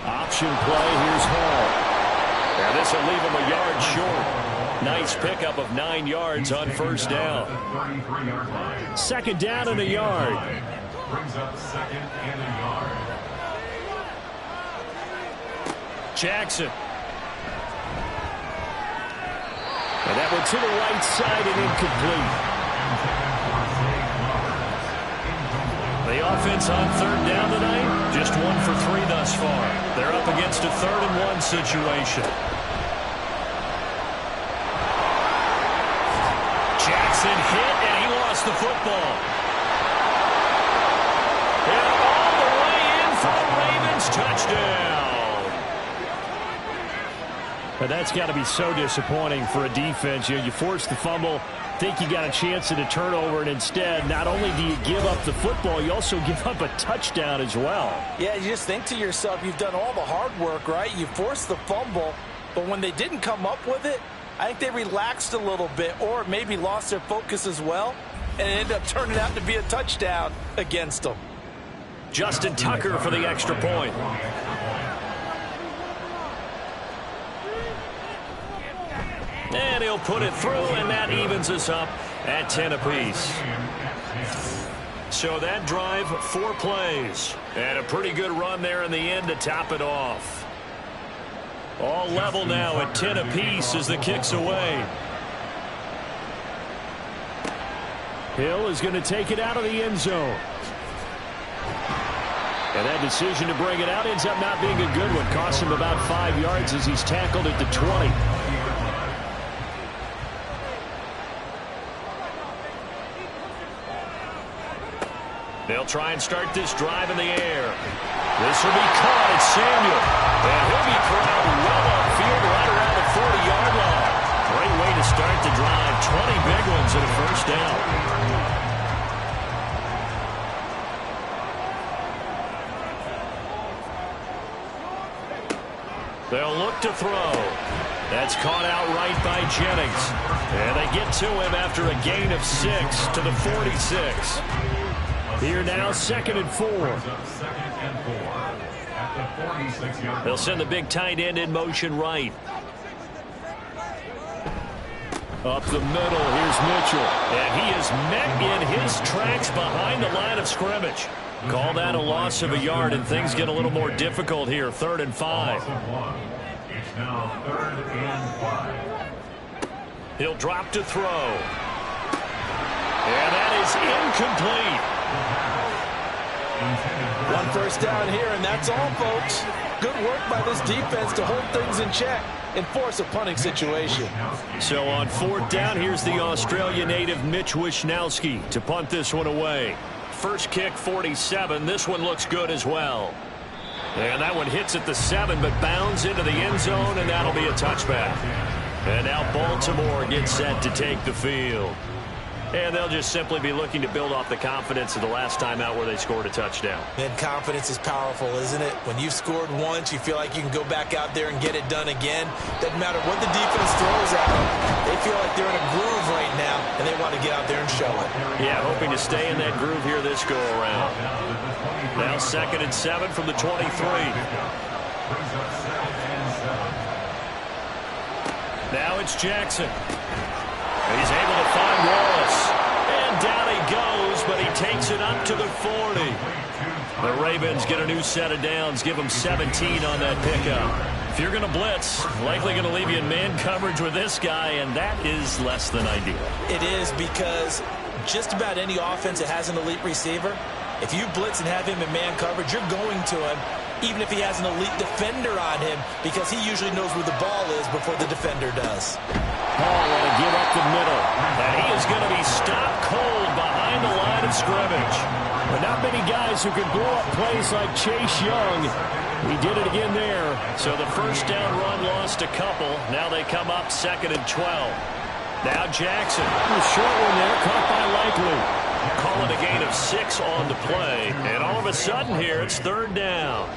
Option play, here's Hall. And this will leave him a yard short. Nice pickup of 9 yards on 1st down. 2nd down and a yard. Brings up 2nd and a yard. Jackson. And that one to the right side and incomplete. The offense on 3rd down tonight, just 1 for 3 thus far. They're up against a 3rd and 1 situation. Jackson hit, and he lost the football. And all the way in for the Ravens touchdown. But that's got to be so disappointing for a defense. You force the fumble, think you got a chance at a turnover, and instead, not only do you give up the football, you also give up a touchdown as well. Yeah, you just think to yourself, you've done all the hard work, right? You forced the fumble, but when they didn't come up with it, I think they relaxed a little bit or maybe lost their focus as well, and it ended up turning out to be a touchdown against them. Justin Tucker for the extra point. And he'll put it through, and that evens us up at 10 apiece. So that drive, 4 plays. And a pretty good run there in the end to top it off. All level now at 10 apiece as the kick's away. Hill is going to take it out of the end zone. And that decision to bring it out ends up not being a good one. Costs him about 5 yards as he's tackled at the 20. They'll try and start this drive in the air. This will be caught. It's Samuel. And he'll be corralled well upfield right around the 40-yard line. Great way to start the drive. 20 big ones and a first down. They'll look to throw. That's caught outright by Jennings. And they get to him after a gain of 6 to the 46. Here now, 2nd and 4. They'll send the big tight end in motion right. Up the middle, here's Mitchell. And he is met in his tracks behind the line of scrimmage. Call that a loss of a yard, and things get a little more difficult here. 3rd and 5. It's now 3rd and 5. He'll drop to throw. And that is incomplete. One first down here, and that's all, folks. Good work by this defense to hold things in check and force a punting situation. So on 4th down, here's the Australia native Mitch Wishnowsky to punt this one away. First kick, 47. This one looks good as well. And that one hits at the 7, but bounds into the end zone, and that'll be a touchback. And now Baltimore gets set to take the field. And they'll just simply be looking to build off the confidence of the last time out where they scored a touchdown. And confidence is powerful, isn't it? When you've scored once, you feel like you can go back out there and get it done again. Doesn't matter what the defense throws at them. They feel like they're in a groove right now, and they want to get out there and show it. Yeah, hoping to stay in that groove here this go-around. Now 2nd and 7 from the 23. Now it's Jackson. He's able to find Wallace. And down he goes, but he takes it up to the 40. The Ravens get a new set of downs, give them 17 on that pickup. If you're going to blitz, likely going to leave you in man coverage with this guy, and that is less than ideal. It is, because just about any offense that has an elite receiver, if you blitz and have him in man coverage, you're going to him, even if he has an elite defender on him, because he usually knows where the ball is before the defender does. Hall want to give up the middle. And he is going to be stopped cold behind the line of scrimmage. But not many guys who can blow up plays like Chase Young. He did it again there. So the first down run lost a couple. Now they come up 2nd and 12. Now Jackson. A short one there, caught by Likely. Calling a gain of 6 on the play. And all of a sudden here, it's 3rd down.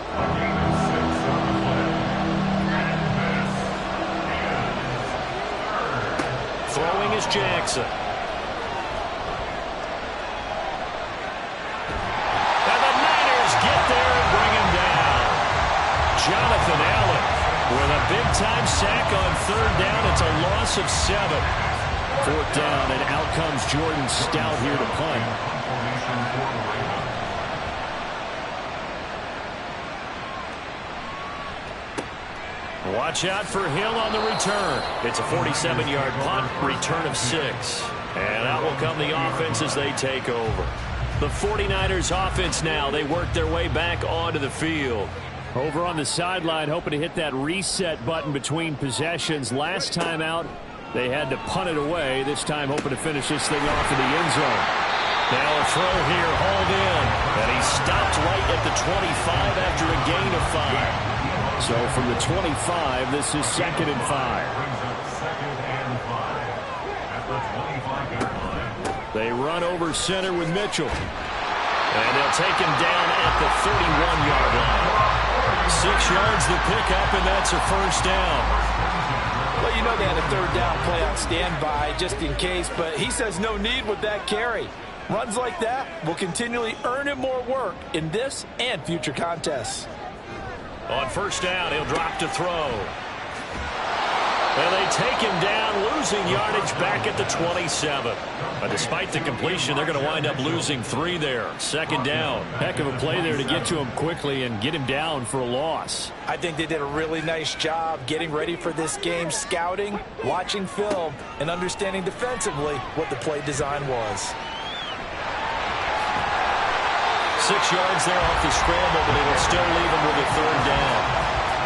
Throwing is Jackson. And the Niners get there and bring him down. Jonathan Allen with a big-time sack on 3rd down. It's a loss of 7. 4th down, and out comes Jordan Stout here to punt. Watch out for Hill on the return. It's a 47-yard punt, return of 6. And out will come the offense as they take over. The 49ers offense now, they work their way back onto the field. Over on the sideline, hoping to hit that reset button between possessions. Last time out, they had to punt it away. This time hoping to finish this thing off in the end zone. Now a throw here, hauled in. And he stopped right at the 25 after a gain of 5. So from the 25, this is 2nd and 5. They run over center with Mitchell. And they'll take him down at the 31-yard line. 6 yards the pickup, and that's a first down. Well, you know they had a 3rd down play on standby just in case, but he says no need with that carry. Runs like that will continually earn him more work in this and future contests. On 1st down, he'll drop to throw. And they take him down, losing yardage back at the 27. But despite the completion, they're going to wind up losing 3 there. 2nd down. Heck of a play there to get to him quickly and get him down for a loss. I think they did a really nice job getting ready for this game, scouting, watching film, and understanding defensively what the play design was. 6 yards there off the scramble, but it'll still leave him with a 3rd down.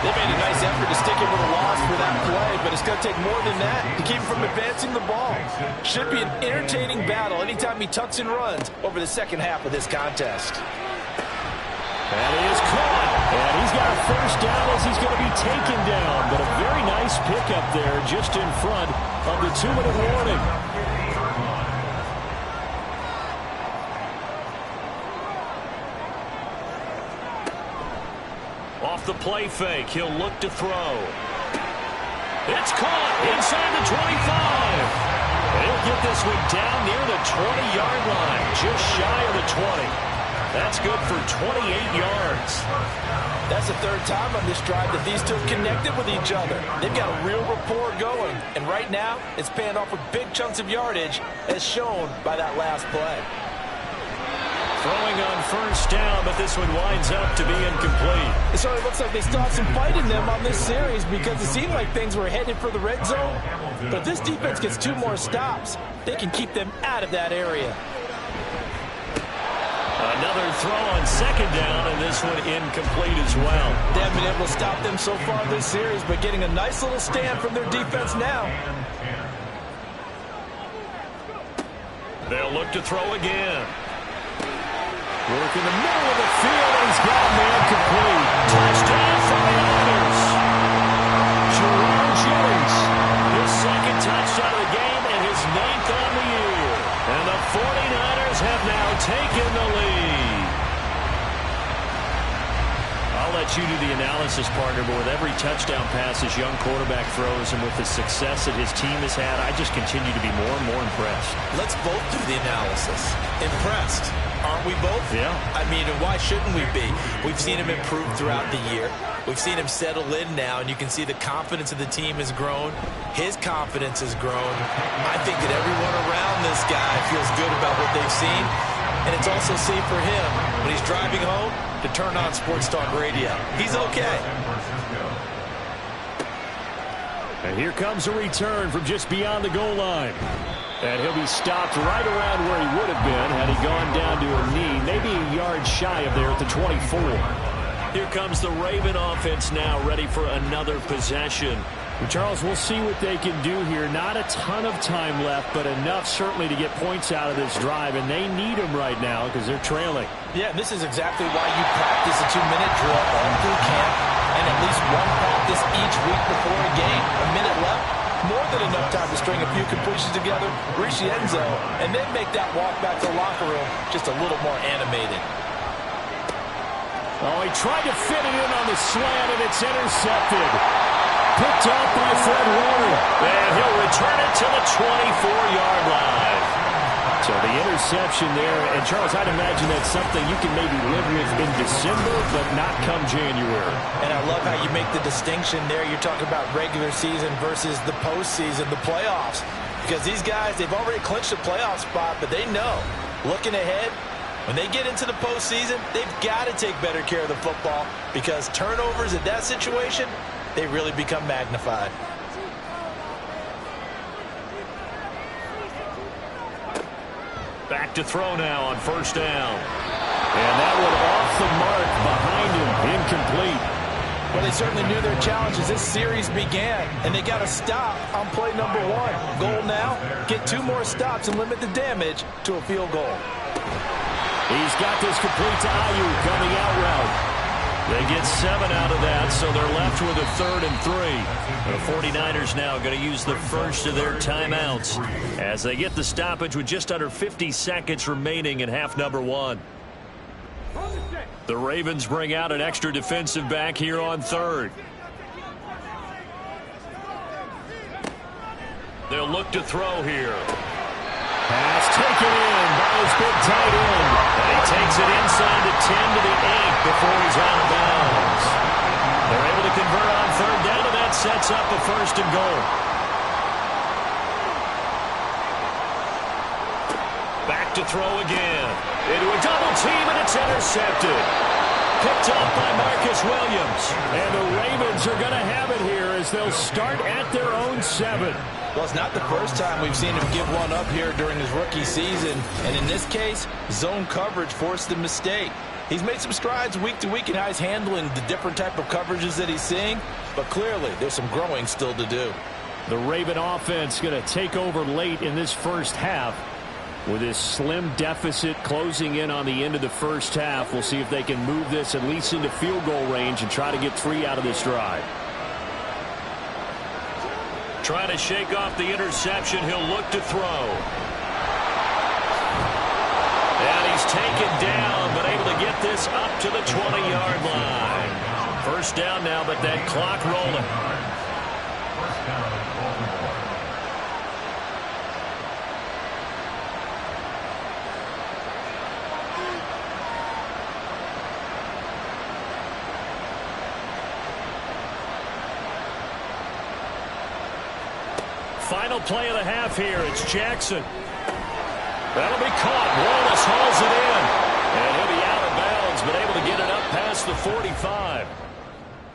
They made a nice effort to stick him with a loss for that play, but it's going to take more than that to keep him from advancing the ball. Should be an entertaining battle anytime he tucks and runs over the second half of this contest. And he is caught. And he's got a first down as he's going to be taken down. But a very nice pickup there just in front of the 2-minute warning. Off the play fake, he'll look to throw. It's caught inside the 25. He'll get this one down near the 20-yard line, just shy of the 20. That's good for 28 yards. That's the third time on this drive that these two have connected with each other. They've got a real rapport going, and right now it's paying off with big chunks of yardage, as shown by that last play. Throwing on first down, but this one winds up to be incomplete. It certainly looks like they still have some fight in them on this series because it seemed like things were headed for the red zone. But if this defense gets 2 more stops, they can keep them out of that area. Another throw on second down, and this one incomplete as well. They haven't been able to stop them so far this series, but getting a nice little stand from their defense now. They'll look to throw again. Work in the middle of the field, and he's got a man complete. Touchdown for the Niners. Jerome Jennings. His second touchdown of the game and his 9th on the year. And the 49ers have now taken the lead. I'll let you do the analysis, partner, but with every touchdown pass his young quarterback throws and with the success that his team has had, I just continue to be more and more impressed. Let's both do the analysis. Impressed. Aren't we both? Yeah. I mean, and why shouldn't we be? We've seen him improve throughout the year. We've seen him settle in now, and you can see the confidence of the team has grown. His confidence has grown. I think that everyone around this guy feels good about what they've seen, and it's also safe for him when he's driving home to turn on Sports Talk Radio. He's okay. And here comes a return from just beyond the goal line. And he'll be stopped right around where he would have been had he gone down to a knee, maybe a yard shy of there at the 24. Here comes the Raven offense now, ready for another possession. And Charles, we'll see what they can do here. Not a ton of time left, but enough certainly to get points out of this drive, and they need them right now because they're trailing. Yeah, this is exactly why you practice a 2-minute drill all through camp and at least one practice each week before a game. A minute left. More than enough time to string a few completions together, reach the end zone, and then make that walk back to the locker room just a little more animated. Oh, he tried to fit it in on the slant, and it's intercepted. Picked up by Fred Warner. And he'll return it to the 24-yard line. So the interception there, and Charles, I'd imagine that's something you can maybe live with in December, but not come January. And I love how you make the distinction there. You're talking about regular season versus the postseason, the playoffs. Because these guys, they've already clinched a playoff spot, but they know, looking ahead, when they get into the postseason, they've got to take better care of the football because turnovers in that situation, they really become magnified. Back to throw now on first down. And that one off the mark behind him, incomplete. Well, they certainly knew their challenge as this series began, and they got to stop on play number 1. Goal now, get 2 more stops and limit the damage to a field goal. He's got this complete to Ayuk coming out route. They get 7 out of that, so they're left with a 3rd and 3. The 49ers now going to use the first of their timeouts as they get the stoppage with just under 50 seconds remaining in half number 1. The Ravens bring out an extra defensive back here on 3rd. They'll look to throw here. Pass taken in by his big tight end. And he takes it inside the 10 to the 8 before he's out of bounds. They're able to convert on 3rd down, and that sets up a 1st and goal. Back to throw again. Into a double team, and it's intercepted. Picked up by Marcus Williams. And the Ravens are going to have it here as they'll start at their own 7. Well, it's not the first time we've seen him give one up here during his rookie season. And in this case, zone coverage forced the mistake. He's made some strides week to week in how he's handling the different type of coverages that he's seeing. But clearly, there's some growing still to do. The Raven offense going to take over late in this first half with this slim deficit closing in on the end of the first half. We'll see if they can move this at least into field goal range and try to get 3 out of this drive. Trying to shake off the interception. He'll look to throw. And he's taken down, but able to get this up to the 20-yard line. First down now, but that clock rolling. First down, Baltimore. Final play of the half here. It's Jackson. That'll be caught. Wallace hauls it in. And he'll be out of bounds, but able to get it up past the 45.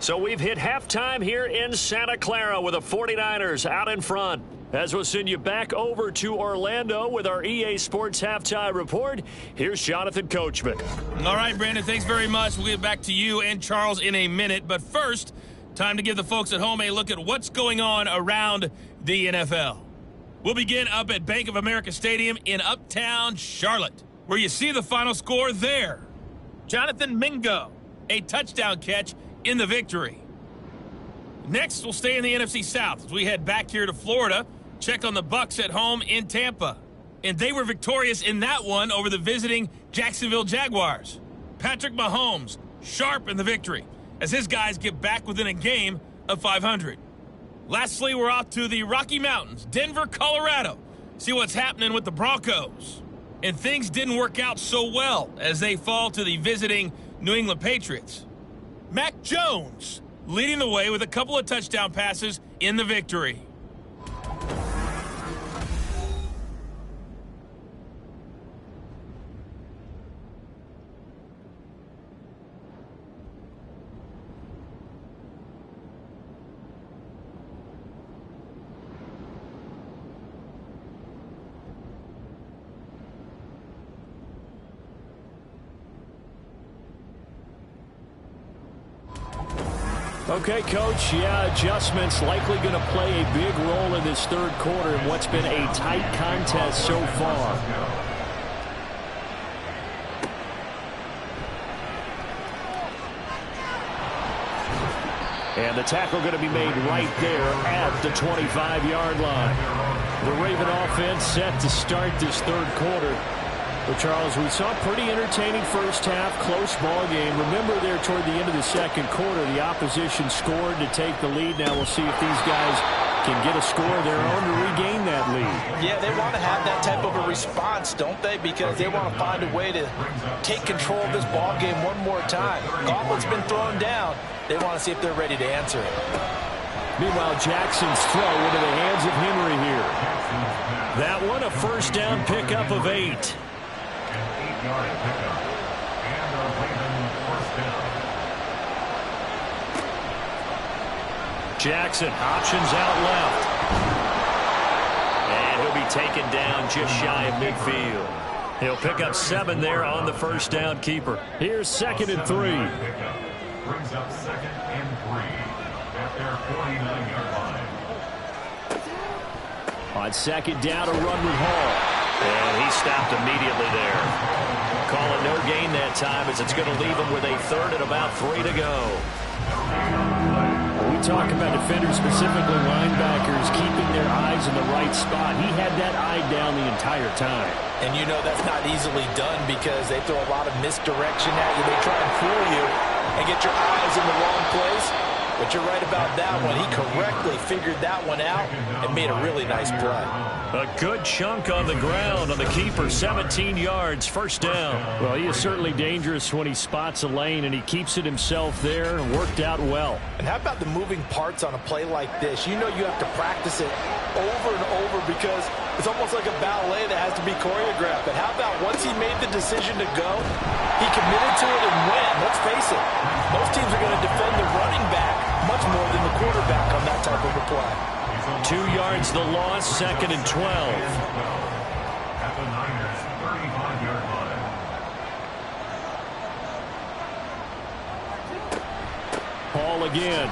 So we've hit halftime here in Santa Clara with the 49ers out in front. As we'll send you back over to Orlando with our EA Sports Halftime Report, here's Jonathan Coachman. All right, Brandon, thanks very much. We'll get back to you and Charles in a minute. But first, time to give the folks at home a look at what's going on around the NFL. We'll begin up at Bank of America Stadium in Uptown Charlotte, where you see the final score there. Jonathan Mingo, a touchdown catch in the victory. Next, we'll stay in the NFC South as we head back here to Florida, check on the Bucs at home in Tampa. And they were victorious in that one over the visiting Jacksonville Jaguars. Patrick Mahomes, sharp in the victory, as his guys get back within a game of 500. Lastly, we're off to the Rocky Mountains, Denver, Colorado. See what's happening with the Broncos. And things didn't work out so well as they fall to the visiting New England Patriots. Mac Jones leading the way with a couple of touchdown passes in the victory. Okay, Coach, adjustments likely going to play a big role in this third quarter in what's been a tight contest so far. And the tackle going to be made right there at the 25-yard line. The Raven offense set to start this third quarter. Well, Charles, we saw a pretty entertaining first half, close ball game. Remember there toward the end of the second quarter, the opposition scored to take the lead. Now we'll see if these guys can get a score of their own to regain that lead. Yeah, they want to have that type of a response, don't they? Because they want to find a way to take control of this ball game one more time. Gauntlet's been thrown down. They want to see if they're ready to answer it. Meanwhile, Jackson's throw into the hands of Henry here. That one, a first down pickup of 8. 8-yard pickup. And a Raven first down. Jackson options out left. And he'll be taken down just shy of midfield. He'll pick up 7 there on the first down keeper. Here's 2nd and 3. Brings up 2nd and 3 at their 49-yard line. On 2nd down, a run with Hall. And he stopped immediately there. Calling no gain that time as it's going to leave him with a third and about 3 to go. We talk about defenders, specifically linebackers, keeping their eyes in the right spot. He had that eye down the entire time. And you know that's not easily done because they throw a lot of misdirection at you. They try and fool you and get your eyes in the wrong place. But you're right about that one. He correctly figured that one out and made a really nice play. A good chunk on the ground on the keeper, 17 yards, first down. Well, he is certainly dangerous when he spots a lane, and he keeps it himself there and worked out well. And how about the moving parts on a play like this? You know you have to practice it over and over because it's almost like a ballet that has to be choreographed. But how about once he made the decision to go, he committed to it and went. Let's face it, most teams are going to defend the running back much more than the quarterback on that type of a play. 2 yards the loss, 2nd and 12. At the Niners' 35-yard line. Hall again.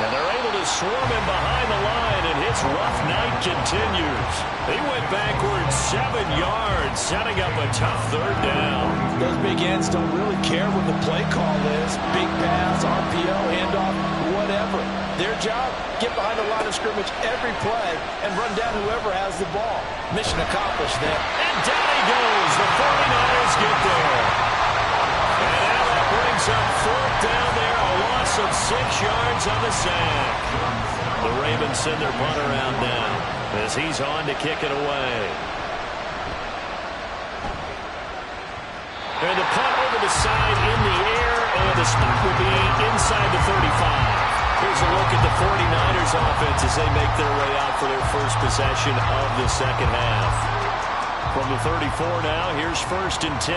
And they're able to swarm him behind the line, and his rough night continues. He went backwards 7 yards, setting up a tough third down. Those big ends don't really care what the play call is. Big pass, RPO, handoff, whatever. Their job, get behind the line of scrimmage every play and run down whoever has the ball. Mission accomplished there. And down he goes. The 49ers get there. And now that brings up fourth down there, a loss of 6 yards on the sack. The Ravens send their punter out now as he's on to kick it away. And the punt over the side in the air, and the spot will be inside the 35. Here's a look at the 49ers offense as they make their way out for their first possession of the second half. From the 34 now, here's 1st and 10.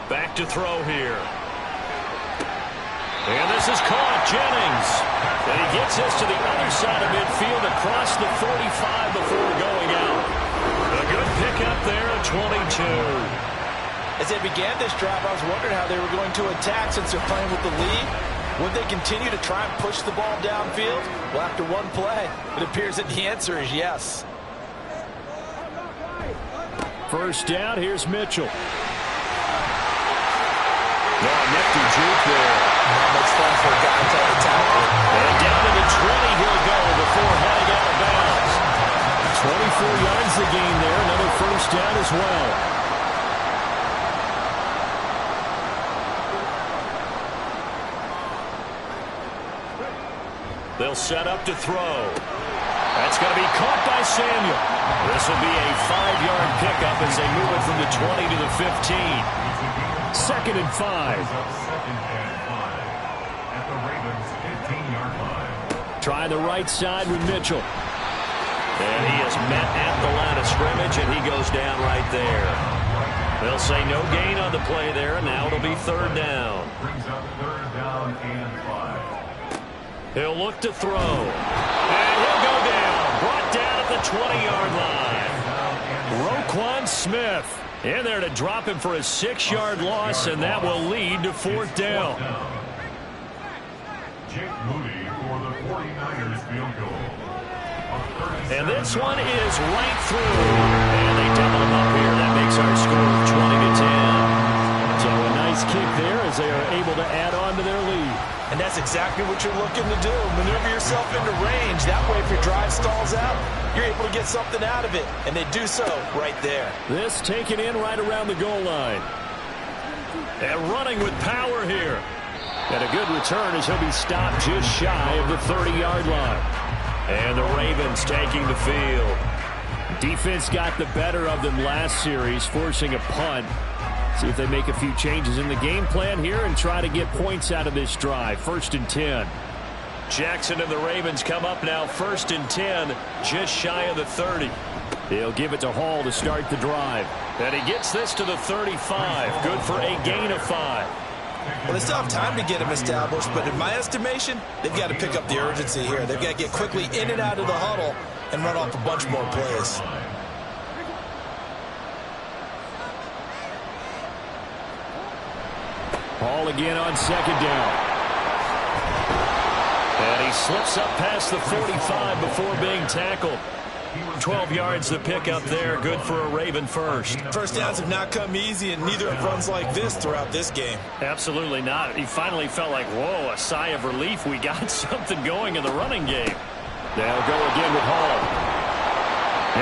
Back to throw here. And this is caught, Jennings. And he gets this to the other side of midfield across the 45 before going out. A good pickup there at 22. As they began this drive, I was wondering how they were going to attack since they're playing with the lead. Would they continue to try and push the ball downfield? Well, after one play, it appears that the answer is yes. First down, here's Mitchell. Nifty juke there. Not much fun for a guy trying to tackle. And down to the 20 he'll go before heading out of bounds. 24 yards the gain there. Another first down as well. They'll set up to throw. That's going to be caught by Samuel. This will be a 5-yard pickup as they move it from the 20 to the 15. 2nd and 5. Second and 5 at the Ravens 15-yard line. Try the right side with Mitchell. And he is met at the line of scrimmage, and he goes down right there. They'll say no gain on the play there, and now it'll be 3rd down. Brings up 3rd down and 5. He'll look to throw. And he'll go down. Brought down at the 20-yard line. Roquan Smith in there to drop him for a 6-yard loss, and that will lead to 4th down. Jake Moody for the 49ers field goal. And this one is right through. And they double him up here. That makes our score 20-10. So a nice kick there as they are able to add on to their lead. And that's exactly what you're looking to do. Maneuver yourself into range. That way, if your drive stalls out, you're able to get something out of it. And they do so right there. This taken in right around the goal line. And running with power here. And a good return as he'll be stopped just shy of the 30-yard line. And the Ravens taking the field. Defense got the better of them last series, forcing a punt. See if they make a few changes in the game plan here and try to get points out of this drive. 1st and 10. Jackson and the Ravens come up now 1st and 10, just shy of the 30. They'll give it to Hall to start the drive. And he gets this to the 35. Good for a gain of 5. Well, they still have time to get him established, but in my estimation, they've got to pick up the urgency here. They've got to get quickly in and out of the huddle and run off a bunch more plays. Hall again on 2nd down. And he slips up past the 45 before being tackled. 12 yards to pick up there. Good for a Raven first. First downs have not come easy, and neither have runs like this throughout this game. Absolutely not. He finally felt like, whoa, a sigh of relief. We got something going in the running game. They'll go again with Hall.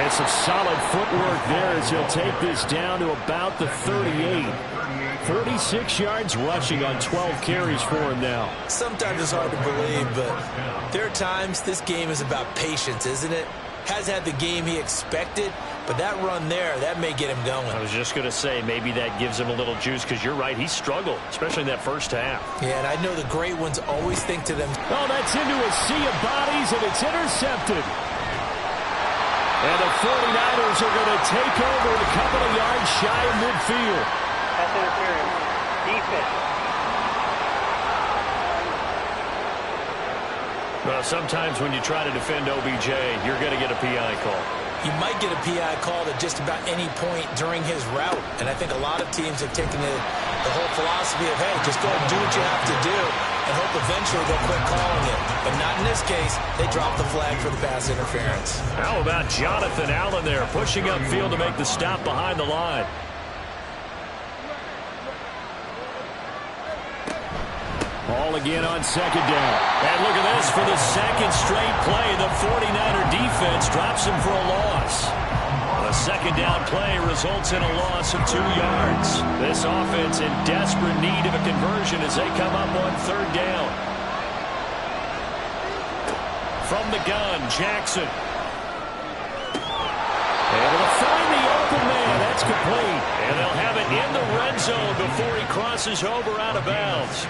And some solid footwork there as he'll take this down to about the 38. 46 yards rushing on 12 carries for him now. Sometimes it's hard to believe, but there are times this game is about patience, isn't it? Has had the game he expected, but that run there, that may get him going. I was just going to say, maybe that gives him a little juice, because you're right, he struggled, especially in that first half. Yeah, and I know the great ones always think to them. Oh, that's into a sea of bodies, and it's intercepted. And the 49ers are going to take over a couple of yards shy of midfield. That's interference. Defense. Well, sometimes when you try to defend OBJ, you're going to get a PI call. You might get a PI call at just about any point during his route. And I think a lot of teams have taken the The whole philosophy of, hey, just go and do what you have to do and hope eventually they'll quit calling it. But not in this case. They dropped the flag for the pass interference. How about Jonathan Allen there pushing upfield to make the stop behind the line? Ball again on second down. And look at this for the second straight play. The 49er defense drops him for a loss. A second down play results in a loss of 2 yards. This offense in desperate need of a conversion as they come up on third down. From the gun, Jackson. Able to find the open man. That's complete. And they'll have it in the red zone before he crosses over out of bounds.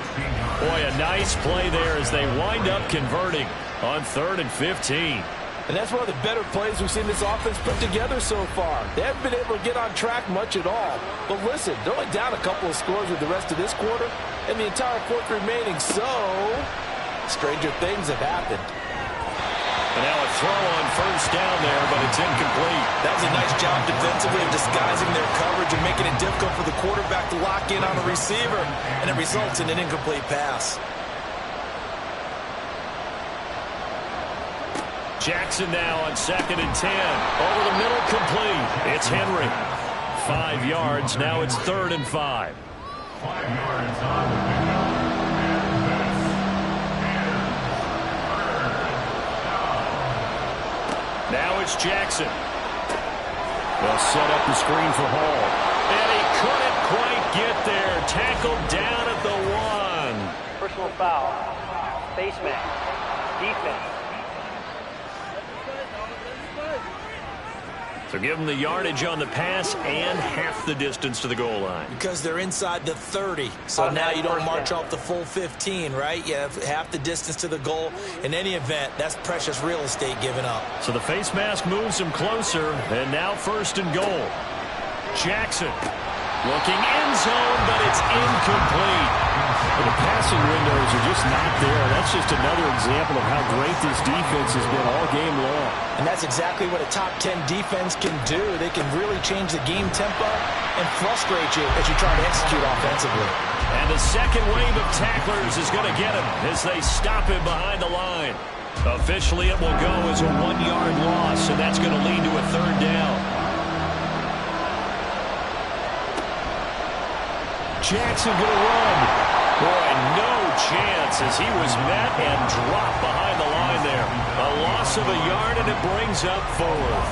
Boy, a nice play there as they wind up converting on 3rd and 15. And that's one of the better plays we've seen this offense put together so far. They haven't been able to get on track much at all. But listen, they're only down a couple of scores with the rest of this quarter and the entire fourth remaining. So, stranger things have happened. And now a throw on first down there, but it's incomplete. That was a nice job defensively of disguising their coverage and making it difficult for the quarterback to lock in on a receiver, and it results in an incomplete pass. Jackson now on 2nd and 10. Over the middle, complete. It's Henry. 5 yards. Now it's 3rd and 5. 5 yards on the pickup. Now it's Jackson. They'll set up the screen for Hall. And he couldn't quite get there. Tackled down at the 1. Personal foul. Face mask. Defense. So give them the yardage on the pass and half the distance to the goal line. Because they're inside the 30. So now you don't march off the full 15, right? You have half the distance to the goal. In any event, that's precious real estate given up. So the face mask moves him closer, and now 1st and goal. Jackson looking end zone, but it's incomplete. The passing windows are just not there. That's just another example of how great this defense has been all game long. And that's exactly what a top 10 defense can do. They can really change the game tempo and frustrate you as you try to execute offensively. And the second wave of tacklers is going to get him as they stop him behind the line. Officially, it will go as a 1-yard loss, and that's going to lead to a 3rd down. Jackson going to run. Boy, no chance as he was met and dropped behind the line there. A loss of a yard, and it brings up 4th.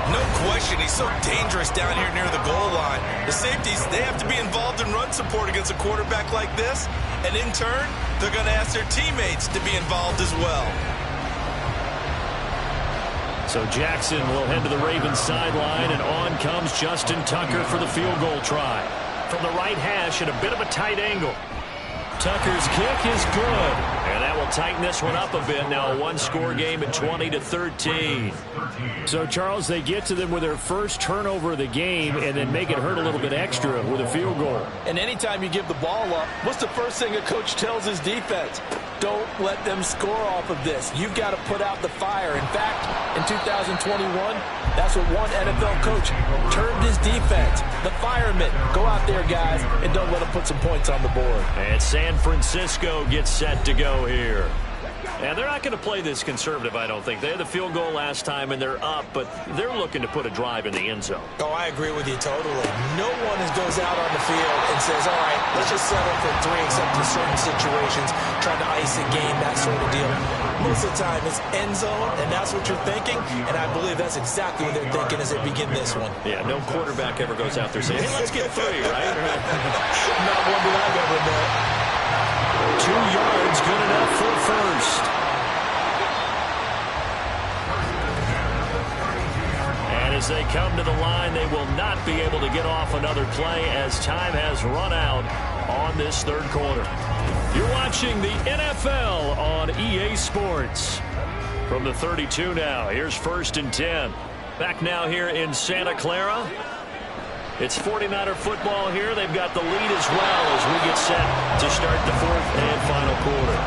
No question, he's so dangerous down here near the goal line. The safeties, they have to be involved in run support against a quarterback like this. And in turn, they're going to ask their teammates to be involved as well. So Jackson will head to the Ravens sideline, and on comes Justin Tucker for the field goal try. From the right hash at a bit of a tight angle. Tucker's kick is good, and that will tighten this one up a bit. Now a 1-score game at 20-13. So, Charles, they get to them with their first turnover of the game and then make it hurt a little bit extra with a field goal. And anytime you give the ball up, what's the first thing a coach tells his defense? Don't let them score off of this. You've got to put out the fire. In fact, in 2021, that's what one NFL coach termed his defense. The firemen. Go out there, guys, and don't let them put some points on the board. And San Francisco gets set to go here. And they're not going to play this conservative, I don't think. They had the field goal last time, and they're up, but they're looking to put a drive in the end zone. Oh, I agree with you totally. No one goes out on the field and says, all right, let's just settle for 3, except in certain situations, trying to ice a game, that sort of deal. Most of the time, it's end zone, and that's what you're thinking, and I believe that's exactly what they're thinking as they begin this one. Yeah, no quarterback ever goes out there saying, hey, let's get 3, right? Not one that I've ever met. 2 yards, good enough for 1st. And as they come to the line, they will not be able to get off another play as time has run out on this 3rd quarter. You're watching the NFL on EA Sports. From the 32 now, here's 1st and 10. Back now here in Santa Clara. It's 49er football here. They've got the lead as well as we get set to start the 4th and final quarter.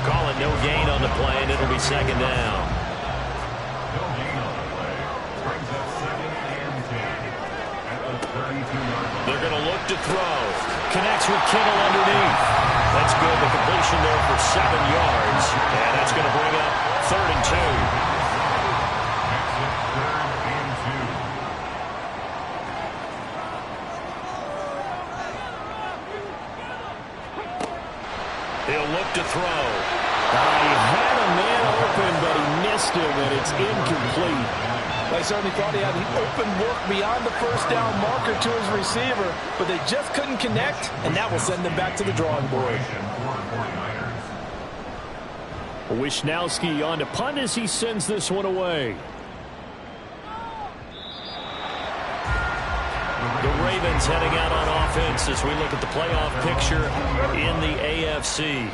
Calling no gain on the play, and it'll be 2nd down. No gain on the play. Brings up 2nd and 10 at the 32-yard line. They're going to look to throw. Connects with Kittle underneath. That's good. The completion there for 7 yards. And that's going to bring up 3rd and 2. He'll look to throw. He had a man open, but he missed him, and it's incomplete. They certainly thought he had an open look beyond the first down marker to his receiver, but they just couldn't connect, and that will send them back to the drawing board. Wisnowski on to punt as he sends this one away. The Ravens heading out on offense as we look at the playoff picture in the AFC.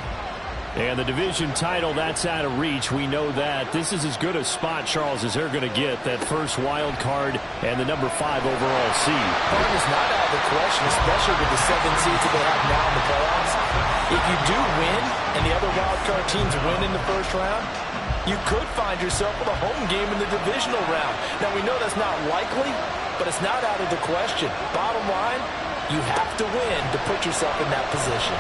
And the division title, that's out of reach. We know that. This is as good a spot, Charles, as they're going to get. That first wild card and the number 5 overall seed. Part is not out of the question, especially with the 7 seeds that they have now in the playoffs. If you do win and the other wild card teams win in the first round, you could find yourself with a home game in the divisional round. Now, we know that's not likely, but it's not out of the question. Bottom line, you have to win to put yourself in that position.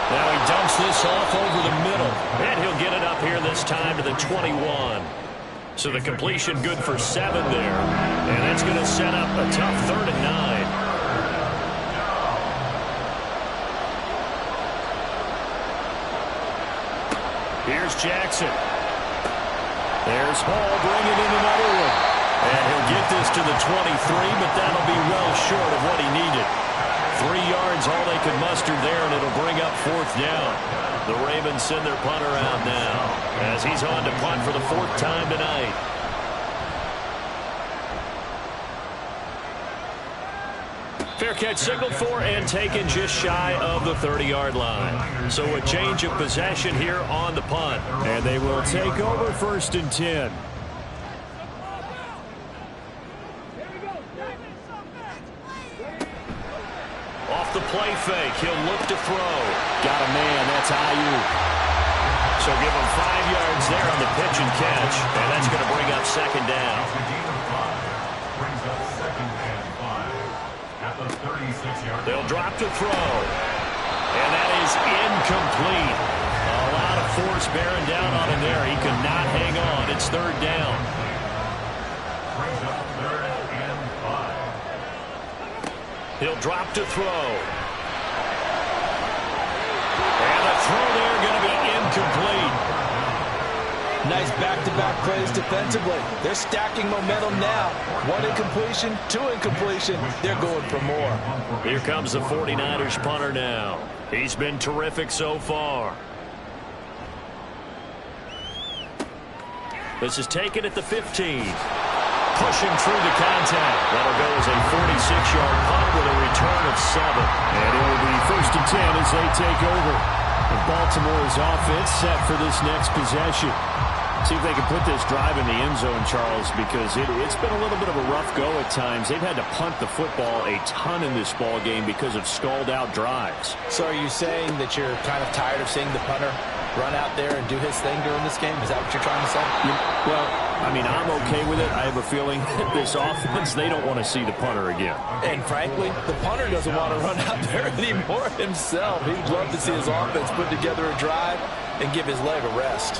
Now he dumps this off over the middle, and he'll get it up here this time to the 21. So the completion good for 7 there, and that's going to set up a tough 3rd and 9. Here's Jackson. There's Hall bringing in another one. And he'll get this to the 23, but that'll be well short of what he needed. 3 yards, all they could muster there, and it'll bring up 4th down. The Ravens send their punter out now as he's on to punt for the 4th time tonight. Fair catch signaled for and taken just shy of the 30-yard line. So a change of possession here on the punt. And they will take over 1st and 10. Off the play fake, he'll look to throw. Got a man, that's Ayuk. So give him 5 yards there on the pitch and catch, and that's going to bring up 2nd down. They'll drop to throw, and that is incomplete. A lot of force bearing down on him there. He could not hang on. It's 3rd down. He'll drop to throw. And the throw there going to be incomplete. Nice back-to-back plays defensively. They're stacking momentum now. 1 incompletion, 2 incompletion. They're going for more. Here comes the 49ers punter now. He's been terrific so far. This is taken at the 15. Pushing through the contact. That'll go as a 46-yard punt with a return of 7. And it will be 1st and 10 as they take over. And Baltimore's offense set for this next possession. See if they can put this drive in the end zone, Charles, because it's been a little bit of a rough go at times. They've had to punt the football a ton in this ball game because of stalled-out drives. So are you saying that you're kind of tired of seeing the punter run out there and do his thing during this game? Is that what you're trying to say? Well, I mean, I'm okay with it. I have a feeling that this offense, they don't want to see the punter again. And frankly, the punter doesn't want to run out there anymore himself. He'd love to see his offense put together a drive and give his leg a rest.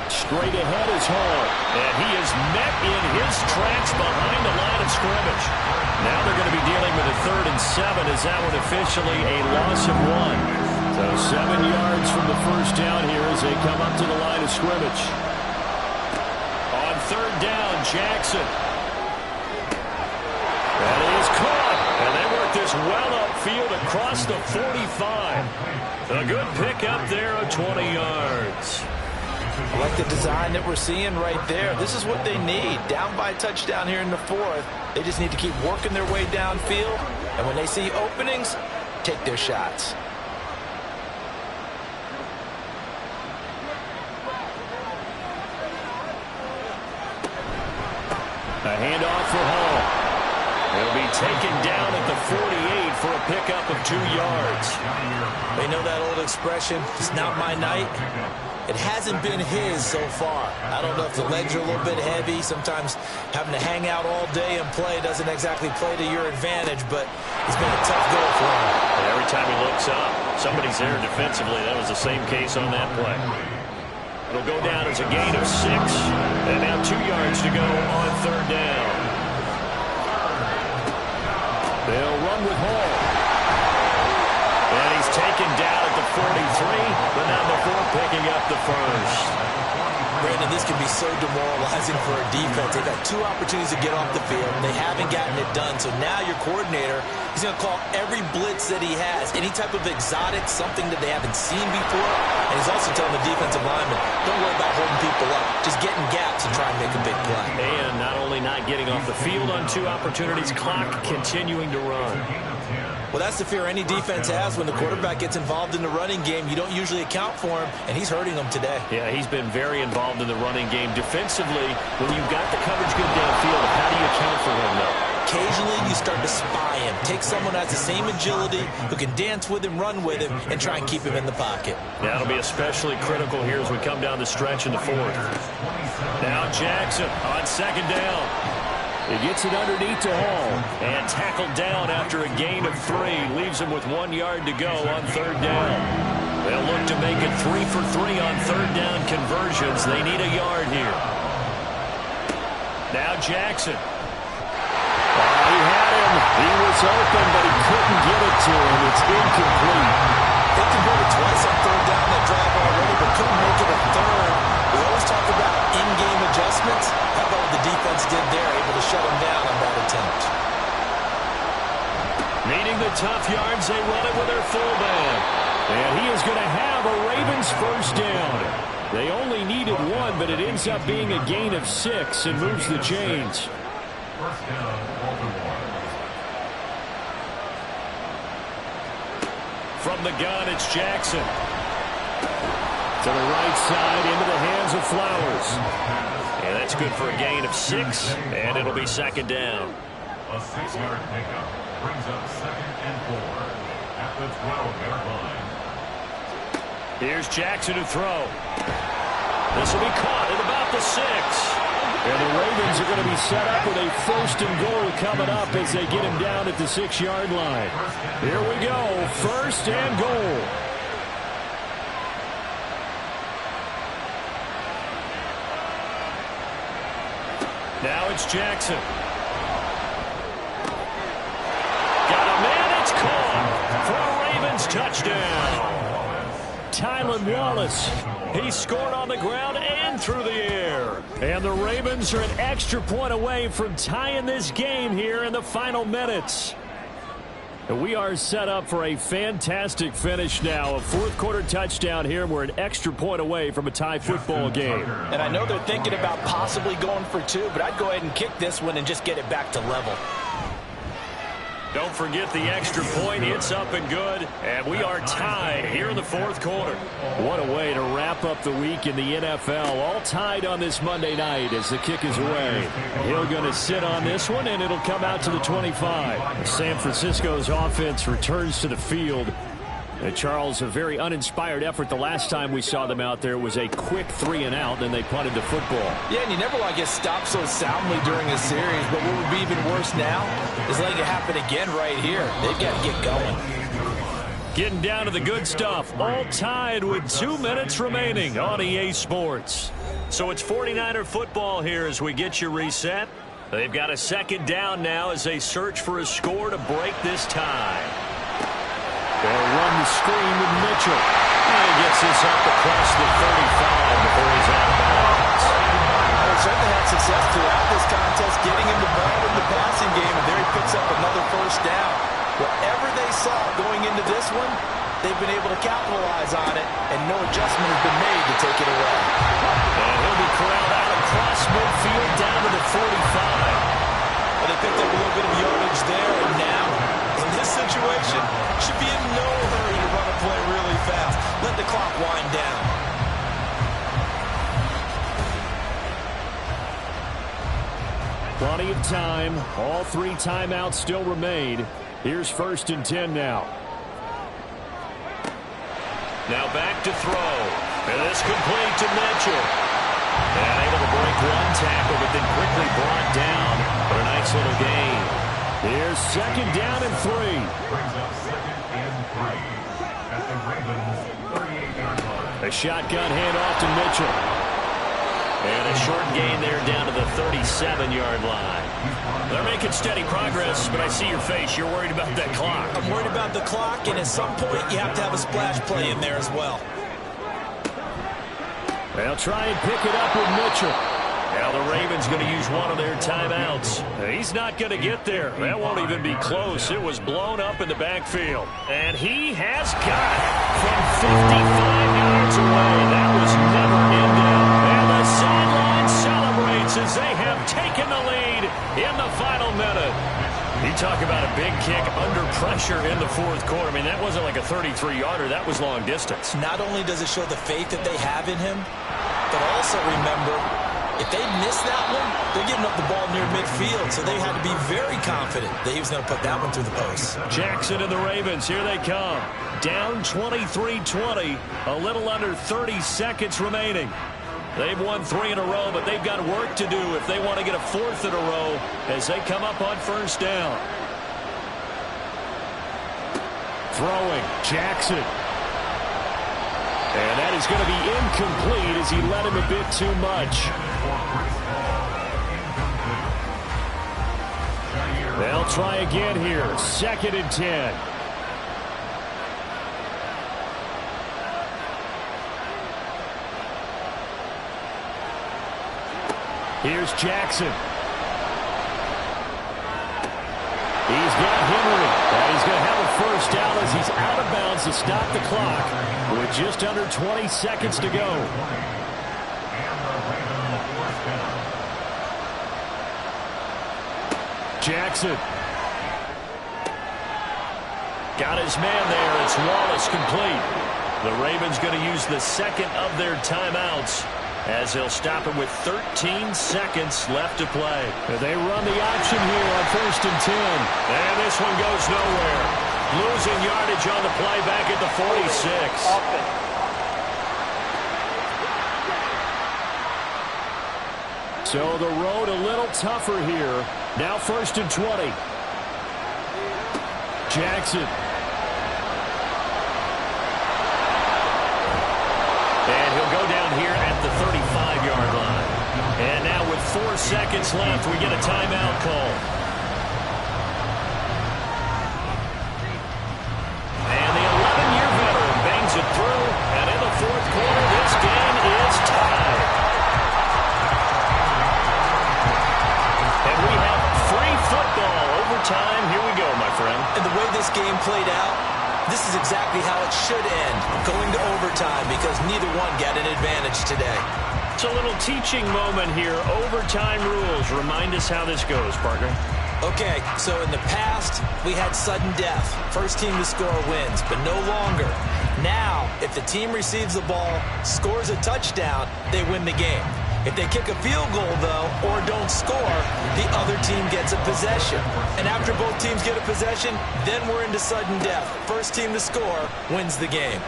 Straight ahead is Hall. And he is met in his tracks behind the line of scrimmage. Now they're going to be dealing with a 3rd and 7 as that one officially a loss of 1. So 7 yards from the first down here as they come up to the line of scrimmage. On 3rd down, Jackson. That is caught. And they work this well upfield across the 45. A good pick up there of 20 yards. I like the design that we're seeing right there. This is what they need. Down by a touchdown here in the 4th. They just need to keep working their way downfield. And when they see openings, take their shots. A handoff for Hall. He'll be taken down at the 48 for a pickup of 2 yards. They know that old expression, it's not my night. It hasn't been his so far. I don't know if the legs are a little bit heavy. Sometimes having to hang out all day and play doesn't exactly play to your advantage, but it's been a tough go for him. And every time he looks up, somebody's there defensively. That was the same case on that play. It'll go down as a gain of 6, and now 2 yards to go on 3rd down. They'll run with Hall. And he's taken down at the 43, but not before picking up the first. Brandon, this can be so demoralizing for a defense. They've had 2 opportunities to get off the field, and they haven't gotten it done. So now your coordinator, he's going to call every blitz that he has, any type of exotic, something that they haven't seen before. And he's also telling the defensive lineman, don't worry about holding people up. Just get in gaps and try and make a big play. And not only not getting off the field on 2 opportunities, clock continuing to run. Well, that's the fear any defense has when the quarterback gets involved in the running game. You don't usually account for him, and he's hurting them today. Yeah, he's been very involved in the running game. Defensively, when you've got the coverage good downfield, how do you account for him, though? Occasionally, you start to spy him. Take someone who has the same agility, who can dance with him, run with him, and try and keep him in the pocket. That'll be especially critical here as we come down the stretch in the 4th. Now Jackson on 2nd down. He gets it underneath to Hall. And tackled down after a gain of 3. Leaves him with 1 yard to go on 3rd down. They'll look to make it 3 for 3 on 3rd down conversions. They need a yard here. Now Jackson. He had him. He was open, but he couldn't get it to him. It's incomplete. They converted twice on 3rd down that drive already, but couldn't make it a 3rd. We always talk about in-game adjustments. How about what the defense did there, able to shut him down on that attempt. Needing the tough yards, they run it with their fullback. And he is going to have a Ravens first down. They only needed 1, but it ends up being a gain of 6 and moves the chains. First down, Baltimore. From the gun, it's Jackson. To the right side, into the hands of Flowers. And that's good for a gain of 6, and it'll be 2nd down. A 6-yard pickup brings up 2nd and 4 at the 12-yard line. Here's Jackson to throw. This will be caught at about the 6. And the Ravens are going to be set up with a 1st and goal coming up as they get him down at the 6-yard line. Here we go, 1st and goal. Now it's Jackson. Got a man, it's caught for a Ravens touchdown. Tylan Wallace. He scored on the ground and through the air. And the Ravens are an extra point away from tying this game here in the final minutes. And we are set up for a fantastic finish now. A 4th quarter touchdown here. We're an extra point away from a tie football game. And I know they're thinking about possibly going for 2, but I'd go ahead and kick this one and just get it back to level. Don't forget the extra point. It's up and good. And we are tied here in the 4th quarter. What a way to wrap up the week in the NFL. All tied on this Monday night as the kick is away. Hill going to sit on this one, and it'll come out to the 25. San Francisco's offense returns to the field. Charles, a very uninspired effort. The last time we saw them out there was a quick 3-and-out, and they punted the football. Yeah, and you never want to get stopped so soundly during a series, but what would be even worse now is letting it happen again right here. They've got to get going. Getting down to the good stuff. All tied with 2 minutes remaining on EA Sports. So it's 49er football here as we get you reset. They've got a 2nd down now as they search for a score to break this tie. They'll run the screen with Mitchell. And he gets this up across the 35 before he's out of bounds. They certainly had success throughout this contest, getting him the ball in the passing game, and there he picks up another 1st down. Whatever they saw going into this one, they've been able to capitalize on it, and no adjustment has been made to take it away. And he'll be corralled out across midfield down to the 45. Well, they picked up a little bit of yardage there, and now, in this situation, should be in no hurry to run a play really fast. Let the clock wind down. Plenty of time. All 3 timeouts still remain. Here's 1st and 10 now. Now back to throw. And this complete to Mitchell. And able to break one tackle, but then quickly brought down for a nice little gain. Here's 2nd down and 3. Brings up 2nd and 3 at the Ravens 38-yard line. A shotgun handoff to Mitchell. And a short gain there down to the 37-yard line. They're making steady progress, but I see your face. You're worried about that clock. I'm worried about the clock, and at some point you have to have a splash play in there as well. They'll try and pick it up with Mitchell. Now the Ravens going to use one of their timeouts. He's not going to get there. That won't even be close. It was blown up in the backfield. And he has got it from 55 yards away. That was never in doubt. And the sideline celebrates as they have taken the lead in the final minute. You talk about a big kick under pressure in the 4th quarter. I mean, that wasn't like a 33-yarder. That was long distance. Not only does it show the faith that they have in him, but also remember, if they miss that one, they're giving up the ball near midfield, so they had to be very confident that he was going to put that one through the post. Jackson and the Ravens, here they come. Down 23-20, a little under 30 seconds remaining. They've won 3 in a row, but they've got work to do if they want to get a 4th in a row as they come up on 1st down. Throwing, Jackson. And that is going to be incomplete as he led him a bit too much. They'll try again here. 2nd and 10. Here's Jackson. He's got Henry. And he's going to have a 1st down as he's out of bounds to stop the clock with just under 20 seconds to go. Jackson. Got his man there. It's Wallace complete. The Ravens going to use the 2nd of their timeouts as he'll stop him with 13 seconds left to play. They run the option here on 1st and 10. And this one goes nowhere. Losing yardage on the play back at the 46. So the road a little tougher here. Now 1st and 20. Jackson. And he'll go down here at the 35-yard line. And now with 4 seconds left, we get a timeout call. And the 11-year veteran bangs it through. And in the 4th quarter, this game is tied. And we have free football overtime. Here we go, my friend. And the way this game played out, this is exactly how it should end, going to overtime, because neither one got an advantage today. It's a little teaching moment here. Overtime rules. Remind us how this goes, partner. Okay, so in the past, we had sudden death. First team to score wins, but no longer. Now, if the team receives the ball, scores a touchdown, they win the game. If they kick a field goal, though, or don't score, the other team gets a possession. And after both teams get a possession, then we're into sudden death. First team to score wins the game.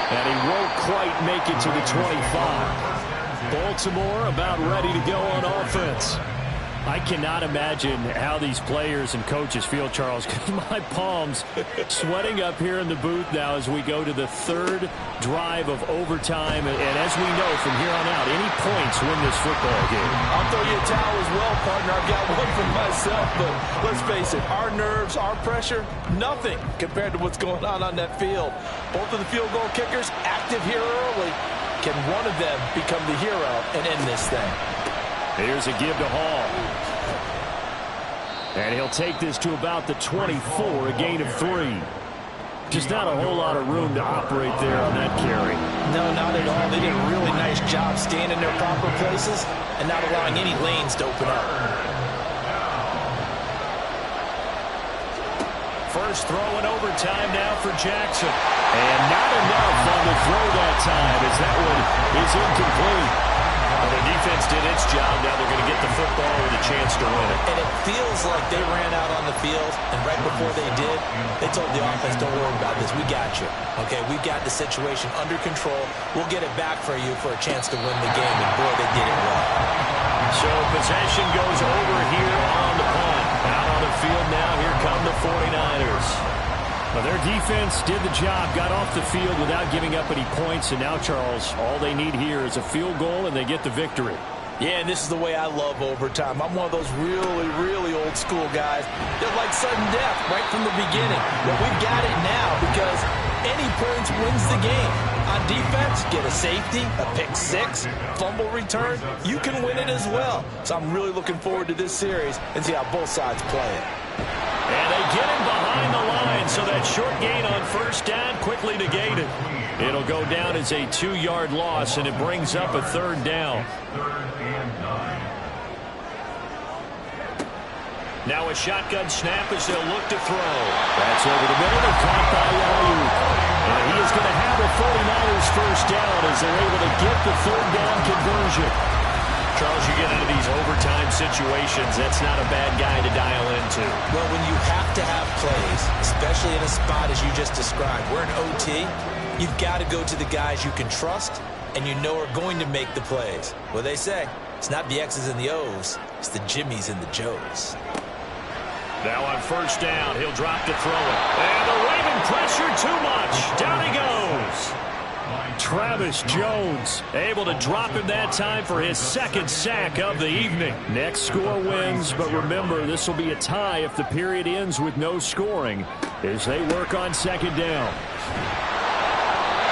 And he won't quite make it to the 25. Baltimore about ready to go on offense. I cannot imagine how these players and coaches feel, Charles, because my palms sweating up here in the booth now as we go to the 3rd drive of overtime. And as we know from here on out, any points win this football game. I'll throw you a towel as well, partner. I've got one for myself, but let's face it, our nerves, our pressure, nothing compared to what's going on that field. Both of the field goal kickers active here early. Can one of them become the hero and end this thing? Here's a give to Hall. And he'll take this to about the 24, a gain of 3. Just not a whole lot of room to operate there on that carry. No, not at all. They did a really nice job staying in their proper places and not allowing any lanes to open up. First throw in overtime now for Jackson. And not enough on the throw that time as that one is incomplete. Well, their defense did its job. Now they're going to get the football with a chance to win it. And it feels like they ran out on the field, and right before they did, they told the offense, don't worry about this. We got you. Okay, we've got the situation under control. We'll get it back for you for a chance to win the game. And, boy, they did it well. So possession goes over here on the punt. Out on the field now, here come the 49ers. Well, their defense did the job, got off the field without giving up any points, and now, Charles, all they need here is a field goal, and they get the victory. Yeah, and this is the way I love overtime. I'm one of those really, really old school guys that like sudden death right from the beginning. But we've got it now because any points wins the game. On defense, get a safety, a pick six, fumble return, you can win it as well. So I'm really looking forward to this series and see how both sides play it. And they get him behind the line, so that short gain on first down quickly negated. It'll go down as a 2-yard loss, and it brings up a third down. Now a shotgun snap as they'll look to throw. That's over the middle and caught by Ayuk. And he is going to have a 49ers first down as they're able to get the third down conversion. Charles, you get into these overtime situations, that's not a bad guy to dial into. Well, when you have to have plays, especially in a spot as you just described, we're in OT, you've got to go to the guys you can trust and you know are going to make the plays. Well, they say, it's not the X's and the O's, it's the Jimmys and the Joes. Now on first down, he'll drop to throw it. And the Raven pressure too much. Down he goes. Travis Jones able to drop him that time for his second sack of the evening. Next score wins, but remember, this will be a tie if the period ends with no scoring as they work on second down.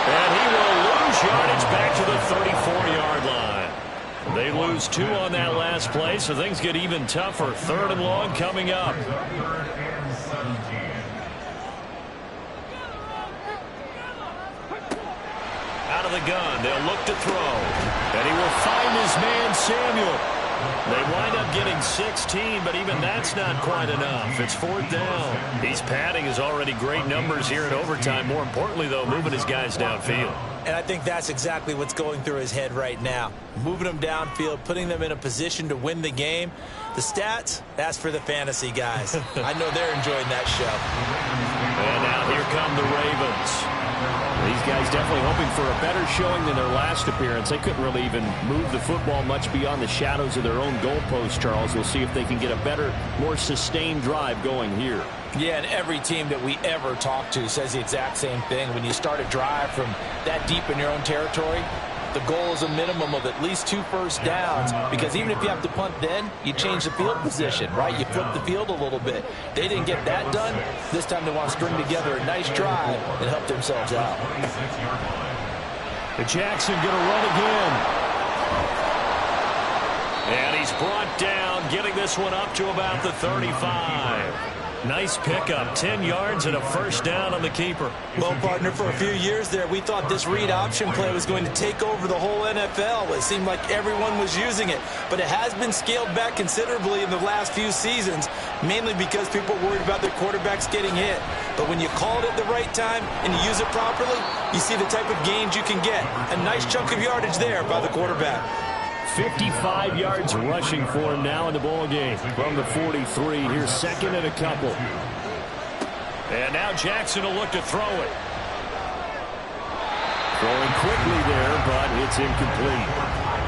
And he will lose yardage back to the 34-yard line. They lose 2 on that last play, so things get even tougher. Third and long coming up. Out of the gun, they'll look to throw. And he will find his man, Samuel. They wind up getting 16, but even that's not quite enough. It's fourth down. He's padding his already great numbers here in overtime. More importantly, though, moving his guys downfield. And I think that's exactly what's going through his head right now. Moving them downfield, putting them in a position to win the game. The stats, that's for the fantasy guys. I know they're enjoying that show. And now here come the Ravens. These guys definitely hoping for a better showing than their last appearance. They couldn't really even move the football much beyond the shadows of their own goalpost, Charles. We'll see if they can get a better, more sustained drive going here. Yeah, and every team that we ever talk to says the exact same thing. When you start a drive from that deep in your own territory, the goal is a minimum of at least 2 first downs, because even if you have to punt then, you change the field position, right? You flip the field a little bit. They didn't get that done. This time they want to string together a nice drive and help themselves out. Jackson going to run again. And he's brought down, getting this one up to about the 35. Nice pickup, 10 yards and a first down on the keeper. Well, partner, for a few years there, we thought this read option play was going to take over the whole NFL. It seemed like everyone was using it, but it has been scaled back considerably in the last few seasons, mainly because people are worried about their quarterbacks getting hit. But when you call it at the right time and you use it properly, you see the type of gains you can get. A nice chunk of yardage there by the quarterback. 55 yards rushing for him now in the ball game from the 43. Here's second and a couple. And now Jackson will look to throw it. Throwing quickly there, but it's incomplete.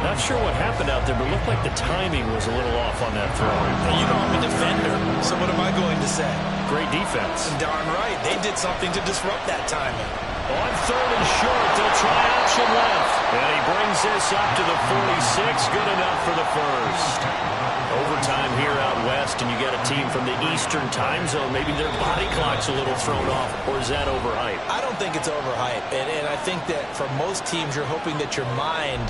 Not sure what happened out there, but it looked like the timing was a little off on that throw. You know I'm a defender, so what am I going to say? Great defense. Darn right. They did something to disrupt that timing. On third and short, they'll try option left. And he brings this up to the 46. Good enough for the first. Overtime here out west, and you got a team from the Eastern time zone. Maybe their body clock's a little thrown off, or is that overhyped? I don't think it's overhyped. And I think that for most teams, you're hoping that your mind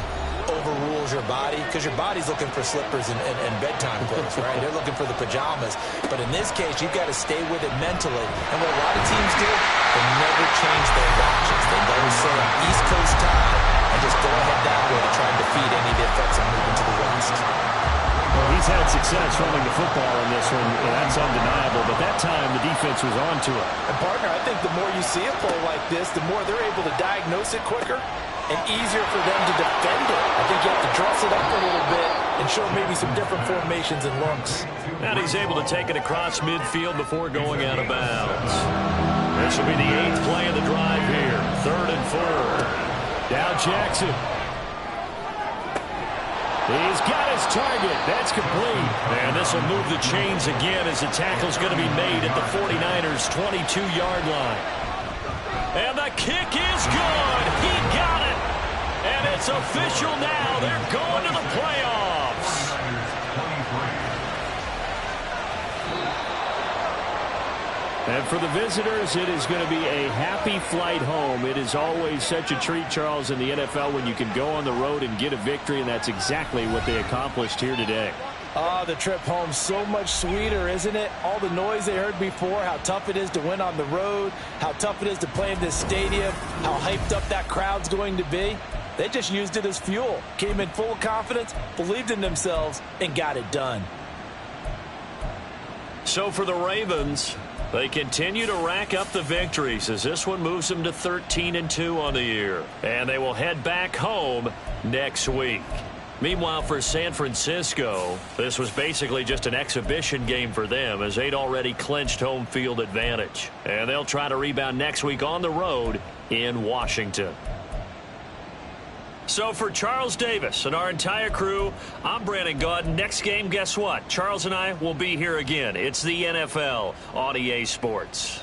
overrules your body, because your body's looking for slippers and bedtime clothes, right? They're looking for the pajamas. But in this case, you've got to stay with it mentally. And what a lot of teams do, they never change their watches. They never say East Coast time and just go ahead that way to try and defeat any of the effects of moving to the West. Well, he's had success running the football in this one, and that's undeniable. But that time, the defense was on to it. And, partner, I think the more you see a play like this, the more they're able to diagnose it quicker and easier for them to defend it. I think you have to dress it up a little bit and show maybe some different formations and looks. And he's able to take it across midfield before going out of bounds. This will be the 8th play of the drive here. 3rd and 4. Now Jackson. He's got his target. That's complete. And this will move the chains again as the tackle's going to be made at the 49ers' 22-yard line. And the kick is good. He got it. And it's official now. They're going to the playoffs. And for the visitors, it is going to be a happy flight home. It is always such a treat, Charles, in the NFL when you can go on the road and get a victory, and that's exactly what they accomplished here today. The trip home so much sweeter, isn't it? All the noise they heard before, how tough it is to win on the road, how tough it is to play in this stadium, how hyped up that crowd's going to be. They just used it as fuel, came in full of confidence, believed in themselves, and got it done. So for the Ravens, they continue to rack up the victories as this one moves them to 13-2 on the year. And they will head back home next week. Meanwhile, for San Francisco, this was basically just an exhibition game for them as they'd already clinched home field advantage. And they'll try to rebound next week on the road in Washington. So for Charles Davis and our entire crew, I'm Brandon Gaudin. Next game, guess what? Charles and I will be here again. It's the NFL on EA Sports.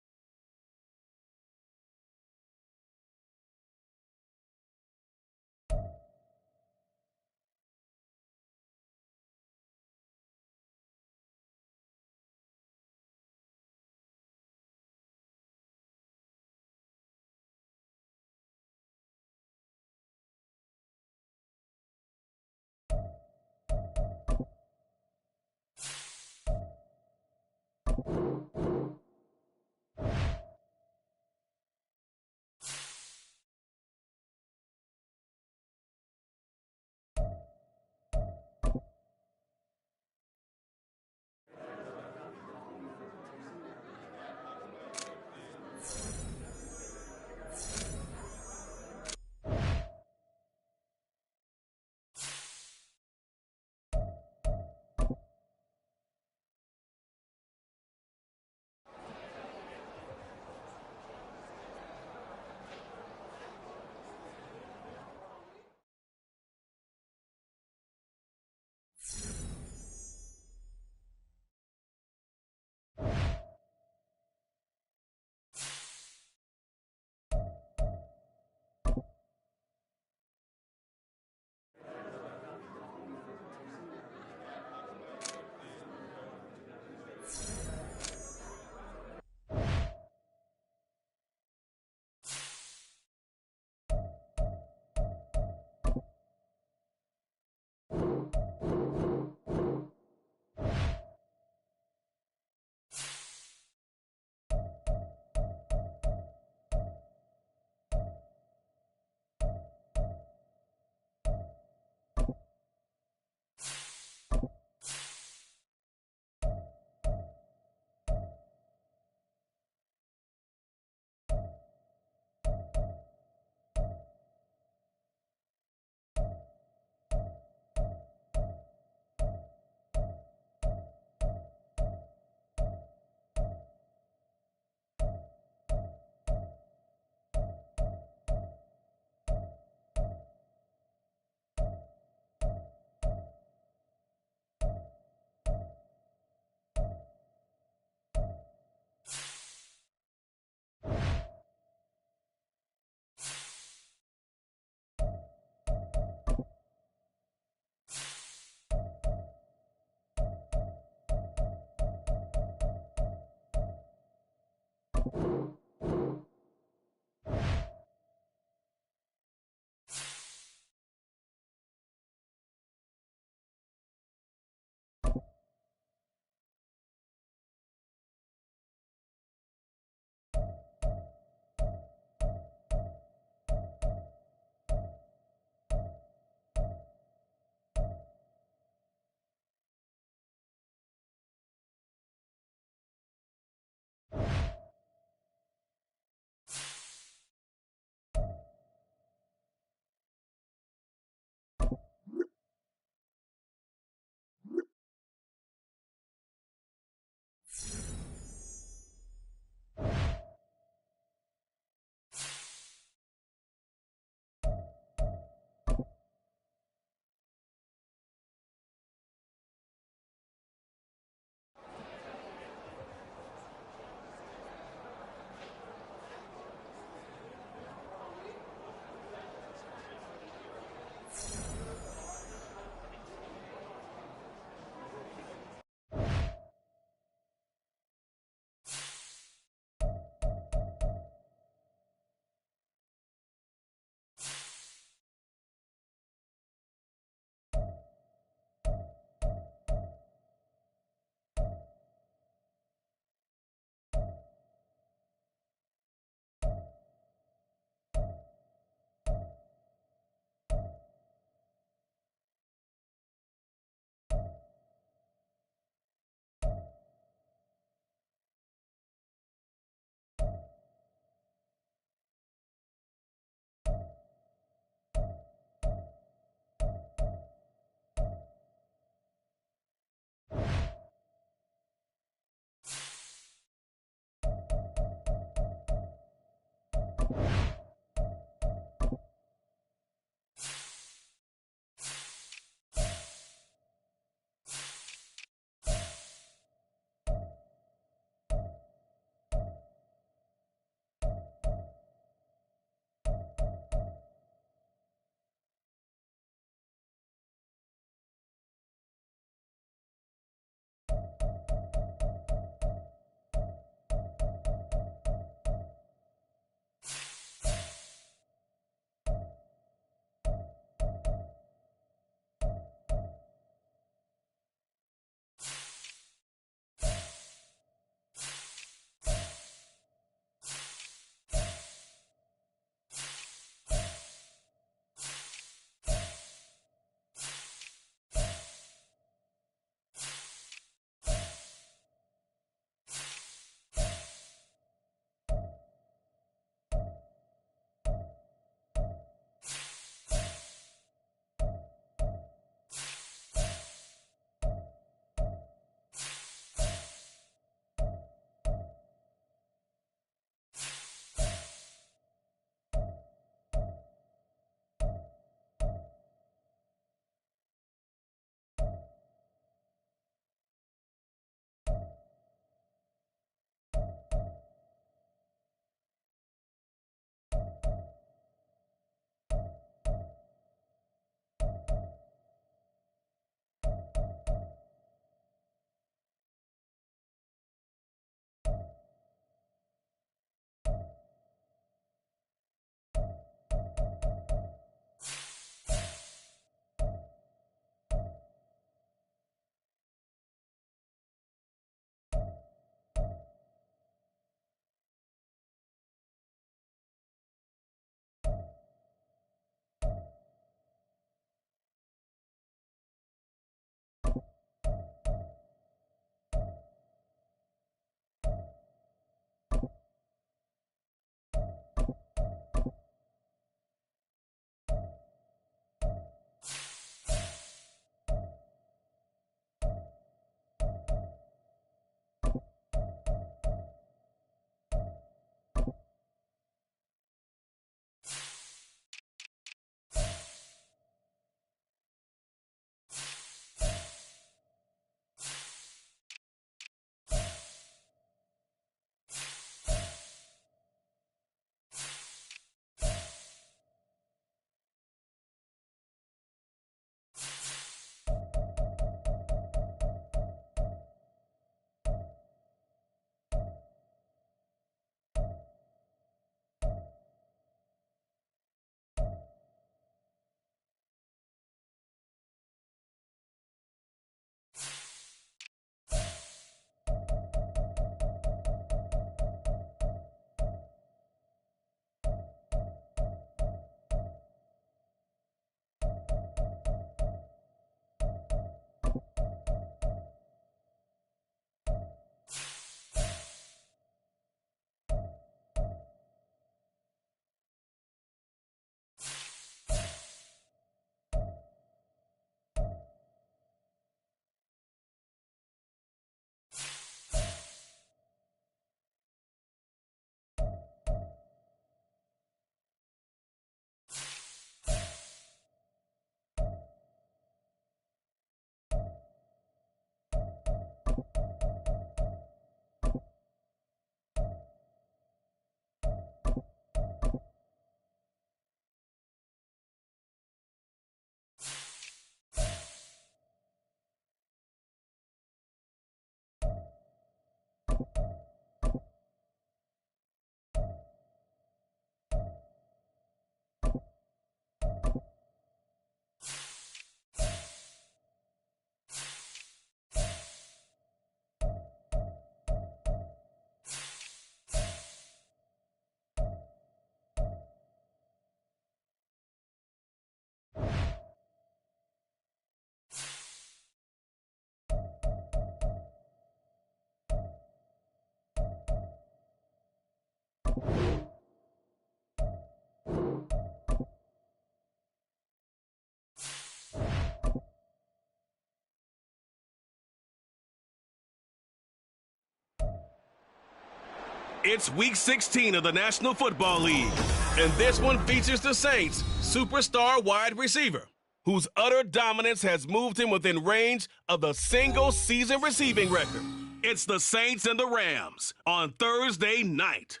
It's Week 16 of the National Football League, and this one features the Saints' superstar wide receiver, whose utter dominance has moved him within range of the single-season receiving record. It's the Saints and the Rams on Thursday night.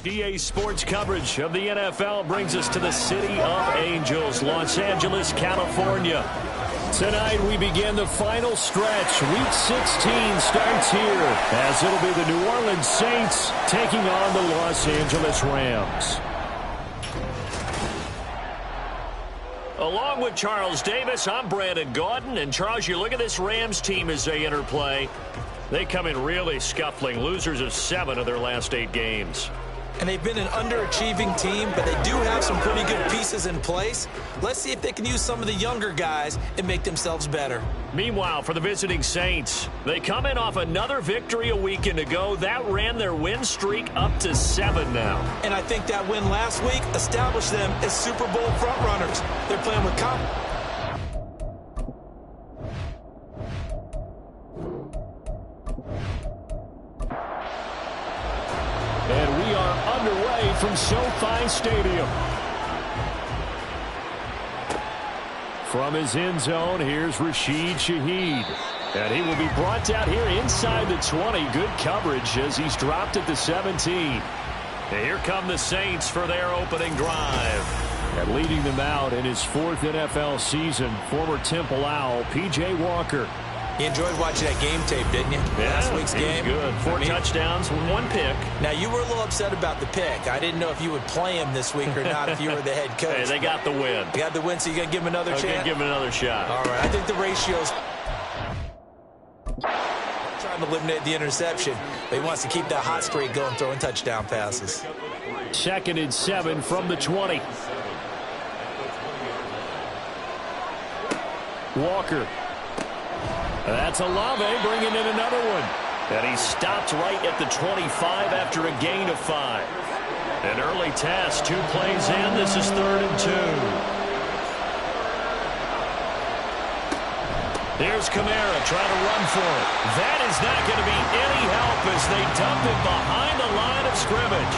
EA Sports coverage of the NFL brings us to the City of Angels, Los Angeles, California. Tonight we begin the final stretch. Week 16 starts here as it'll be the New Orleans Saints taking on the Los Angeles Rams. Along with Charles Davis, I'm Brandon Gaudin. And Charles, you look at this Rams team as they interplay. They come in really scuffling, losers of 7 of their last 8 games. And they've been an underachieving team, but they do have some pretty good pieces in place. Let's see if they can use some of the younger guys and make themselves better. Meanwhile, for the visiting Saints, they come in off another victory a weekend ago. That ran their win streak up to 7 now. And I think that win last week established them as Super Bowl frontrunners. They're playing with confidence. And we are underway from SoFi Stadium. From his end zone, here's Rashid Shaheed. And he will be brought down here inside the 20. Good coverage as he's dropped at the 17. And here come the Saints for their opening drive. And leading them out in his 4th NFL season, former Temple Owl, P.J. Walker. You enjoyed watching that game tape, didn't you? Yeah, Last week's game. Good. 4 touchdowns, 1 pick. Now, you were a little upset about the pick. I didn't know if you would play him this week or not if you were the head coach. Hey, they got the win. You got the win, so you're going to give him another chance? I'm going to give him another shot. All right. I think the ratio's trying to eliminate the interception, but he wants to keep that hot streak going, throwing touchdown passes. 2nd and 7 from the 20. Walker. That's Olave bringing in another one. And he stopped right at the 25 after a gain of 5. An early test, 2 plays in. This is 3rd and 2. Here's Kamara trying to run for it. That is not going to be any help as they dump it behind the line of scrimmage.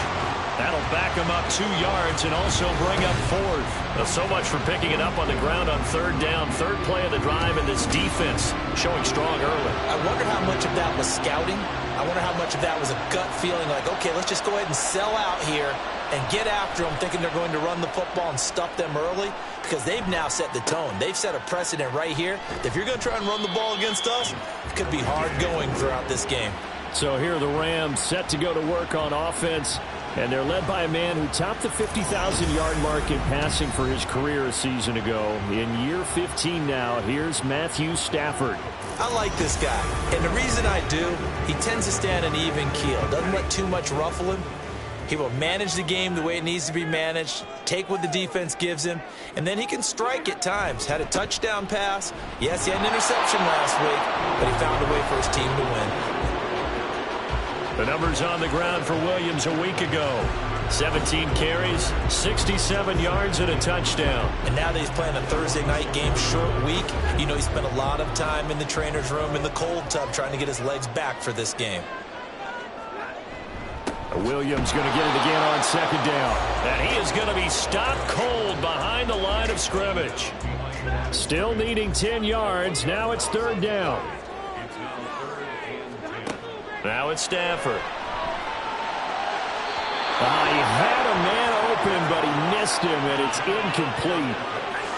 That'll back him up 2 yards and also bring up 4th. So much for picking it up on the ground on 3rd down. 3rd play of the drive, and this defense showing strong early. I wonder how much of that was scouting. I wonder how much of that was a gut feeling like, okay, let's just go ahead and sell out here and get after them, thinking they're going to run the football and stuff them early, because they've now set the tone. They've set a precedent right here. If you're going to try and run the ball against us, it could be hard going throughout this game. So here are the Rams set to go to work on offense. And they're led by a man who topped the 50,000-yard mark in passing for his career a season ago. In year 15 now, here's Matthew Stafford. I like this guy. And the reason I do, he tends to stay on an even keel. Doesn't let too much ruffle him. He will manage the game the way it needs to be managed, take what the defense gives him, and then he can strike at times. Had a touchdown pass. Yes, he had an interception last week, but he found a way for his team to win. The numbers on the ground for Williams a week ago. 17 carries, 67 yards, and a touchdown. And now that he's playing a Thursday night game, short week, you know he spent a lot of time in the trainer's room in the cold tub trying to get his legs back for this game. Williams going to get it again on 2nd down. And he is going to be stopped cold behind the line of scrimmage. Still needing 10 yards. Now it's 3rd down. Now it's Stafford. He had a man open, but he missed him, and it's incomplete.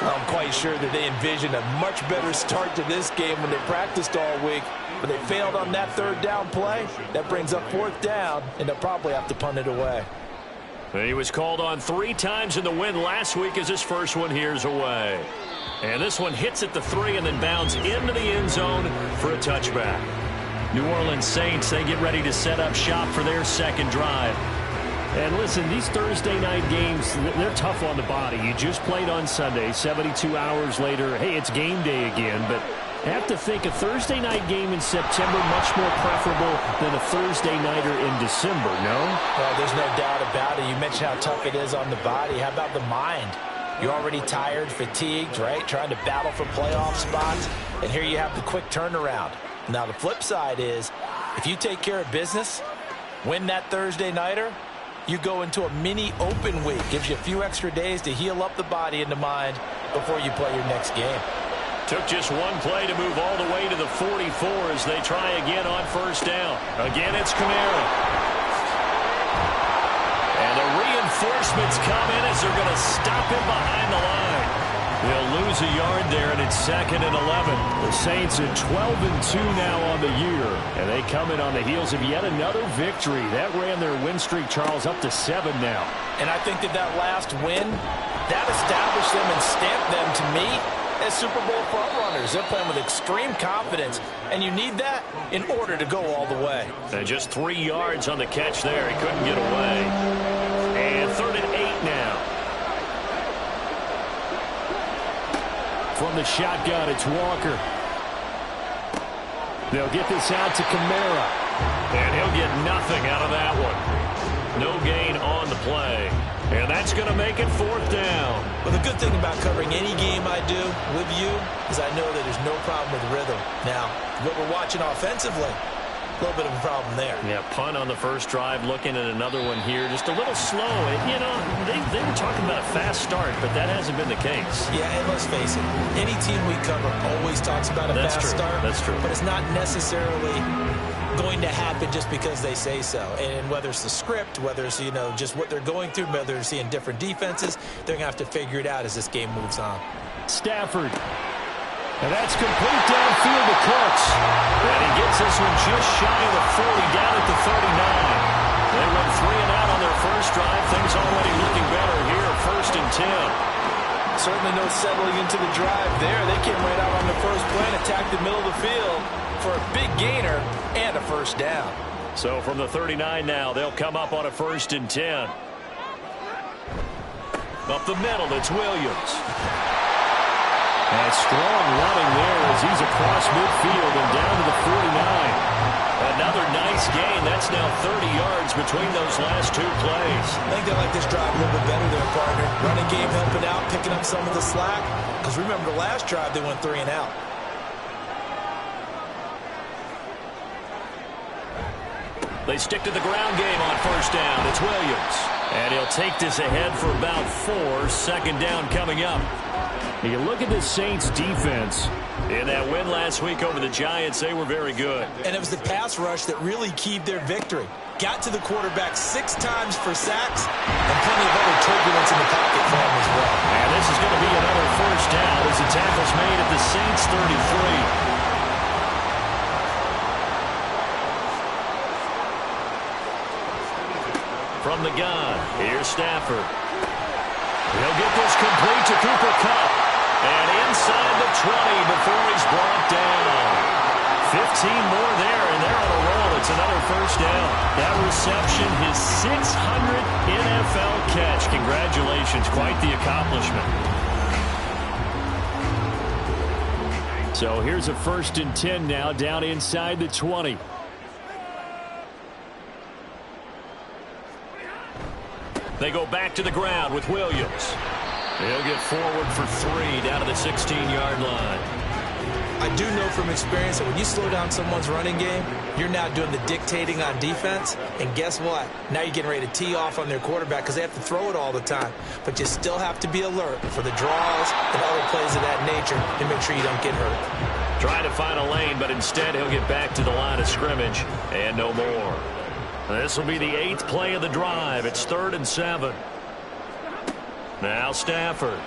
I'm quite sure that they envisioned a much better start to this game when they practiced all week, but they failed on that third down play. That brings up fourth down, and they'll probably have to punt it away. He was called on 3 times in the win last week as his first one here's away. And this one hits at the 3 and then bounds into the end zone for a touchback. New Orleans Saints, they get ready to set up shop for their second drive. And listen, these Thursday night games, they're tough on the body. You just played on Sunday, 72 hours later, hey, it's game day again. But I have to think a Thursday night game in September much more preferable than a Thursday nighter in December, no? Well, there's no doubt about it. You mentioned how tough it is on the body. How about the mind? You're already tired, fatigued, right? Trying to battle for playoff spots. And here you have the quick turnaround. Now, the flip side is, if you take care of business, win that Thursday nighter, you go into a mini open week. Gives you a few extra days to heal up the body and the mind before you play your next game. Took just one play to move all the way to the 44 as they try again on first down. Again, it's Kamara. And the reinforcements come in as they're going to stop him behind the line. They'll lose a yard there, and it's 2nd and 11. The Saints are 12-2 now on the year, and they come in on the heels of yet another victory. That ran their win streak, Charles, up to 7 now. And I think that last win, that established them and stamped them, to me, as Super Bowl frontrunners. They're playing with extreme confidence, and you need that in order to go all the way. And just 3 yards on the catch there. He couldn't get away. And 3rd and 8 now. From the shotgun, it's Walker. They'll get this out to Kamara. And he'll get nothing out of that one. No gain on the play. And that's going to make it 4th down. Well, the good thing about covering any game I do with you is I know that there's no problem with rhythm. Now, what we're watching offensively, a little bit of a problem there. Yeah, punt on the first drive, looking at another one here. Just a little slow. You know, they were talking about a fast start, but that hasn't been the case. Yeah, and let's face it, any team we cover always talks about a fast start. That's true. But it's not necessarily going to happen just because they say so. And whether it's the script, whether it's, you know, just what they're going through, whether they're seeing different defenses, they're going to have to figure it out as this game moves on. Stafford. And that's complete downfield to Cooks. And he gets this one just shy of the 40, down at the 39. They went 3 and out on their first drive. Things already looking better here, 1st and 10. Certainly no settling into the drive there. They came right out on the first play and attacked the middle of the field for a big gainer and a first down. So from the 39 now, they'll come up on a 1st and 10. Up the middle, it's Williams. And strong running there as he's across midfield and down to the 49. Another nice gain. That's now 30 yards between those last 2 plays. I think they like this drive a little bit better there, partner. Running game helping out, picking up some of the slack. Because remember, the last drive they went 3 and out. They stick to the ground game on first down. It's Williams. And he'll take this ahead for about 4. 2nd down coming up. You look at the Saints defense. In that win last week over the Giants, they were very good. And it was the pass rush that really keyed their victory. Got to the quarterback 6 times for sacks and plenty of other turbulence in the pocket for him as well. And this is going to be another first down as the tackle's made at the Saints 33. From the gun, here's Stafford. He'll get this complete to Cooper Kupp. And inside the 20 before he's brought down. 15 more there, and they're on a roll. It's another first down. That reception, his 600th NFL catch. Congratulations, quite the accomplishment. So here's a 1st and 10 now, down inside the 20. They go back to the ground with Williams. He'll get forward for 3 down to the 16-yard line. I do know from experience that when you slow down someone's running game, you're now doing the dictating on defense. And guess what? Now you're getting ready to tee off on their quarterback because they have to throw it all the time. But you still have to be alert for the draws and other plays of that nature to make sure you don't get hurt. Trying to find a lane, but instead he'll get back to the line of scrimmage and no more. This will be the 8th play of the drive. It's 3rd and 7. Now Stafford.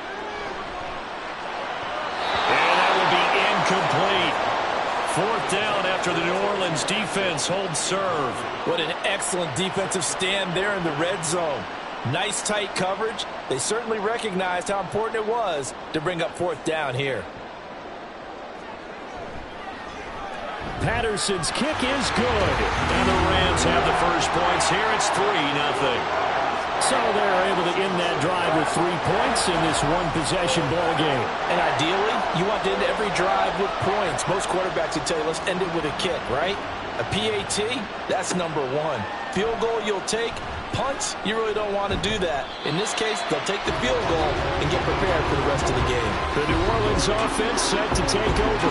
brought down after the New Orleans defense holds serve. What an excellent defensive stand there in the red zone. Nice tight coverage. They certainly recognized how important it was to bring up fourth down here. Patterson's kick is good. And the Rams have the first points here. It's 3-0. So they're able to end that drive with 3 points in this one-possession ball game. And ideally, you want to end every drive with points. Most quarterbacks would tell you, let's end it with a kick, right? A PAT, that's number one. Field goal you'll take. Punts, you really don't want to do that. In this case, they'll take the field goal and get prepared for the rest of the game. The New Orleans offense set to take over.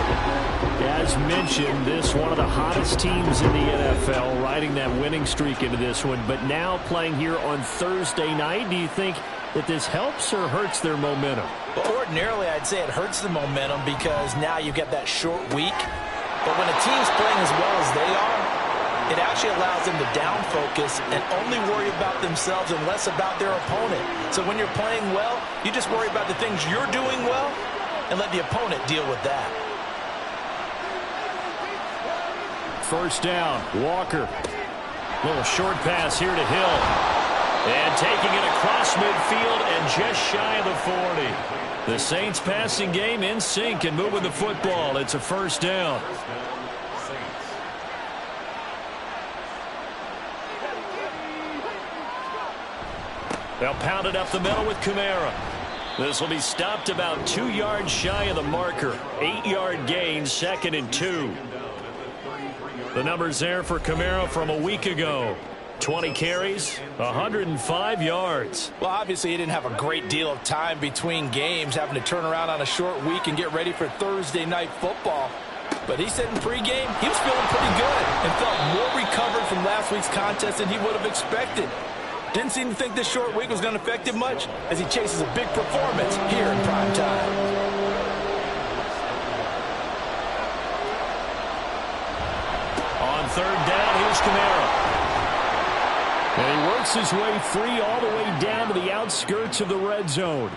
As mentioned, this one of the hottest teams in the NFL, riding that winning streak into this one, but now playing here on Thursday night. Do you think that this helps or hurts their momentum? Well, ordinarily, I'd say it hurts the momentum because now you get that short week. But when a team's playing as well as they are, it actually allows them to down focus and only worry about themselves and less about their opponent. So when you're playing well, you just worry about the things you're doing well and let the opponent deal with that. First down, Walker. Little short pass here to Hill. And taking it across midfield and just shy of the 40. The Saints passing game in sync and moving the football. It's a first down. They'll pound it up the middle with Kamara. This will be stopped about 2 yards shy of the marker. 8-yard gain, 2nd and 2. The numbers there for Kamara from a week ago. 20 carries, 105 yards. Well, obviously, he didn't have a great deal of time between games, having to turn around on a short week and get ready for Thursday night football. But he said in pregame, he was feeling pretty good and felt more recovered from last week's contest than he would have expected. Didn't seem to think this short week was going to affect him much as he chases a big performance here in prime time. On third down, here's Kamara. And he works his way free all the way down to the outskirts of the red zone.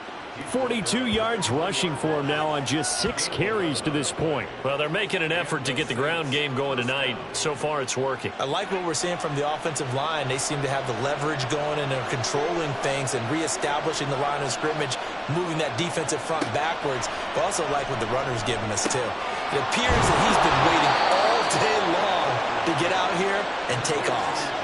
42 yards rushing for him now on just 6 carries to this point. Well, they're making an effort to get the ground game going tonight. So far, it's working. I like what we're seeing from the offensive line. They seem to have the leverage going and they're controlling things and reestablishing the line of scrimmage, moving that defensive front backwards. But also like what the runner's giving us, too. It appears that he's been waiting all day long to get out here and take off.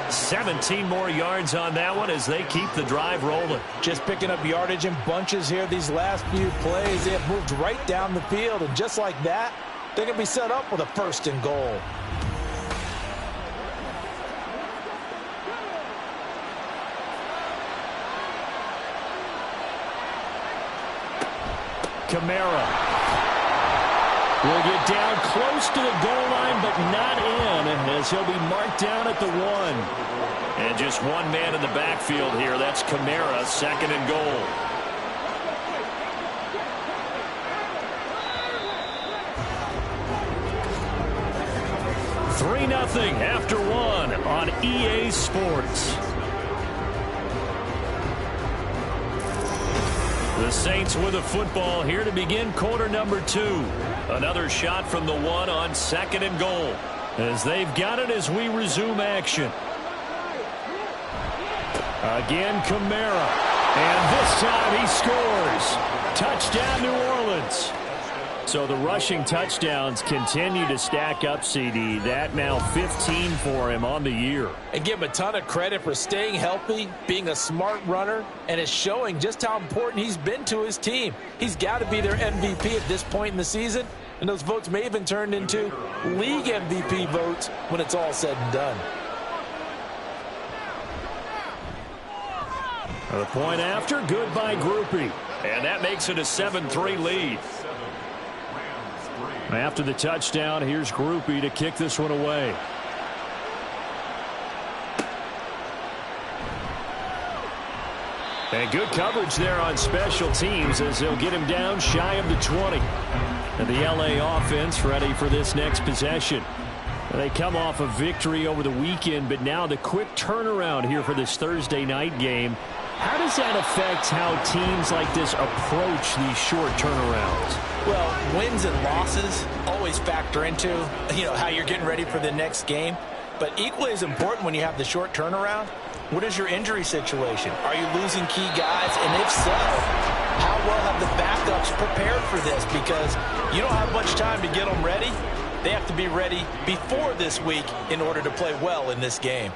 17 more yards on that one as they keep the drive rolling. Just picking up yardage in bunches here these last few plays. They have moved right down the field, and just like that, they're going to be set up with a 1st and goal. Kamara will get down close to the goal line, but not in, as he'll be marked down at the 1. And just one man in the backfield here. That's Kamara, 2nd and goal. $3-0 after 1 on EA Sports. The Saints with a football here to begin quarter number 2. Another shot from the 1 on 2nd and goal. As they've got it as we resume action. Again, Kamara. And this time he scores. Touchdown, New Orleans. So the rushing touchdowns continue to stack up, CD. That now 15 for him on the year. And give him a ton of credit for staying healthy, being a smart runner, and it's showing just how important he's been to his team. He's got to be their MVP at this point in the season, and those votes may even turn into league MVP votes when it's all said and done. The point after, good by Groupie. And that makes it a 7-3 lead. After the touchdown, here's Groupie to kick this one away. And good coverage there on special teams as they'll get him down shy of the 20. And the LA offense ready for this next possession. They come off a victory over the weekend, but now the quick turnaround here for this Thursday night game. How does that affect how teams like this approach these short turnarounds? Well, wins and losses always factor into, how you're getting ready for the next game. But equally as important when you have the short turnaround, what is your injury situation? Are you losing key guys? And if so, how well have the backups prepared for this? Because you don't have much time to get them ready. They have to be ready before this week in order to play well in this game.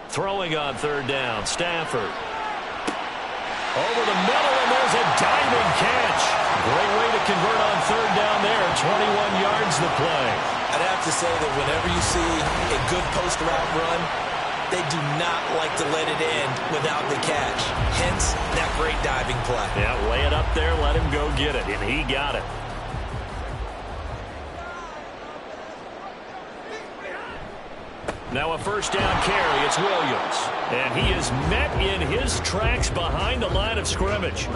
Throwing on third down, Stafford. Over the middle, and there's a diving catch. Great way to convert on third down there. 21 yards the play. I'd have to say that whenever you see a good post route run, they do not like to let it end without the catch. Hence, that great diving play. Yeah, lay it up there, let him go get it, and he got it. Now a first down carry, it's Williams. And he is met in his tracks behind the line of scrimmage.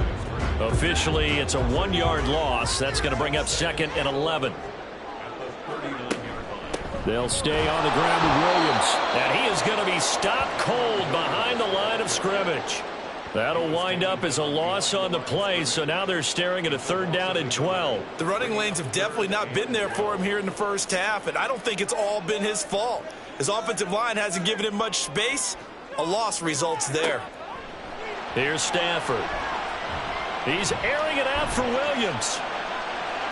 Officially, it's a 1-yard loss. That's going to bring up 2nd and 11. They'll stay on the ground with Williams. And he is going to be stopped cold behind the line of scrimmage. That'll wind up as a loss on the play, so now they're staring at a 3rd down and 12. The running lanes have definitely not been there for him here in the first half, and I don't think it's all been his fault. His offensive line hasn't given him much space. A loss results there. Here's Stafford. He's airing it out for Williams.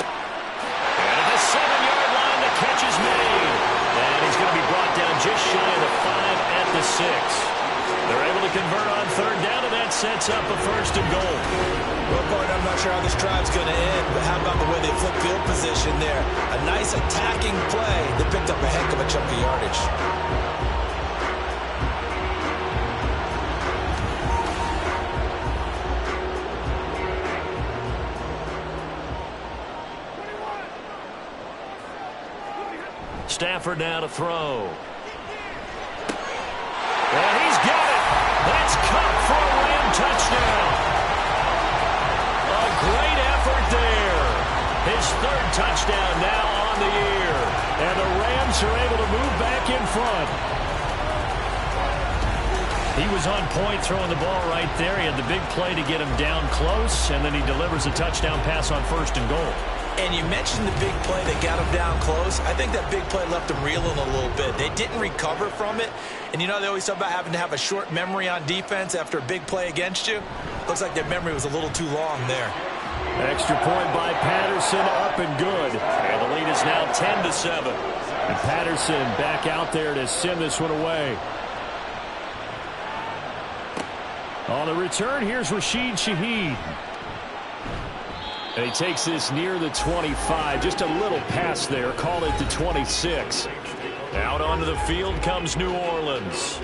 And at the 7-yard line, the catch is made. And he's going to be brought down just shy of the 5 at the 6. They're able to convert on third down, and that sets up a 1st and goal. Well, Bart, I'm not sure how this drive's going to end, but how about the way they flip field position there? A nice attacking play that picked up a heck of a chunk of yardage. Stafford now to throw. And he's got it. That's caught for a Ram touchdown. A great effort there. His 3rd touchdown now on the year. And the Rams are able to move back in front. He was on point throwing the ball right there. He had the big play to get him down close, and then he delivers a touchdown pass on 1st and goal. And you mentioned the big play that got him down close. I think that big play left him reeling a little bit. They didn't recover from it. And they always talk about having to have a short memory on defense after a big play against you. Looks like their memory was a little too long there. Extra point by Patterson, up and good. And the lead is now 10-7. And Patterson back out there to send this one away. On the return, here's Rashid Shaheed. And he takes this near the 25. Just a little pass there. Call it the 26. Out onto the field comes New Orleans.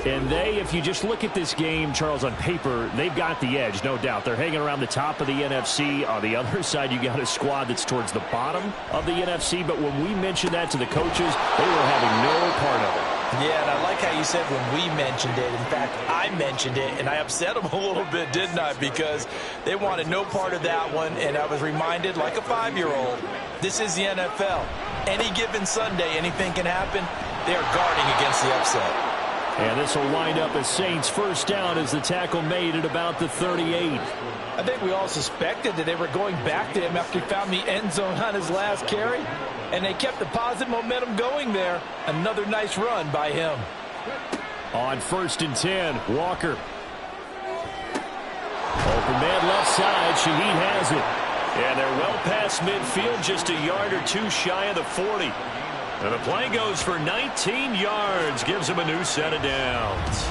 And they, if you just look at this game, Charles, on paper, they've got the edge, no doubt. They're hanging around the top of the NFC. On the other side, you got a squad that's towards the bottom of the NFC. But when we mentioned that to the coaches, they were having no part of it. Yeah, and I like how you said when we mentioned it. In fact, I mentioned it, and I upset them a little bit, didn't I? Because they wanted no part of that one, and I was reminded, like a 5-year-old, this is the NFL. Any given Sunday, anything can happen. They are guarding against the upset. And this will wind up as Saints 1st down as the tackle made at about the 38. I think we all suspected that they were going back to him after he found the end zone on his last carry. And they kept the positive momentum going there. Another nice run by him. On 1st and 10, Walker. Open man left side. Shaheed has it. And they're well past midfield, just a yard or two shy of the 40. And the play goes for 19 yards, gives him a new set of downs.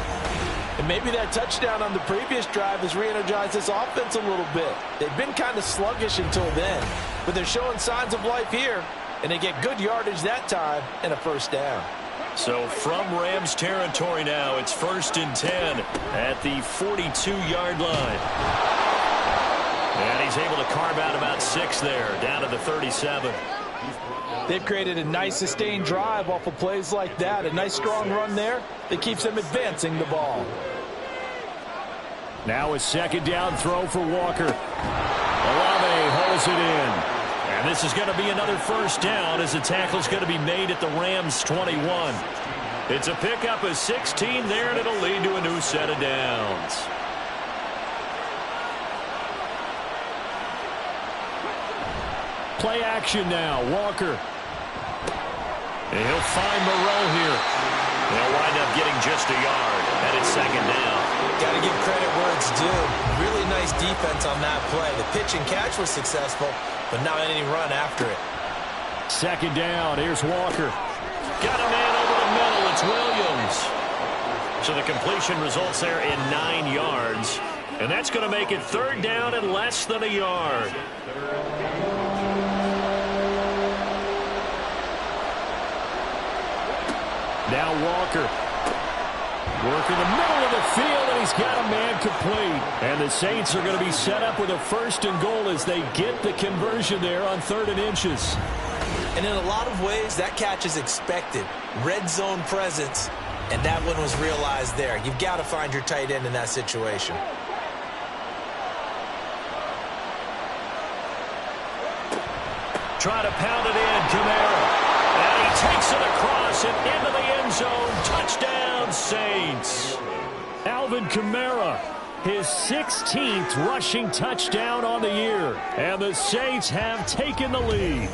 And maybe that touchdown on the previous drive has re-energized this offense a little bit. They've been kind of sluggish until then, but they're showing signs of life here, and they get good yardage that time and a 1st down. So from Rams territory now, it's 1st and 10 at the 42-yard line. And he's able to carve out about 6 there, down to the 37. They've created a nice sustained drive off of plays like that. A nice strong run there that keeps them advancing the ball. Now a 2nd down throw for Walker. Olave holds it in. And this is going to be another 1st down as the tackle's going to be made at the Rams' 21. It's a pickup of 16 there, and it'll lead to a new set of downs. Play action now. Walker. And he'll find Moreau here. They'll wind up getting just a yard, and it's second down. Got to give credit where it's due. Really nice defense on that play. The pitch and catch was successful, but not any run after it. Second down. Here's Walker. Got a man over the middle. It's Williams. So the completion results there in 9 yards. And that's going to make it third down and less than a yard. Now Walker. Working the middle of the field, and he's got a man complete. And the Saints are going to be set up with a 1st and goal as they get the conversion there on 3rd and inches. And in a lot of ways, that catch is expected. Red zone presence, and that one was realized there. You've got to find your tight end in that situation. Try to pound it in, Kamara. And he takes it across and into the end zone. Touchdown, Saints. Alvin Kamara, his 16th rushing touchdown on the year. And the Saints have taken the lead.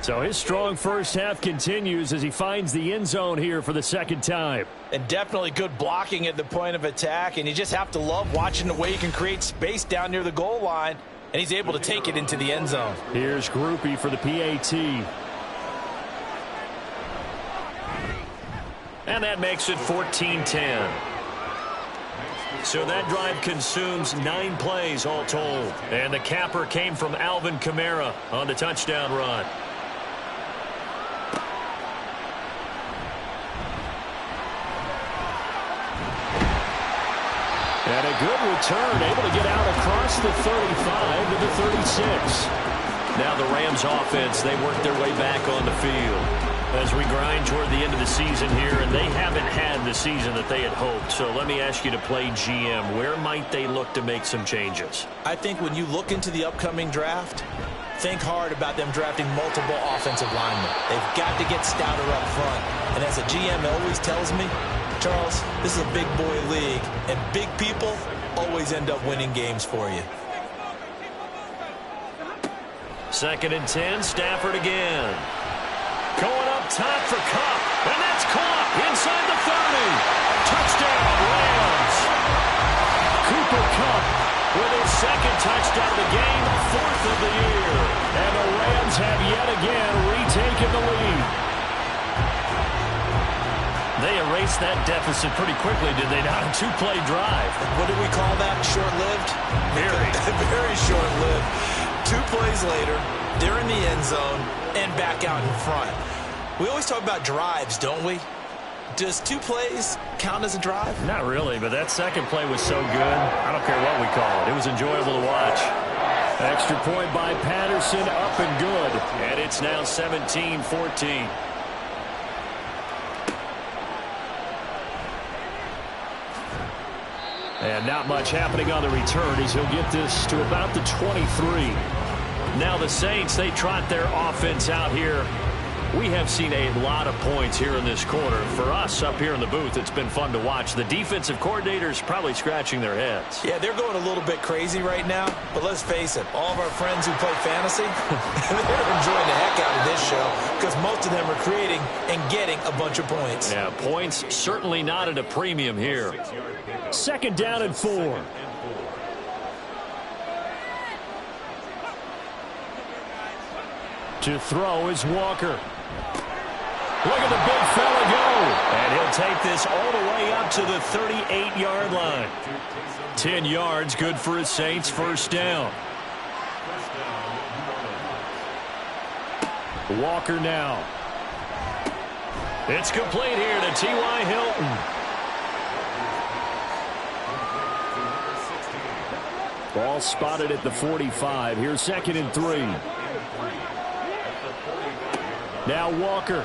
So his strong first half continues as he finds the end zone here for the second time. And definitely good blocking at the point of attack. And you just have to love watching the way he can create space down near the goal line. And he's able to take it into the end zone. Here's Groupie for the PAT. And that makes it 14-10. So that drive consumes 9 plays all told. And the capper came from Alvin Kamara on the touchdown run. And a good return, able to get out across the 35 to the 36. Now the Rams offense, they work their way back on the field as we grind toward the end of the season here, and they haven't had the season that they had hoped. So let me ask you to play GM. Where might they look to make some changes? I think when you look into the upcoming draft, think hard about them drafting multiple offensive linemen. They've got to get stouter up front. And as a GM always tells me, Charles, this is a big boy league, and big people always end up winning games for you. 2nd and 10, Stafford again. Going up top for Kupp, and that's caught inside the 30. Touchdown, Rams. Cooper Kupp with his 2nd touchdown of the game, 4th of the year. And the Rams have yet again retaken the lead. They erased that deficit pretty quickly, did they not? A 2-play drive. What do we call that? Short-lived? Very. Very short-lived. 2 plays later, they're in the end zone and back out in front. We always talk about drives, don't we? Does 2 plays count as a drive? Not really, but that 2nd play was so good. I don't care what we call it. It was enjoyable to watch. Extra point by Patterson, up and good. And it's now 17-14. And not much happening on the return as he'll get this to about the 23. Now the Saints, they trot their offense out here. We have seen a lot of points here in this quarter. For us up here in the booth, it's been fun to watch. The defensive coordinators probably scratching their heads. Yeah, they're going a little bit crazy right now. But let's face it, all of our friends who play fantasy, they're enjoying the heck out of this show because most of them are creating and getting a bunch of points. Yeah, points certainly not at a premium here. 2nd down and 4. To throw is Walker. Look at the big fella go. And he'll take this all the way up to the 38-yard line. 10 yards, good for his Saints, 1st down. Walker now. It's complete here to T.Y. Hilton. Ball spotted at the 45. Here's 2nd and 3. Now Walker.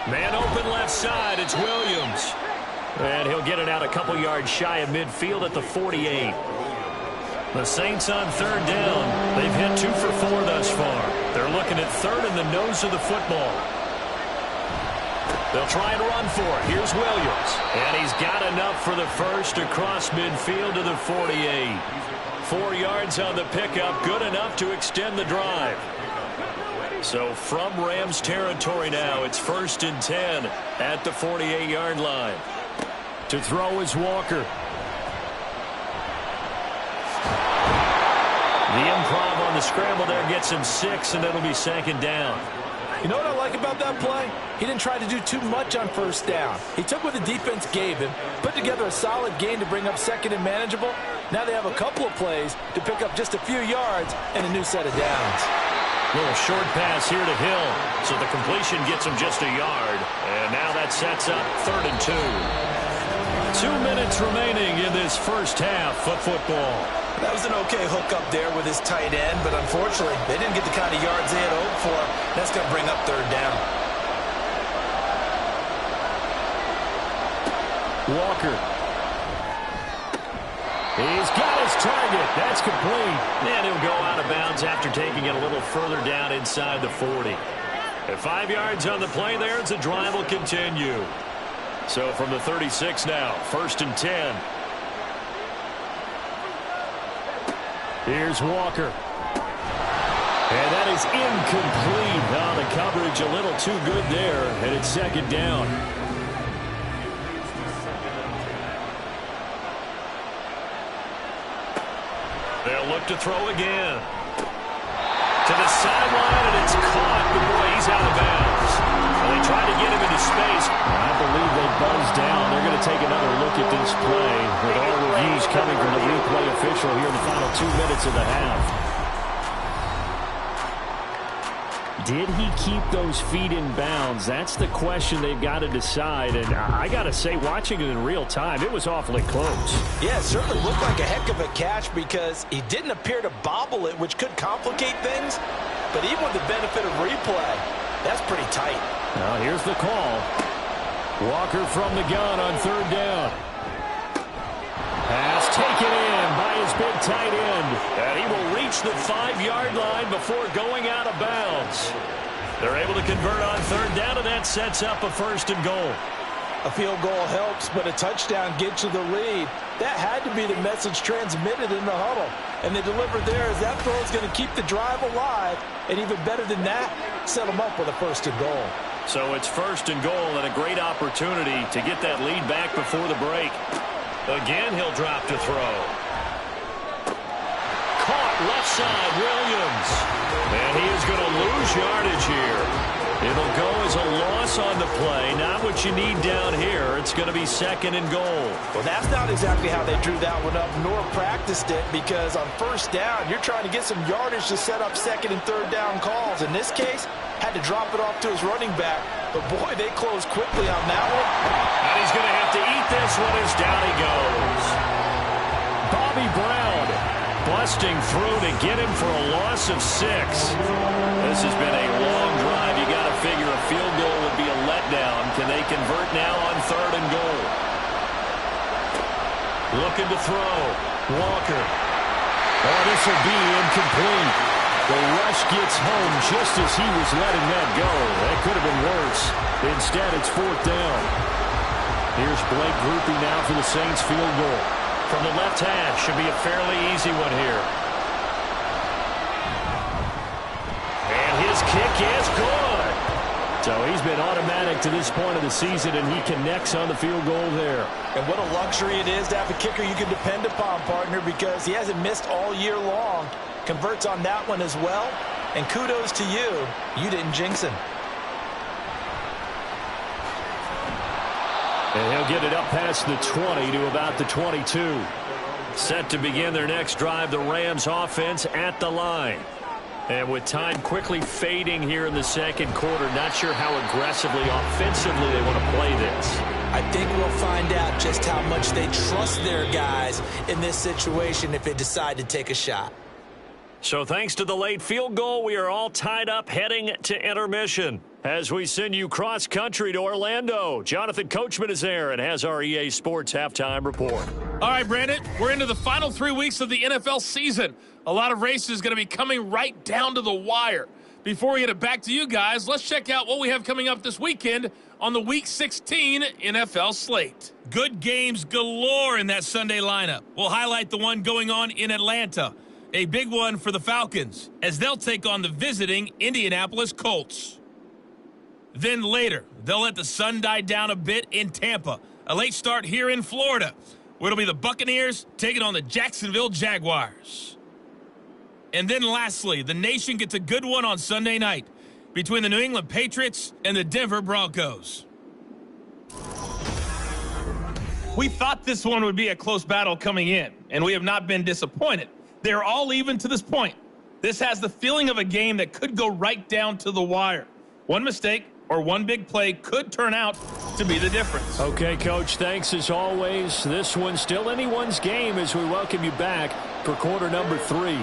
Man open left side. It's Williams. And he'll get it out a couple yards shy of midfield at the 48. The Saints on 3rd down. They've hit 2 for 4 thus far. They're looking at 3rd in the nose of the football. They'll try and run for it. Here's Williams. And he's got enough for the first across midfield to the 48. 4 yards on the pickup, good enough to extend the drive. So from Rams territory now, it's 1st and 10 at the 48-yard line. To throw is Walker. The improv on the scramble there gets him 6, and it'll be 2nd down. You know what I like about that play? He didn't try to do too much on 1st down. He took what the defense gave him, put together a solid gain to bring up 2nd and manageable. Now they have a couple of plays to pick up just a few yards and a new set of downs. Little short pass here to Hill, so the completion gets him just a yard. And now that sets up 3rd and 2. 2 minutes remaining in this first half of football. That was an okay hookup there with his tight end, but unfortunately, they didn't get the kind of yards they had hoped for. That's going to bring up 3rd down. Walker. He's got his target. That's complete. And he'll go out of bounds after taking it a little further down inside the 40. At 5 yards on the play there, the drive will continue. So from the 36 now, 1st and 10. Here's Walker. And that is incomplete. Oh, the coverage a little too good there, and it's 2nd down. They'll look to throw again. To the sideline, and it's caught. But boy, he's out of bounds. Well, they tried to get him into space. I believe they buzzed down. They're going to take another look at this play with all reviews coming from the replay official here in the final 2 minutes of the half. Did he keep those feet in bounds? That's the question they've got to decide. And I got to say, watching it in real time, it was awfully close. Yeah, it certainly looked like a heck of a catch because he didn't appear to bobble it, which could complicate things. But even with the benefit of replay, that's pretty tight. Now here's the call. Walker from the gun on 3rd down. Pass taken in by his big tight end. And he will reach the 5-yard line before going out of bounds. They're able to convert on 3rd down, and that sets up a 1st and goal. A field goal helps, but a touchdown gets you the lead. That had to be the message transmitted in the huddle. And they delivered there as that throw is going to keep the drive alive. And even better than that, set them up with a 1st and goal. So it's 1st and goal and a great opportunity to get that lead back before the break. Again, he'll drop to throw. Caught left side, Williams. And he is going to lose yardage here. It'll go as a loss on the play. Not what you need down here. It's going to be 2nd and goal. Well, that's not exactly how they drew that one up nor practiced it, because on 1st down, you're trying to get some yardage to set up 2nd and 3rd down calls. In this case, had to drop it off to his running back. But, boy, they closed quickly on that one. And he's going to have to eat this one as down he goes. Bobby Brown busting through to get him for a loss of 6. This has been a long drive. You got to figure a field goal would be a letdown. Can they convert now on 3rd and goal? Looking to throw. Walker. Oh, this will be incomplete. The rush gets home just as he was letting that go. That could have been worse. Instead, it's 4th down. Here's Blake Grupe now for the Saints field goal. From the left hash, should be a fairly easy one here. And his kick is good. So he's been automatic to this point of the season, and he connects on the field goal there. And what a luxury it is to have a kicker you can depend upon, partner, because he hasn't missed all year long. Converts on that one as well. And kudos to you. You didn't jinx him. And he'll get it up past the 20 to about the 22. Set to begin their next drive, the Rams offense at the line. And with time quickly fading here in the 2nd quarter, not sure how aggressively, offensively they want to play this. I think we'll find out just how much they trust their guys in this situation if they decide to take a shot. So thanks to the late field goal, we are all tied up heading to intermission. As we send you cross-country to Orlando, Jonathan Coachman is there and has our EA Sports halftime report. All right, Brandon, we're into the final 3 weeks of the NFL season. A lot of races going to be coming right down to the wire. Before we get it back to you guys, let's check out what we have coming up this weekend on the Week 16 NFL slate. Good games galore in that Sunday lineup. We'll highlight the one going on in Atlanta. A big one for the Falcons as they'll take on the visiting Indianapolis Colts. Then later, they'll let the sun die down a bit in Tampa. A late start here in Florida, where it'll be the Buccaneers taking on the Jacksonville Jaguars. And then lastly, the nation gets a good one on Sunday night between the New England Patriots and the Denver Broncos. We thought this one would be a close battle coming in, and we have not been disappointed. They're all even to this point. This has the feeling of a game that could go right down to the wire. One mistake or one big play could turn out to be the difference. Okay, Coach, thanks as always. This one's still anyone's game as we welcome you back for quarter number 3.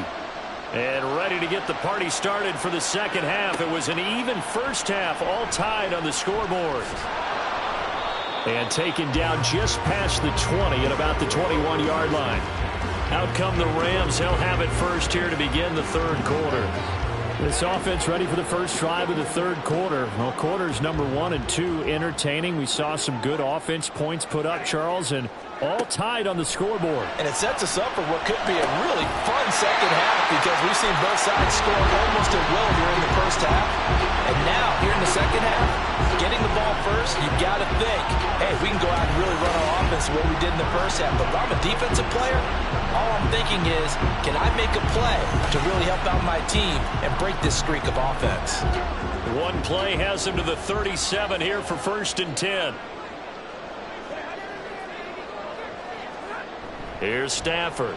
And ready to get the party started for the second half. It was an even first half, all tied on the scoreboard. And taken down just past the 20 at about the 21-yard line. Out come the Rams. They'll have it first here to begin the third quarter. This offense ready for the first drive of the third quarter. Well, quarters number 1 and 2 entertaining. We saw some good offense points put up, Charles, and all tied on the scoreboard. And it sets us up for what could be a really fun second half because we've seen both sides score almost at will here in the first half. And now, here in the second half, getting the ball first, you've got to think, hey, we can go out and really run our offense the way we did in the first half. But if I'm a defensive player, all I'm thinking is, can I make a play to really help out my team and break this streak of offense? One play has him to the 37 here for 1st and 10. Here's Stafford.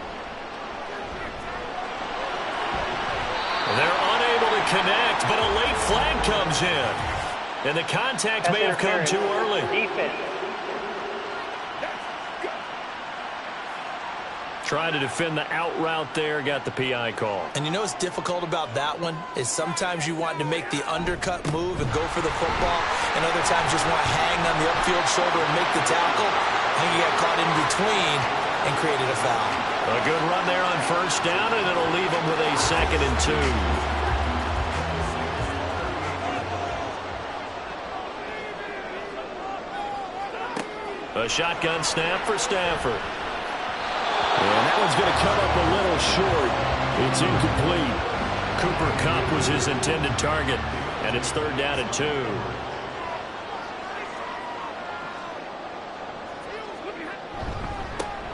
They're unable to connect, but a late flag comes in. And the contact may have come too early. Defense. Trying to defend the out route there, got the PI call. And you know what's difficult about that one is sometimes you want to make the undercut move and go for the football, and other times just want to hang on the upfield shoulder and make the tackle. I think he got caught in between and created a foul. A good run there on first down, and it'll leave him with a 2nd and 2. A shotgun snap for Stafford. And that one's going to come up a little short. It's incomplete. Cooper Kupp was his intended target, and it's 3rd down and 2.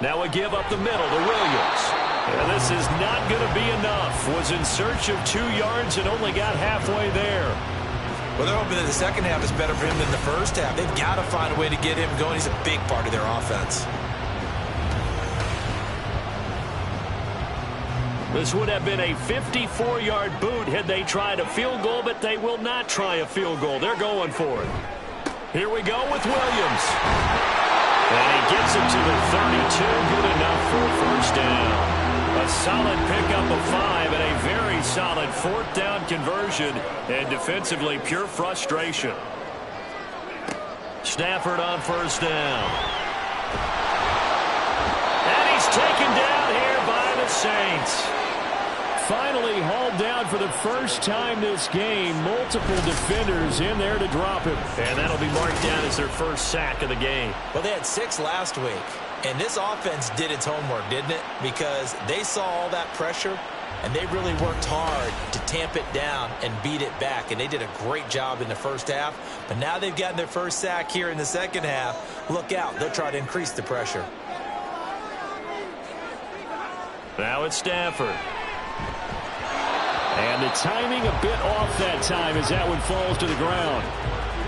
Now a give up the middle to Williams. And this is not going to be enough. Was in search of 2 yards and only got halfway there. Well, they're hoping that the second half is better for him than the first half. They've got to find a way to get him going. He's a big part of their offense. This would have been a 54-yard boot had they tried a field goal, but they will not try a field goal. They're going for it. Here we go with Williams. And he gets it to the 32. Good enough for a 1st down. A solid pickup of 5 and a very solid 4th down conversion. And defensively, pure frustration. Stafford on 1st down. And he's taken down here by the Saints. Finally hauled down for the first time this game. Multiple defenders in there to drop him. And that'll be marked down as their first sack of the game. Well, they had 6 last week. And this offense did its homework, didn't it? Because they saw all that pressure, and they really worked hard to tamp it down and beat it back. And they did a great job in the first half. But now they've gotten their first sack here in the second half. Look out. They'll try to increase the pressure. Now it's Stafford. And the timing a bit off that time as that one falls to the ground.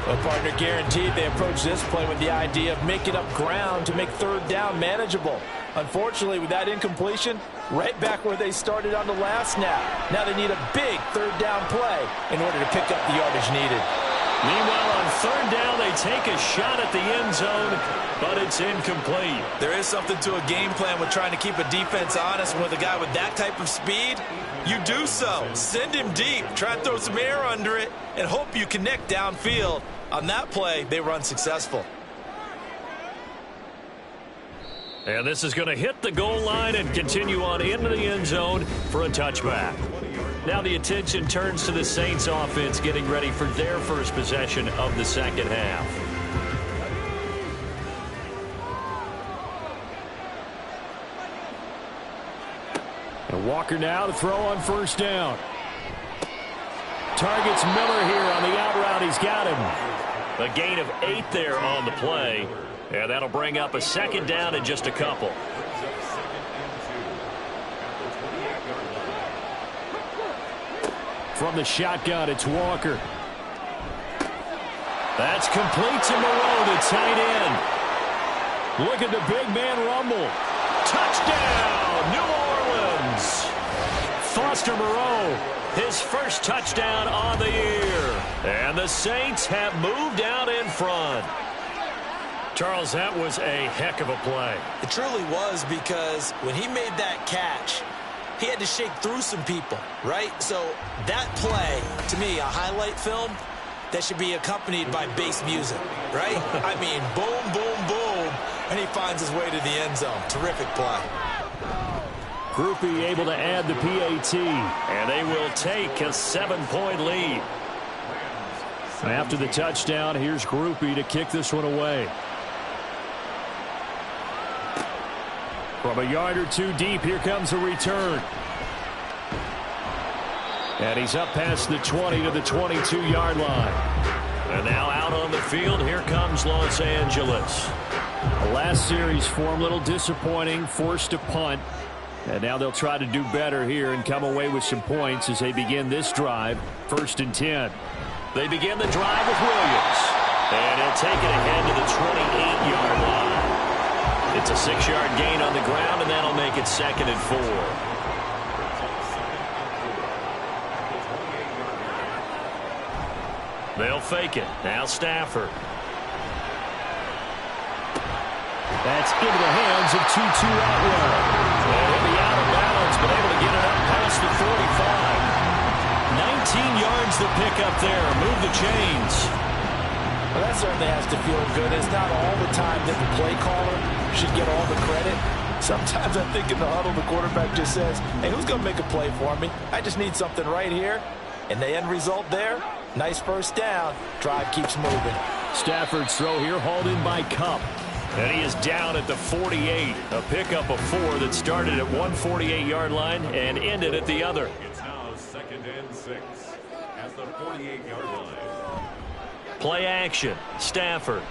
Well, partner, guaranteed they approach this play with the idea of making up ground to make 3rd down manageable. Unfortunately, with that incompletion, right back where they started on the last snap. Now they need a big 3rd down play in order to pick up the yardage needed. Meanwhile, on 3rd down, they take a shot at the end zone, but it's incomplete. There is something to a game plan with trying to keep a defense honest. With a guy with that type of speed, you do so. Send him deep. Try and throw some air under it and hope you connect downfield. On that play, they were unsuccessful. And this is going to hit the goal line and continue on into the end zone for a touchback. Now the attention turns to the Saints offense getting ready for their first possession of the second half. Walker now to throw on first down. Targets Miller here on the out route. He's got him. A gain of 8 there on the play. And that'll bring up a second down in just a couple. From the shotgun, it's Walker. That's complete to Moreau, the tight end. Look at the big man rumble. Touchdown, New Orleans. Foster Moreau, his first touchdown on the year. And the Saints have moved out in front. Charles, that was a heck of a play. It truly was, because when he made that catch, he had to shake through some people, right? So that play, to me, a highlight film that should be accompanied by bass music, right? I mean, boom, boom, boom, and he finds his way to the end zone. Terrific play. Groupie able to add the PAT. And they will take a 7-point lead. After the touchdown, here's Groupie to kick this one away. From a yard or two deep, here comes a return. And he's up past the 20 to the 22-yard line. And now out on the field, here comes Los Angeles. The last series for him, a little disappointing, forced to punt. And now they'll try to do better here and come away with some points as they begin this drive, 1st and 10. They begin the drive with Williams. And he'll take it ahead to the 28-yard line. It's a 6-yard gain on the ground, and that'll make it 2nd and 4. They'll fake it. Now Stafford. That's into the hands of Tutu Atwell. And he'll be out of bounds, but able to get it up past the 45. 19 yards to pick up there. Move the chains. Well, that certainly has to feel good. It's not all the time that the play caller should get all the credit. Sometimes I think in the huddle, the quarterback just says, hey, who's going to make a play for me? I just need something right here. And the end result there, nice first down. Drive keeps moving. Stafford's throw here hauled in by Kupp. And he is down at the 48. A pickup of 4 that started at 148-yard line and ended at the other. It's now 2nd and 6 at the 48-yard line. Play action. Stafford.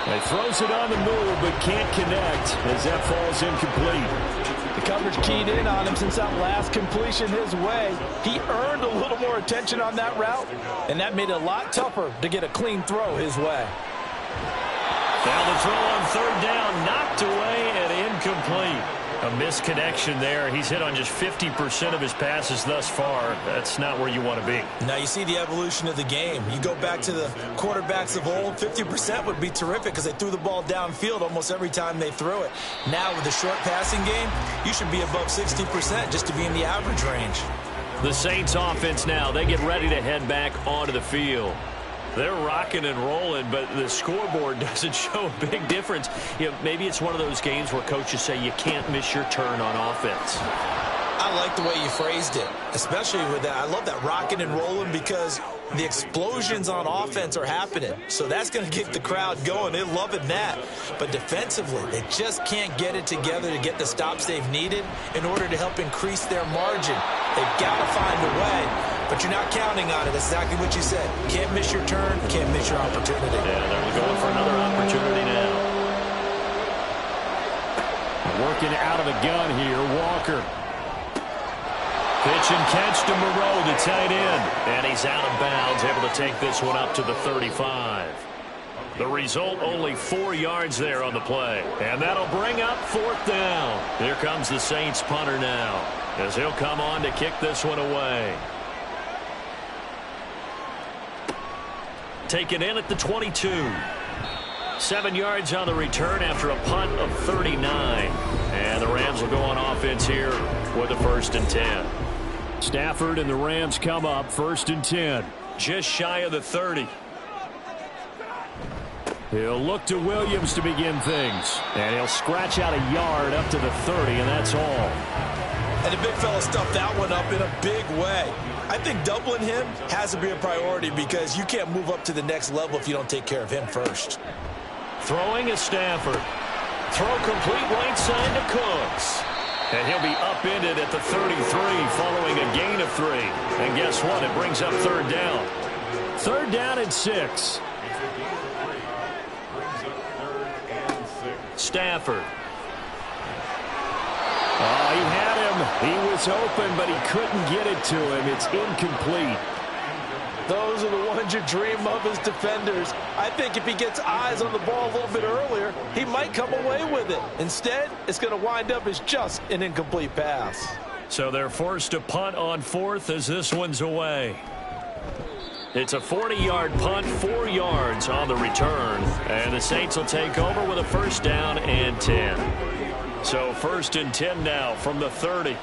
He throws it on the move but can't connect as that falls incomplete. The coverage keyed in on him since that last completion his way. He earned a little more attention on that route, and that made it a lot tougher to get a clean throw his way. Now the throw on 3rd down, knocked away and incomplete. A misconnection there. He's hit on just 50% of his passes thus far. That's not where you want to be. Now you see the evolution of the game. You go back to the quarterbacks of old, 50% would be terrific because they threw the ball downfield almost every time they threw it. Now with the short passing game, you should be above 60% just to be in the average range. The Saints offense now, they get ready to head back onto the field. They're rocking and rolling, but the scoreboard doesn't show a big difference. You know, maybe it's one of those games where coaches say you can't miss your turn on offense. I like the way you phrased it, especially with that. I love that rocking and rolling because the explosions on offense are happening. So that's going to get the crowd going. They're loving that. But defensively, they just can't get it together to get the stops they've needed in order to help increase their margin. They've got to find a way. But you're not counting on it. That's exactly what you said. Can't miss your turn, can't miss your opportunity. Yeah, they're going for another opportunity now. Working out of the gun here, Walker. Pitch and catch to Moreau, the tight end. And he's out of bounds, able to take this one up to the 35. The result, only 4 yards there on the play. And that'll bring up 4th down. Here comes the Saints punter now, as he'll come on to kick this one away. Taken in at the 22. 7 yards on the return after a punt of 39. And the Rams will go on offense here with a 1st and 10. Stafford and the Rams come up 1st and 10. Just shy of the 30. He'll look to Williams to begin things. And he'll scratch out a yard up to the 30, and that's all. And the big fella stuffed that one up in a big way. I think doubling him has to be a priority because you can't move up to the next level if you don't take care of him first. Throwing is Stafford. Throw complete right side to Cooks. And he'll be upended at the 33 following a gain of 3. And guess what? It brings up third down. Third down and 6. Stafford. Oh, he had him. He was open, but he couldn't get it to him. It's incomplete. Those are the ones you dream of as defenders. I think if he gets eyes on the ball a little bit earlier, he might come away with it. Instead, it's going to wind up as just an incomplete pass. So they're forced to punt on 4th as this one's away. It's a 40-yard punt, 4 yards on the return. And the Saints will take over with a first down and 10. So 1st and 10 now from the 30.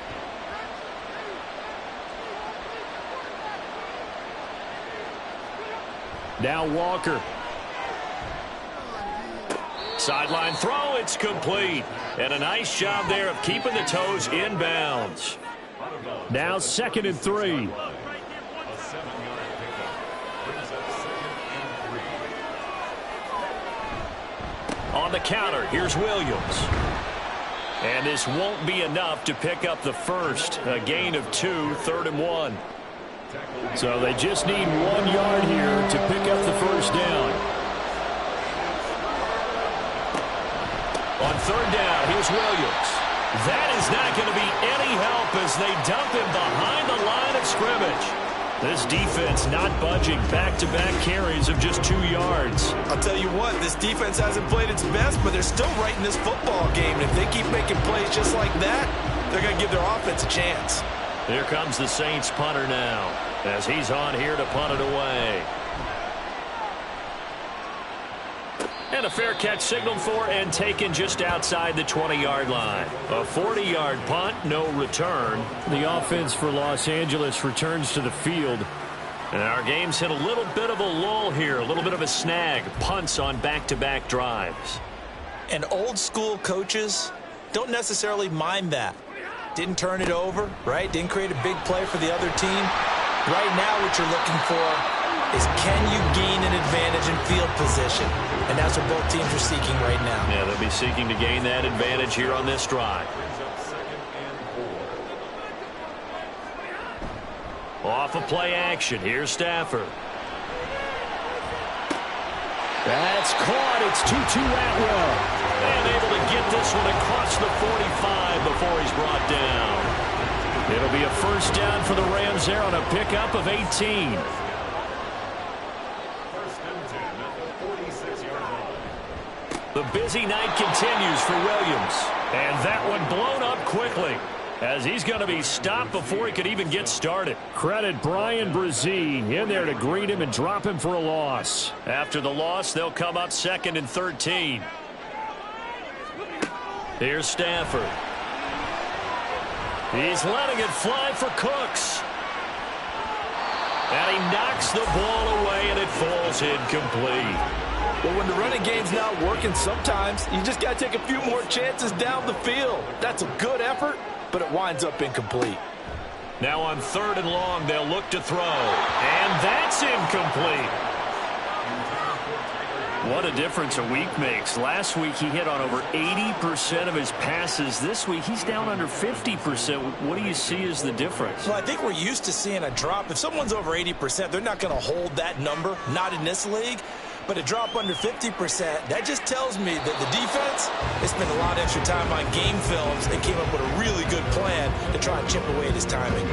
Now Walker. Sideline throw, it's complete. And a nice job there of keeping the toes in bounds. Now 2nd and 3. On the counter, here's Williams. And this won't be enough to pick up the first. A gain of 2, 3rd and 1. So they just need 1 yard here to pick up the first down. On 3rd down, here's Williams. That is not going to be any help as they dump him behind the line of scrimmage. This defense not budging. Back-to-back carries of just 2 yards. I'll tell you what, this defense hasn't played its best, but they're still right in this football game. And if they keep making plays just like that, they're going to give their offense a chance. Here comes the Saints punter now as he's on here to punt it away. And a fair catch signaled for and taken just outside the 20-yard line. A 40-yard punt, no return. The offense for Los Angeles returns to the field. And our game's hit a little bit of a lull here, a little bit of a snag. Punts on back-to-back drives. And old-school coaches don't necessarily mind that. Didn't turn it over, right? Didn't create a big play for the other team. Right now what you're looking for is can you gain an advantage in field position? And that's what both teams are seeking right now. Yeah, they'll be seeking to gain that advantage here on this drive. Off of play action, here's Stafford. That's caught. It's 2-2 Atwell. And able to get this one across the 45 before he's brought down. It'll be a first down for the Rams there on a pickup of 18. The busy night continues for Williams. And that one blown up quickly as he's going to be stopped before he could even get started. Credit Brian Brzee in there to greet him and drop him for a loss. After the loss, they'll come up 2nd and 13. Here's Stafford. He's letting it fly for Cooks. And he knocks the ball away, and it falls incomplete. Well, when the running game's not working, sometimes you just got to take a few more chances down the field. That's a good effort, but it winds up incomplete. Now on 3rd and long, they'll look to throw. And that's incomplete. What a difference a week makes. Last week, he hit on over 80% of his passes. This week, he's down under 50%. What do you see as the difference? Well, I think we're used to seeing a drop. If someone's over 80%, they're not going to hold that number, not in this league. But a drop under 50%, that just tells me that the defense has spent a lot of extra time on game films and came up with a really good plan to try and chip away at his timing.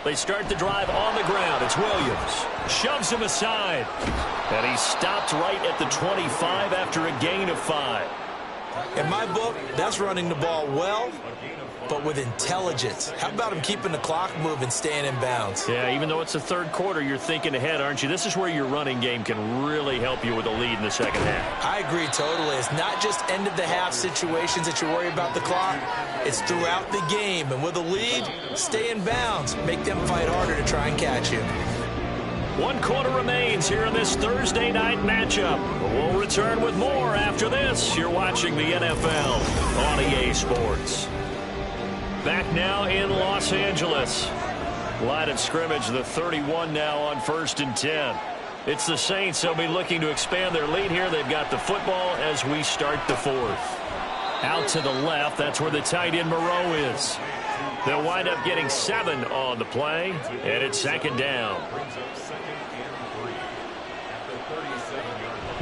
They start the drive on the ground. It's Williams. Shoves him aside. And he's stopped right at the 25 after a gain of 5. In my book, that's running the ball well, but with intelligence. How about him keeping the clock moving, staying in bounds? Yeah, even though it's the 3rd quarter, you're thinking ahead, aren't you? This is where your running game can really help you with a lead in the 2nd half. I agree totally. It's not just end-of-the-half situations that you worry about the clock. It's throughout the game. And with a lead, stay in bounds. Make them fight harder to try and catch you. 1 quarter remains here in this Thursday night matchup. We'll return with more after this. You're watching the NFL on EA Sports. Back now in Los Angeles. Line of scrimmage, the 31 now on 1st and 10. It's the Saints. They'll be looking to expand their lead here. They've got the football as we start the fourth. Out to the left, that's where the tight end Moreau is. They'll wind up getting 7 on the play, and it's second down.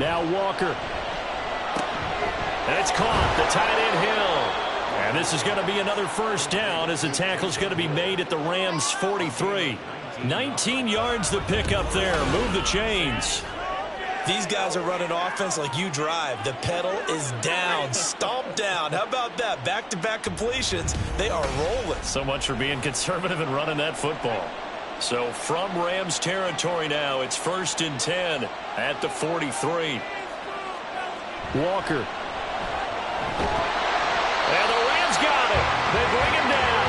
Now Walker. And it's caught, the tight end Hill. And this is going to be another first down as the tackle's going to be made at the Rams' 43. 19 yards to pick up there. Move the chains. These guys are running offense like you drive. The pedal is down, stomp down. How about that? Back-to-back completions. They are rolling. So much for being conservative and running that football. So from Rams territory now, it's 1st and 10 at the 43. Walker. And the Rams got him. They bring him down.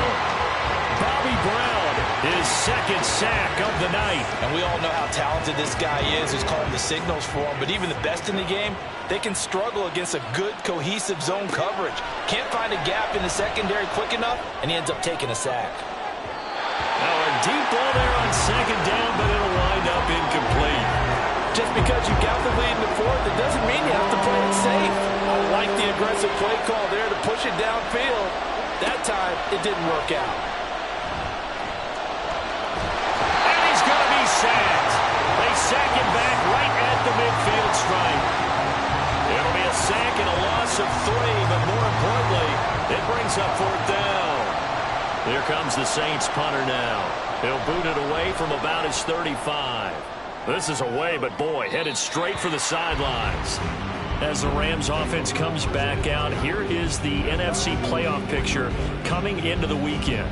Bobby Brown, his second sack of the night. And we all know how talented this guy is who's calling the signals for him. But even the best in the game, they can struggle against a good, cohesive zone coverage. Can't find a gap in the secondary quick enough, and he ends up taking a sack. Now a deep ball there on second down, but it'll wind up incomplete. Just because you got the lead in the fourth, it doesn't mean you have to play it safe. I like the aggressive play call there to push it downfield. That time, it didn't work out. And he's going to be sacked. They sack him back right at the midfield stripe. It'll be a sack and a loss of 3, but more importantly, it brings up 4th down. Here comes the Saints punter now. He'll boot it away from about his 35. This is away, but boy, headed straight for the sidelines. As the Rams offense comes back out, here is the NFC playoff picture coming into the weekend.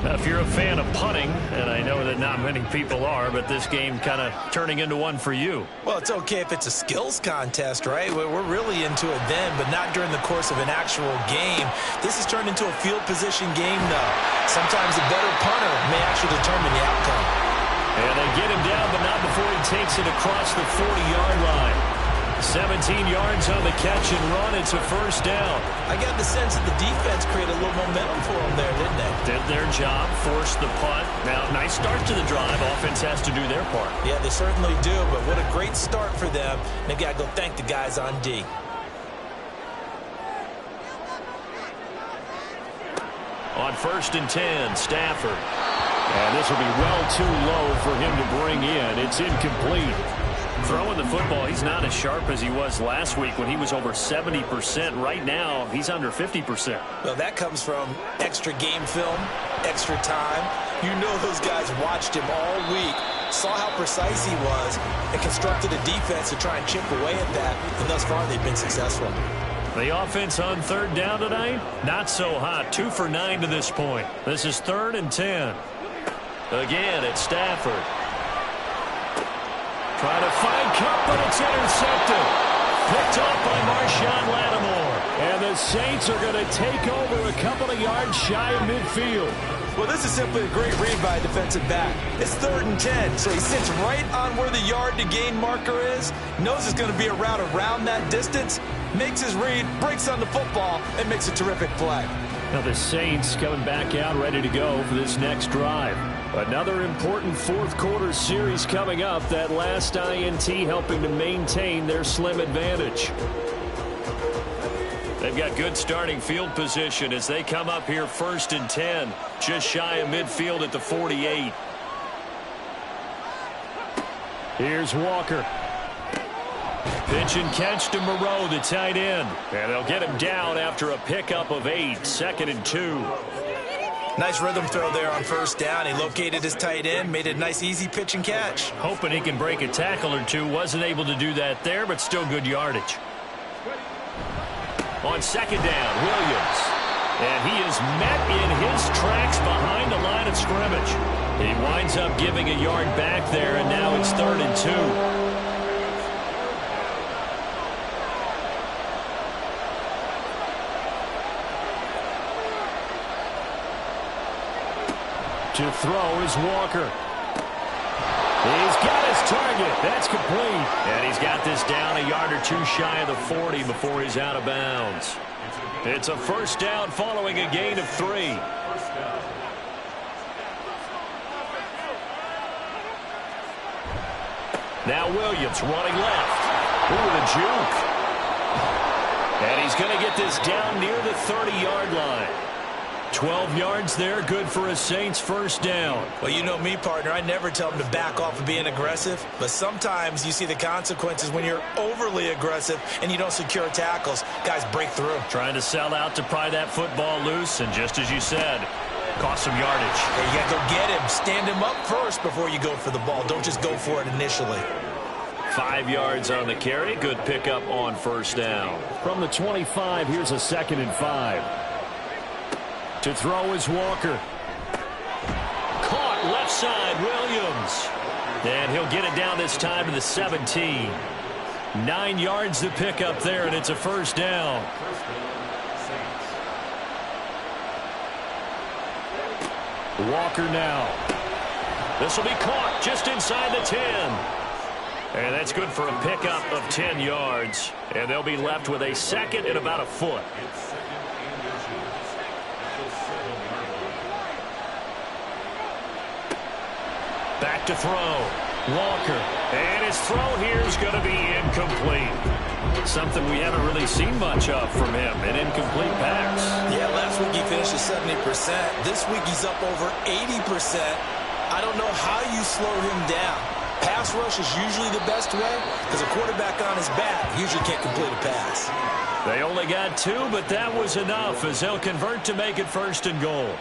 Now, if you're a fan of punting, and I know that not many people are, but this game kind of turning into one for you. Well, it's okay if it's a skills contest, right? We're really into it then, but not during the course of an actual game. This has turned into a field position game, though. Sometimes a better punter may actually determine the outcome. And they get him down, but not before he takes it across the 40-yard line. 17 yards on the catch and run. It's a first down. I got the sense that the defense created a little momentum for them there, didn't they? Did their job, forced the punt. Now, nice start to the drive. Offense has to do their part. Yeah, they certainly do, but what a great start for them. They got to go thank the guys on D. On 1st and 10, Stafford. And this will be well too low for him to bring in. It's incomplete. Throwing the football, he's not as sharp as he was last week when he was over 70%. Right now, he's under 50%. Well, that comes from extra game film, extra time. You know those guys watched him all week, saw how precise he was, and constructed a defense to try and chip away at that. And thus far, they've been successful. The offense on 3rd down tonight, not so hot. 2 for 9 to this point. This is 3rd and 10. Again, it's Stafford. Trying to find Cup, but it's intercepted. Picked off by Marshawn Lattimore. And the Saints are going to take over a couple of yards shy of midfield. Well, this is simply a great read by a defensive back. It's 3rd and 10, so he sits right on where the yard-to-gain marker is, knows it's going to be a route around that distance, makes his read, breaks on the football, and makes a terrific play. Now the Saints coming back out ready to go for this next drive. Another important 4th quarter series coming up. That last INT helping to maintain their slim advantage. They've got good starting field position as they come up here 1st and 10. Just shy of midfield at the 48. Here's Walker. Pitch and catch to Moreau, the tight end. And they'll get him down after a pickup of 8. 2nd and 2. Nice rhythm throw there on 1st down. He located his tight end, made a nice easy pitch and catch. Hoping he can break a tackle or two. Wasn't able to do that there, but still good yardage. On 2nd down, Williams. And he is met in his tracks behind the line of scrimmage. He winds up giving a yard back there, and now it's 3rd and 2. To throw is Walker. He's got his target. That's complete. And he's got this down a yard or two shy of the 40 before he's out of bounds. It's a first down following a gain of 3. Now Williams running left. Ooh, the juke. And he's going to get this down near the 30-yard line. 12 yards there, good for a Saints first down. Well, you know me, partner. I never tell them to back off of being aggressive, but sometimes you see the consequences when you're overly aggressive and you don't secure tackles. Guys break through. Trying to sell out to pry that football loose, and just as you said, cost some yardage. Yeah, you got to go get him. Stand him up first before you go for the ball. Don't just go for it initially. 5 yards on the carry. Good pickup on first down. From the 25, here's a 2nd and 5. To throw is Walker. Caught left side, Williams. And he'll get it down this time to the 17. 9 yards to pick up there, and it's a first down. Walker now. This will be caught just inside the 10. And that's good for a pickup of 10 yards. And they'll be left with a 2nd and about a foot. Back to throw. Walker. And his throw here is going to be incomplete. Something we haven't really seen much of from him, an incomplete pass. Yeah, last week he finished at 70%. This week he's up over 80%. I don't know how you slow him down. Pass rush is usually the best way because a quarterback on his back usually can't complete a pass. They only got 2, but that was enough as they'll convert to make it 1st and goal.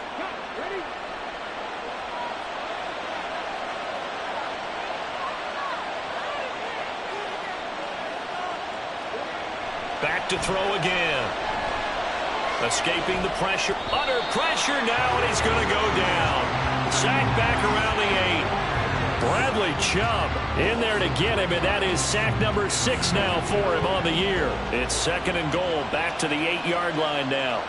Back to throw again. Escaping the pressure. Under pressure now, and he's going to go down. Sacked back around the 8. Bradley Chubb in there to get him, and that is sack number 6 now for him on the year. It's 2nd and goal, back to the 8-yard line now.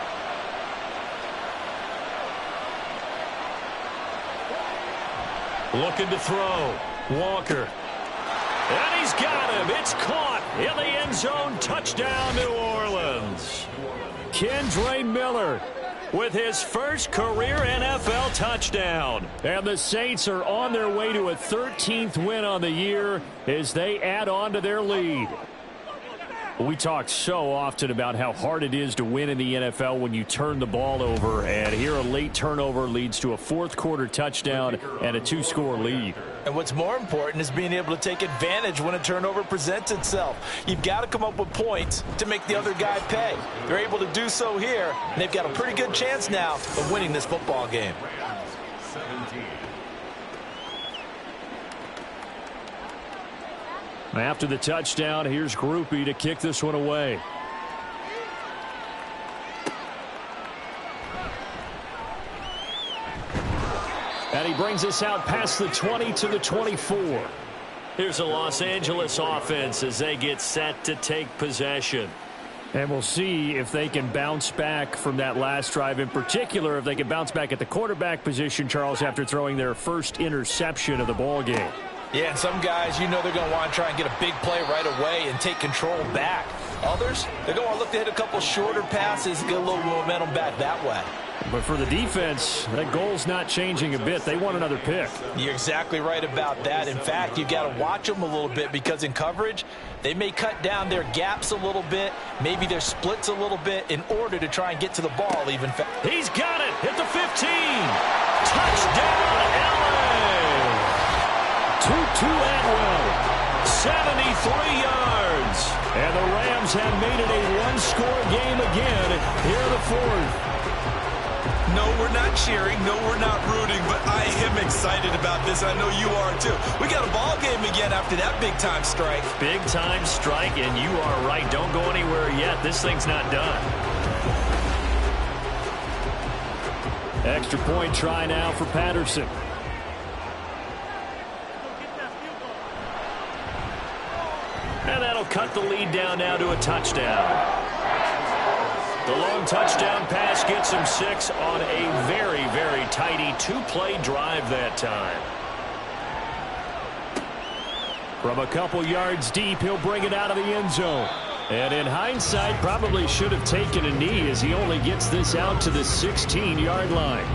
Looking to throw. Walker. And he's got him. It's caught in the end zone. Touchdown, New Orleans. Kendre Miller with his first career NFL touchdown. And the Saints are on their way to a 13th win on the year as they add on to their lead. We talk so often about how hard it is to win in the NFL when you turn the ball over, and here a late turnover leads to a 4th-quarter touchdown and a 2-score lead. And what's more important is being able to take advantage when a turnover presents itself. You've got to come up with points to make the other guy pay. They're able to do so here, and they've got a pretty good chance now of winning this football game. After the touchdown, here's Groupie to kick this one away. And he brings us out past the 20 to the 24. Here's a Los Angeles offense as they get set to take possession. And we'll see if they can bounce back from that last drive. In particular, if they can bounce back at the quarterback position, Charles, after throwing their first interception of the ball game. Yeah, and some guys, you know they're going to want to try and get a big play right away and take control back. Others, they're going to want to look to hit a couple shorter passes and get a little momentum back that way. But for the defense, that goal's not changing a bit. They want another pick. You're exactly right about that. In fact, you've got to watch them a little bit because in coverage, they may cut down their gaps a little bit, maybe their splits a little bit in order to try and get to the ball even faster. He's got it at the 15. Touchdown, LA. Tutu Atwell, 73 yards. And the Rams have made it a one-score game again here in the 4th. No, we're not cheering. No, we're not rooting, but I am excited about this. I know you are too. We got a ball game again after that big-time strike. Big-time strike, and you are right. Don't go anywhere yet. This thing's not done. Extra point try now for Patterson. And that'll cut the lead down now to a touchdown. The long touchdown pass gets him 6 on a very, very tidy 2-play drive that time. From a couple yards deep, he'll bring it out of the end zone. And in hindsight, probably should have taken a knee as he only gets this out to the 16-yard line.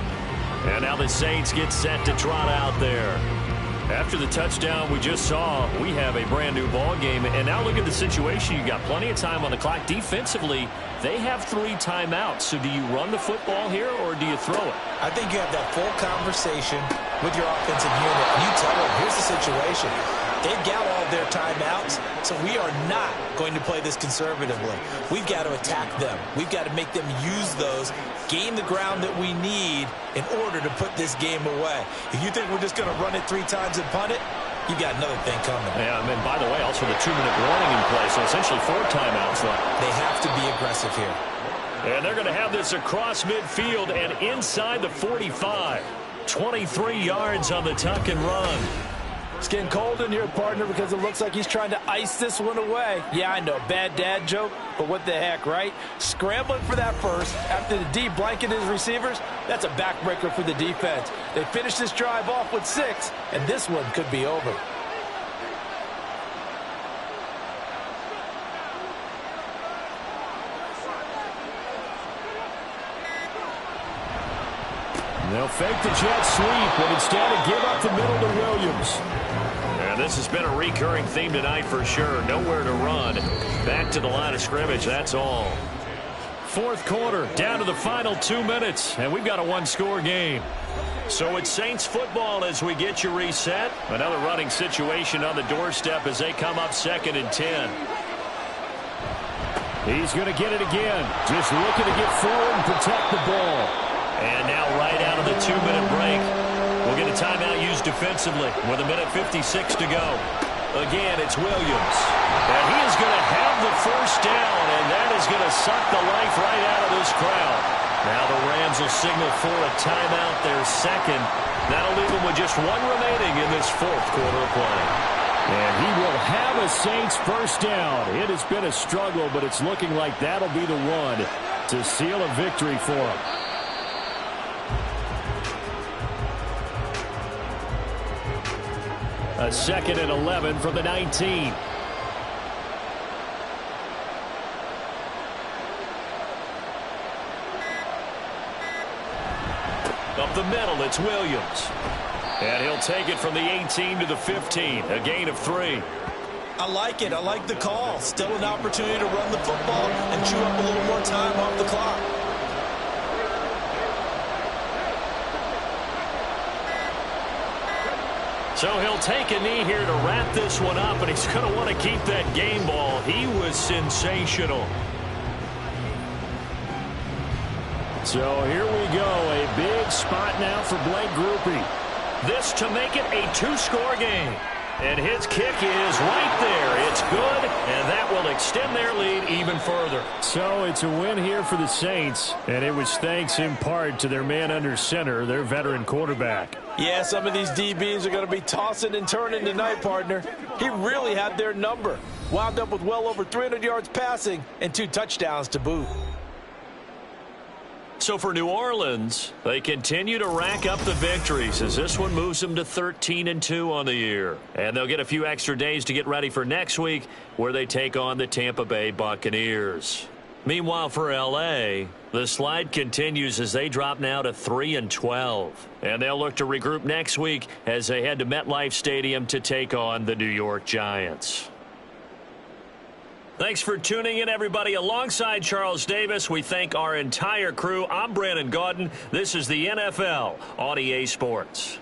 And now the Saints get set to trot out there. After the touchdown we just saw, we have a brand new ball game. And now look at the situation. You got plenty of time on the clock. Defensively, they have 3 timeouts. So do you run the football here or do you throw it? I think you have that full conversation with your offensive unit. And you tell them, here's the situation. They've got all their timeouts, so we are not going to play this conservatively. We've got to attack them. We've got to make them use those, gain the ground that we need in order to put this game away. If you think we're just going to run it 3 times and punt it, you got another thing coming. Yeah, and by the way, also the 2-minute warning in play, so essentially 4 timeouts left. They have to be aggressive here. And they're going to have this across midfield and inside the 45. 23 yards on the tuck and run. It's getting cold in here, partner, because it looks like he's trying to ice this one away. Yeah, I know, bad dad joke, but what the heck, right? Scrambling for that first after the D blanket his receivers, that's a backbreaker for the defense. They finish this drive off with 6, and this one could be over. They'll fake the jet sweep, but instead give up the middle to Williams. And this has been a recurring theme tonight for sure. Nowhere to run. Back to the line of scrimmage, that's all. 4th quarter, down to the final 2 minutes, and we've got a 1-score game. So it's Saints football as we get you reset. Another running situation on the doorstep as they come up 2nd and 10. He's going to get it again. Just looking to get forward and protect the ball. And now right out of the 2-minute break, we'll get a timeout used defensively with 1:56 to go. Again, it's Williams. And he is going to have the first down, and that is going to suck the life right out of this crowd. Now the Rams will signal for a timeout, their 2nd. That'll leave them with just 1 remaining in this 4th quarter of play. And he will have a Saints first down. It has been a struggle, but it's looking like that'll be the one to seal a victory for him. A 2nd and 11 from the 19. Up the middle, it's Williams. And he'll take it from the 18 to the 15, a gain of 3. I like it. I like the call. Still an opportunity to run the football and chew up a little more time off the clock. So he'll take a knee here to wrap this one up, and he's going to want to keep that game ball. He was sensational. So here we go, a big spot now for Blake Groupie. This to make it a 2-score game. And his kick is right there. It's good, and that will extend their lead even further. So it's a win here for the Saints, and it was thanks in part to their man under center, their veteran quarterback. Yeah, some of these DBs are going to be tossing and turning tonight, partner. He really had their number. Wound up with well over 300 yards passing and 2 touchdowns to boot. So for New Orleans, they continue to rack up the victories as this one moves them to 13-2 on the year. And they'll get a few extra days to get ready for next week where they take on the Tampa Bay Buccaneers. Meanwhile for L.A., the slide continues as they drop now to 3-12. And they'll look to regroup next week as they head to MetLife Stadium to take on the New York Giants. Thanks for tuning in, everybody. Alongside Charles Davis, we thank our entire crew. I'm Brandon Gaudin. This is the NFL on EA Sports.